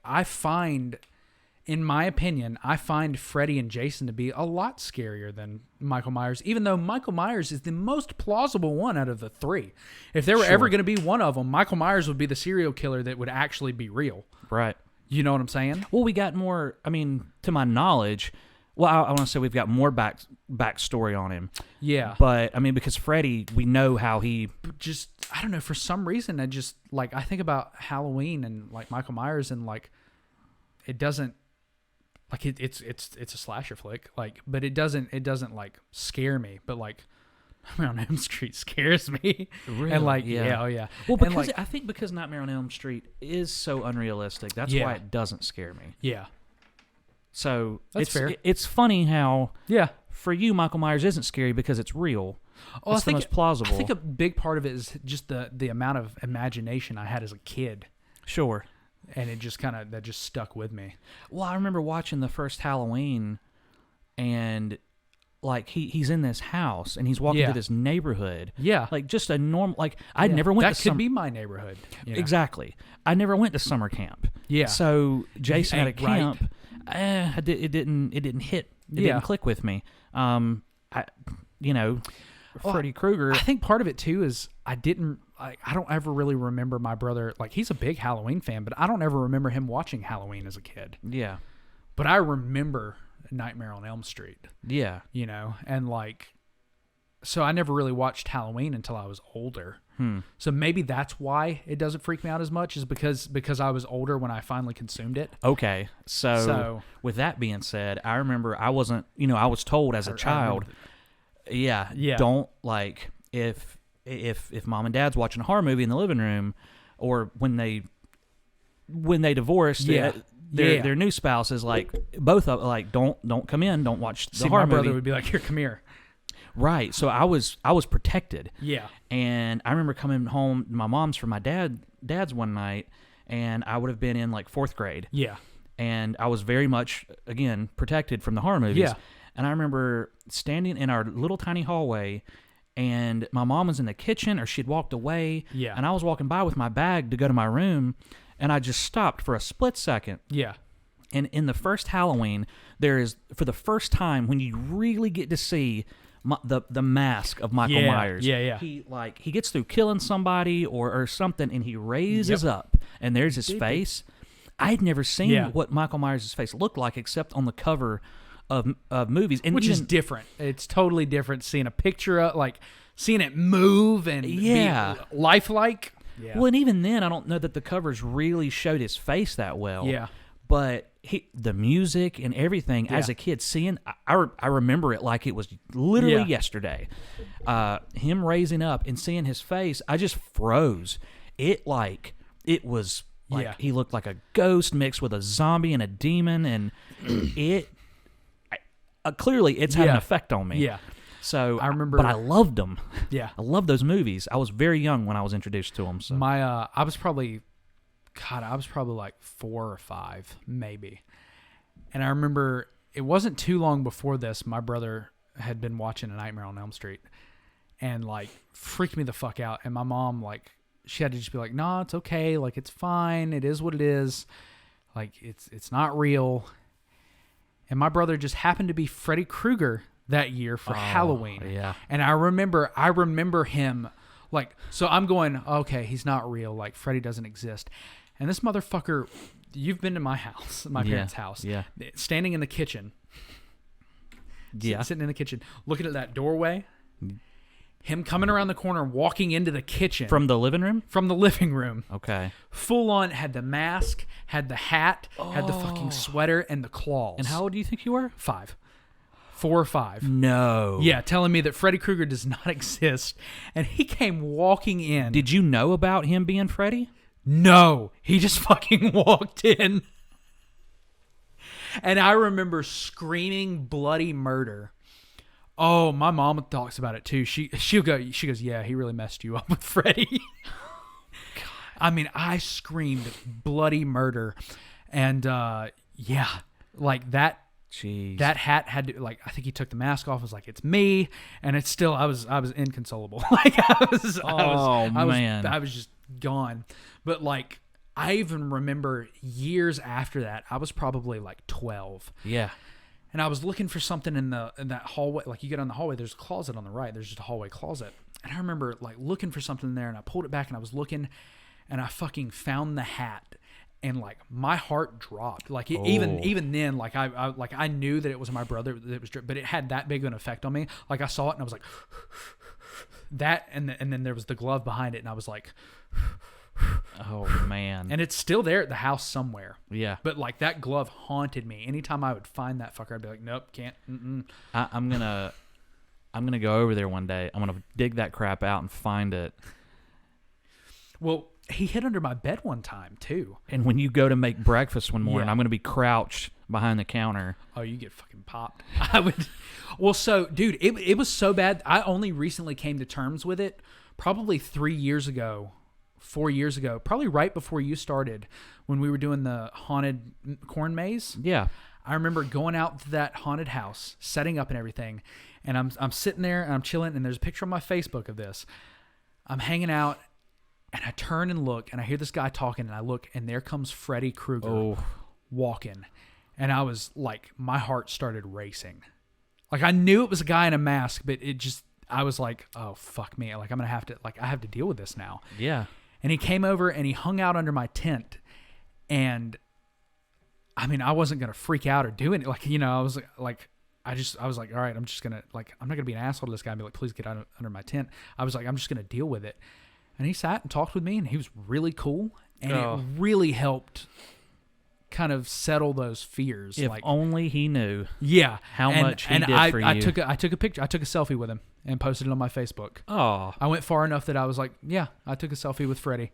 S2: in my opinion, I find Freddy and Jason to be a lot scarier than Michael Myers, even though Michael Myers is the most plausible one out of the three. If there were ever going to be one of them, Michael Myers would be the serial killer that would actually be real.
S3: Right.
S2: You know what I'm saying?
S3: Well, we got more, to my knowledge, I want to say we've got more backstory on him.
S2: Yeah.
S3: But, because Freddy, we know how he...
S2: Just, I don't know, for some reason, I think about Halloween and, like, Michael Myers and, like, it doesn't... Like it's a slasher flick, like, but it doesn't like scare me, but like Nightmare on Elm Street scares me.
S3: Really?
S2: And like
S3: yeah. Well, because I think because Nightmare on Elm Street is so unrealistic, that's why it doesn't scare me.
S2: Yeah.
S3: So
S2: that's fair.
S3: It's funny how for you Michael Myers isn't scary because it's real.
S2: Well,
S3: it's the most plausible.
S2: I think a big part of it is just the amount of imagination I had as a kid.
S3: Sure.
S2: And it just that just stuck with me.
S3: Well, I remember watching the first Halloween, and like he's in this house and he's walking through this neighborhood.
S2: Yeah,
S3: like just a normal. Like I never went.
S2: That could be my neighborhood.
S3: Exactly. I never went to summer camp.
S2: Yeah.
S3: So Jason at a camp. Right. It didn't hit. It didn't click with me. Freddy Krueger.
S2: I think part of it too is I don't ever really remember my brother. Like, he's a big Halloween fan, but I don't ever remember him watching Halloween as a kid.
S3: Yeah.
S2: But I remember Nightmare on Elm Street.
S3: Yeah.
S2: And like, so I never really watched Halloween until I was older. So maybe that's why it doesn't freak me out as much, is because I was older when I finally consumed it.
S3: Okay. So with that being said, I remember I wasn't, I was told as a child, don't like if mom and dad's watching a horror movie in the living room, or when they divorced, their new spouse is like, both of like don't come in, don't watch the horror movie.
S2: My brother would be like, here, come here.
S3: Right. So I was protected.
S2: Yeah.
S3: And I remember coming home, my mom's from my dad's one night, and I would have been in like 4th grade.
S2: Yeah.
S3: And I was very much, again, protected from the horror movies.
S2: Yeah.
S3: And I remember standing in our little tiny hallway, and my mom was in the kitchen, or she'd walked away.
S2: Yeah.
S3: And I was walking by with my bag to go to my room, and I just stopped for a split second.
S2: Yeah.
S3: And in the first Halloween, there is, for the first time, when you really get to see the mask of Michael Myers.
S2: Yeah.
S3: He gets through killing somebody or something, and he raises up, and there's his face. I'd never seen what Michael Myers' face looked like except on the cover of movies, and
S2: which is different. It's totally different seeing a picture of, like, seeing it move and be lifelike. Yeah.
S3: Well, and even then, I don't know that the covers really showed his face that well.
S2: Yeah.
S3: But the music and everything, as a kid, seeing, I remember it like it was literally yesterday. Him raising up and seeing his face, I just froze. It was like he looked like a ghost mixed with a zombie and a demon, and clearly it's had an effect on me.
S2: Yeah.
S3: So
S2: I remember,
S3: but I loved them.
S2: Yeah.
S3: I loved those movies. I was very young when I was introduced to them. So
S2: I was probably like 4 or 5, maybe. And I remember it wasn't too long before this, my brother had been watching A Nightmare on Elm Street and like freaked me the fuck out. And my mom, like, she had to just be like, "No, it's okay. Like, it's fine. It is what it is. Like, it's not real." And my brother just happened to be Freddy Krueger that year for Halloween.
S3: Yeah.
S2: And I remember him, like, so I'm going, okay, he's not real. Like, Freddy doesn't exist. And this motherfucker, you've been to my house, my parents' house.
S3: Yeah.
S2: Standing in the kitchen.
S3: Yeah.
S2: Sitting in the kitchen, looking at that doorway. Him coming around the corner, walking into the kitchen.
S3: From the living room?
S2: From the living room.
S3: Okay.
S2: Full on, had the mask, had the hat, had the fucking sweater, and the claws.
S3: And how old do you think you were?
S2: 5. 4 or 5.
S3: No.
S2: Yeah, telling me that Freddy Krueger does not exist. And he came walking in.
S3: Did you know about him being Freddy?
S2: No. He just fucking walked in. And I remember screaming bloody murder. Oh, my mom talks about it too. She goes, yeah, he really messed you up with Freddy. I mean, I screamed bloody murder, and yeah, like that.
S3: Jeez.
S2: That hat had to, like, I think he took the mask off. I was like, it's me, and it's still. I was inconsolable. Like I was just gone. But like, I even remember years after that. I was probably like 12.
S3: Yeah.
S2: And I was looking for something in that hallway. Like, you get on the hallway, there's a closet on the right. There's just a hallway closet. And I remember like looking for something there, and I pulled it back, and I was looking, and I fucking found the hat, and like my heart dropped. Like even then, like I knew that it was my brother. That was, but it had that big of an effect on me. Like I saw it, and I was like that, and then there was the glove behind it, and I was like.
S3: Oh man.
S2: And it's still there at the house somewhere.
S3: Yeah.
S2: But like that glove haunted me. Anytime I would find that fucker, I'd be like, nope, can't.
S3: I'm gonna go over there one day. I'm gonna dig that crap out and find it.
S2: Well, he hid under my bed one time too.
S3: And when you go to make breakfast one morning,
S2: Yeah.
S3: I'm gonna be crouched behind the counter.
S2: Oh, you get fucking popped. I would. Well, so dude, it was so bad. I only recently came to terms with it. Probably 4 years ago, probably right before you started, when we were doing the haunted corn maze.
S3: Yeah.
S2: I remember going out to that haunted house, setting up and everything, and I'm sitting there and I'm chilling, and there's a picture on my Facebook of this. I'm hanging out, and I turn and look, and I hear this guy talking, and I look, and there comes Freddy Krueger walking, and I was like, my heart started racing. Like, I knew it was a guy in a mask, but I was like, oh fuck me, like I'm gonna have to, like I have to deal with this now.
S3: Yeah.
S2: And he came over and he hung out under my tent, and I mean, I wasn't gonna freak out or do anything. Like, you know, I was like, all right, I'm just gonna, like, I'm not gonna be an asshole to this guy and be like, please get out under my tent. I was like, I'm just gonna deal with it. And he sat and talked with me, and he was really cool, and it really helped kind of settle those fears.
S3: If
S2: like,
S3: only he knew.
S2: Yeah,
S3: how much he did for you.
S2: I took a picture. I took a selfie with him and posted it on my Facebook.
S3: Oh,
S2: I went far enough that I was like, yeah, I took a selfie with Freddy.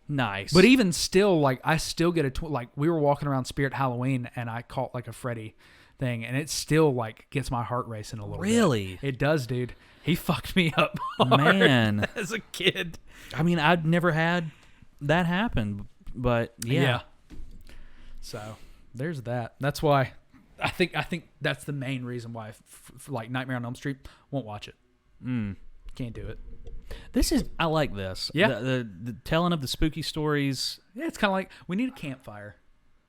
S3: Nice.
S2: But even still, like, I still get like, we were walking around Spirit Halloween, and I caught like a Freddy thing, and it still like gets my heart racing a little bit.
S3: Really?
S2: It does, dude. He fucked me up hard,
S3: man,
S2: as a kid.
S3: I mean, I'd never had that happen, but yeah.
S2: So there's that. That's why I think that's the main reason why like Nightmare on Elm Street, won't watch it. Can't do it.
S3: I like this.
S2: Yeah.
S3: The telling of the spooky stories.
S2: Yeah, it's kind of like, we need a campfire.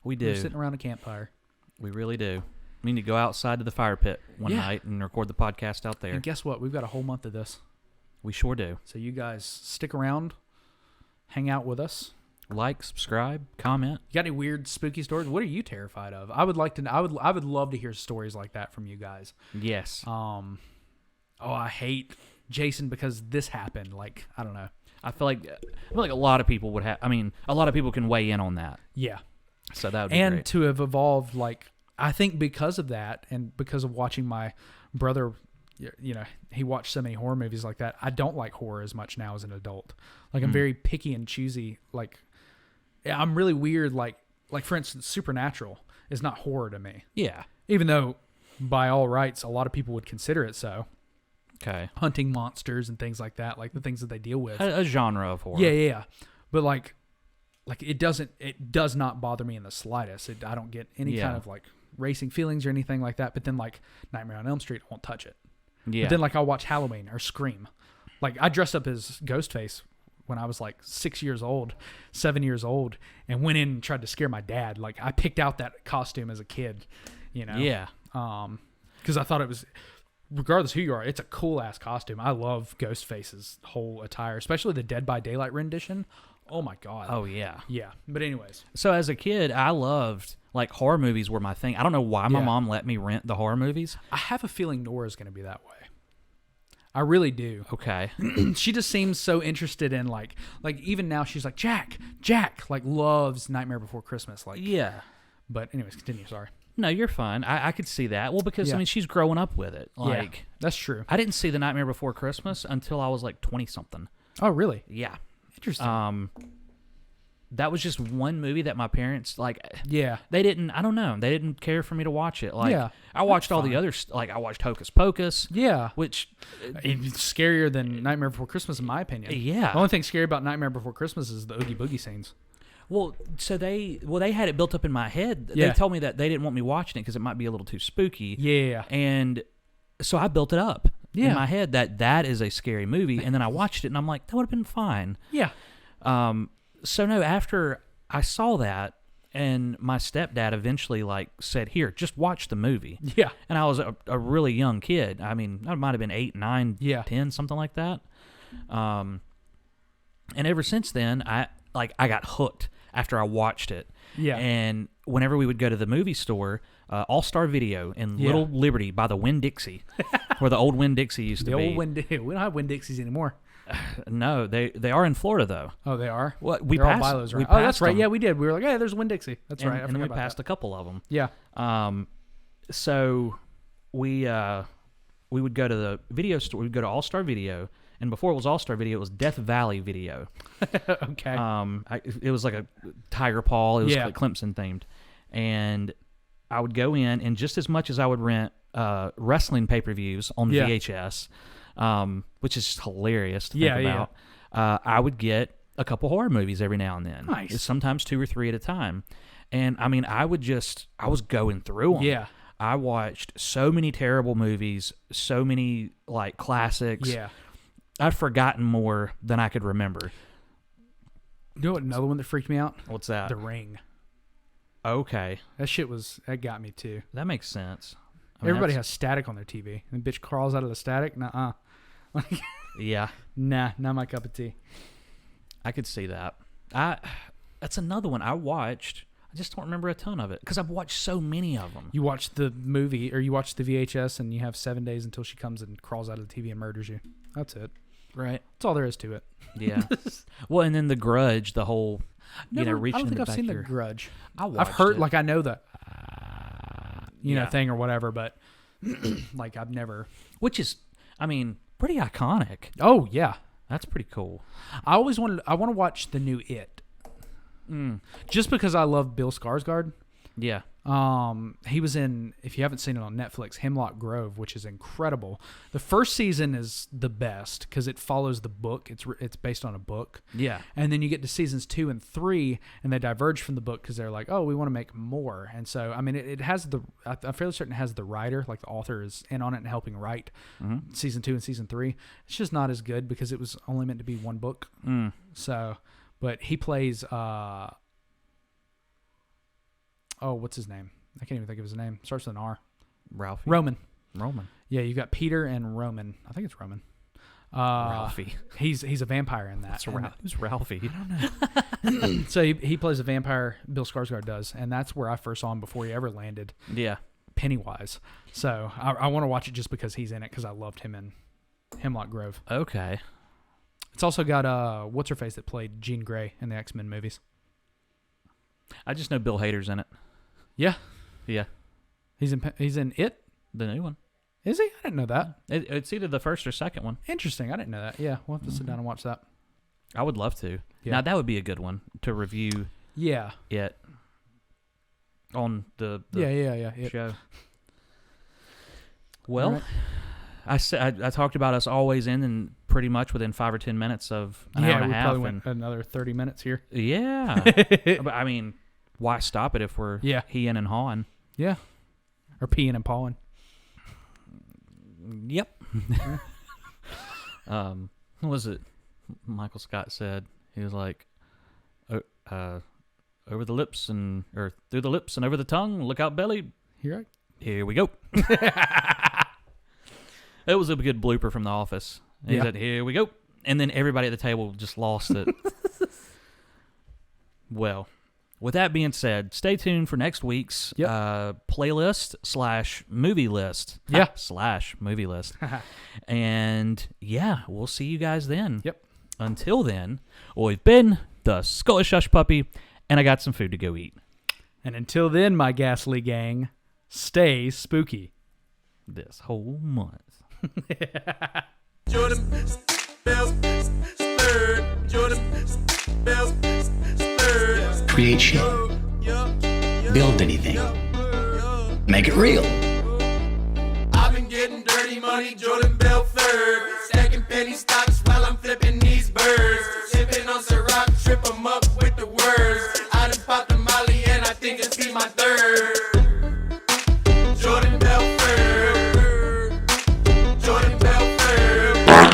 S3: We do.
S2: We're sitting around a campfire.
S3: We really do. We need to go outside to the fire pit one night and record the podcast out there.
S2: And guess what? We've got a whole month of this.
S3: We sure do.
S2: So you guys stick around, hang out with us.
S3: Like, subscribe, comment.
S2: You got any weird spooky stories? What are you terrified of? I would like to. I would love to hear stories like that from you guys.
S3: Yes.
S2: I hate Jason because this happened. Like, I don't know.
S3: I feel like a lot of people would have. I mean, a lot of people can weigh in on that.
S2: Yeah.
S3: So that would be
S2: and
S3: great.
S2: To have evolved, like, I think because of that, and because of watching my brother, you know, he watched so many horror movies like that. I don't like horror as much now as an adult. Like, I'm very picky and choosy. Like, I'm really weird. Like for instance, Supernatural is not horror to me.
S3: Yeah.
S2: Even though, by all rights, a lot of people would consider it so.
S3: Okay.
S2: Hunting monsters and things like that, like the things that they deal with.
S3: A genre of horror.
S2: Yeah. But like it does not bother me in the slightest. I don't get any kind of like racing feelings or anything like that. But then like Nightmare on Elm Street, I won't touch it.
S3: Yeah.
S2: But then like I'll watch Halloween or Scream. Like, I dressed up as Ghostface when I was like 7 years old, and went in and tried to scare my dad. Like, I picked out that costume as a kid, you know?
S3: Yeah.
S2: Because I thought it was, regardless who you are, it's a cool ass costume. I love Ghostface's whole attire, especially the Dead by Daylight rendition. Oh my God.
S3: Oh yeah.
S2: Yeah. But anyways.
S3: So as a kid, I loved like horror movies were my thing. I don't know why my mom let me rent the horror movies.
S2: I have a feeling Nora's going to be that way. I really do.
S3: Okay.
S2: She just seems so interested in like even now she's like Jack, like loves Nightmare Before Christmas. Like
S3: yeah.
S2: But anyways, continue. Sorry.
S3: No, you're fine. I could see that. Well, because I mean she's growing up with it. Like
S2: that's true.
S3: I didn't see The Nightmare Before Christmas until I was like 20 something.
S2: Oh really?
S3: Yeah.
S2: Interesting.
S3: That was just one movie that my parents like.
S2: Yeah.
S3: They didn't. I don't know. They didn't care for me to watch it. Like I watched all the others. Like I watched Hocus Pocus.
S2: Yeah.
S3: Which
S2: it's scarier than Nightmare Before Christmas in my opinion.
S3: Yeah.
S2: The only thing scary about Nightmare Before Christmas is the Oogie Boogie scenes.
S3: Well, so they had it built up in my head. They told me that they didn't want me watching it because it might be a little too spooky.
S2: Yeah.
S3: And so I built it up in my head that is a scary movie, and then I watched it and I'm like, that would have been fine.
S2: Yeah.
S3: So no, after I saw that, and my stepdad eventually like said, "Here, just watch the movie."
S2: Yeah.
S3: And I was a really young kid. I mean, I might have been 8, 9, 10, something like that. And ever since then, I got hooked after I watched it. Yeah. And whenever we would go to the movie store, All Star Video in Little Liberty by the Winn-Dixie, where the old Winn-Dixie used to be.
S2: The old Winn-Dixie. We don't have Winn-Dixies anymore.
S3: No, they are in Florida though.
S2: Oh, they are.
S3: Well,
S2: we passed. Oh, that's right. Yeah, we did. We were like, hey, there's Winn-Dixie. That's right.
S3: And then we passed a couple of them.
S2: Yeah.
S3: So we would go to the video store. We'd go to All Star Video, and before it was All Star Video, it was Death Valley Video.
S2: Okay.
S3: It was like a Tiger Paw. It was like Clemson themed, and I would go in, and just as much as I would rent wrestling pay-per-views on VHS. Which is just hilarious to think about. I would get a couple horror movies every now and then.
S2: Nice.
S3: Sometimes 2 or 3 at a time. And, I mean, I was going through them.
S2: Yeah.
S3: I watched so many terrible movies, so many, like, classics.
S2: Yeah.
S3: I've forgotten more than I could remember.
S2: You know what another one that freaked me out?
S3: What's that?
S2: The Ring.
S3: Okay.
S2: That got me, too.
S3: That makes sense. I mean,
S2: everybody has static on their TV. And the bitch crawls out of the static? Nuh-uh.
S3: Yeah.
S2: Nah, not my cup of tea.
S3: I could see that. That's another one I watched. I just don't remember a ton of it because I've watched so many of them.
S2: You watched the movie, or you watched the VHS, and you have 7 days until she comes and crawls out of the TV and murders you. That's it.
S3: Right.
S2: That's all there is to it.
S3: Yeah. Well, and then The Grudge, the whole, reaching
S2: I don't think I've seen The Grudge. I've heard, like, I know the, know, thing or whatever, but, like, I've never.
S3: Which is, I mean, pretty iconic.
S2: Oh, yeah.
S3: That's pretty cool.
S2: I want to watch the new It. Just because I love Bill Skarsgård.
S3: Yeah.
S2: He was in, if you haven't seen it on Netflix, Hemlock Grove, which is incredible. The first season is the best because it follows the book. It's based on a book.
S3: Yeah.
S2: And then you get to seasons 2 and 3, and they diverge from the book because they're like, oh, we want to make more. And so, I mean, it has I'm fairly certain it has the writer, like the author is in on it and helping write season 2 and season 3. It's just not as good because it was only meant to be one book. So, but he plays, what's his name? I can't even think of his name. Starts with an R.
S3: Ralphie.
S2: Roman.
S3: Yeah,
S2: you've got Peter and Roman. I think it's Roman.
S3: Ralphie.
S2: He's a vampire in that.
S3: Who's Ralphie?
S2: I don't know. So he plays a vampire. Bill Skarsgård does, and that's where I first saw him before he ever landed.
S3: Yeah.
S2: Pennywise. So I want to watch it just because he's in it because I loved him in Hemlock Grove.
S3: Okay.
S2: It's also got what's her face that played Jean Grey in the X-Men movies.
S3: I just know Bill Hader's in it.
S2: Yeah.
S3: Yeah.
S2: He's in It?
S3: The new one.
S2: Is he? I didn't know that.
S3: It's either the first or second one.
S2: Interesting. I didn't know that. Yeah, we'll have to sit down and watch that.
S3: I would love to.
S2: Yeah.
S3: Now, that would be a good one to review.
S2: Yeah.
S3: It on the show. Well, right. I talked about us always ending pretty much within 5 or 10 minutes of an hour and a half.
S2: Probably went another 30 minutes here.
S3: Yeah. But I mean, why stop it if we're heeing and hawing?
S2: Yeah. Or peeing and pawing.
S3: Yep. What was it Michael Scott said? He was like, over the lips or through the lips and over the tongue, look out belly. Here we go. It was a good blooper from The Office. He said, here we go. And then everybody at the table just lost it. Well, with that being said, stay tuned for next week's playlist / movie list.
S2: Yeah.
S3: / movie list. And yeah, we'll see you guys then.
S2: Yep.
S3: Until then, we've been the Scottish Hush Puppy, and I got some food to go eat.
S2: And until then, my ghastly gang, stay spooky.
S3: This whole month.
S5: Create shit. Build anything. Make it real.
S6: I've been getting dirty money, Jordan Belford. Stacking penny stocks while I'm flipping these birds. Sipping on Ciroc, trip 'em up with the words. I done popped the molly and I think it's be my third.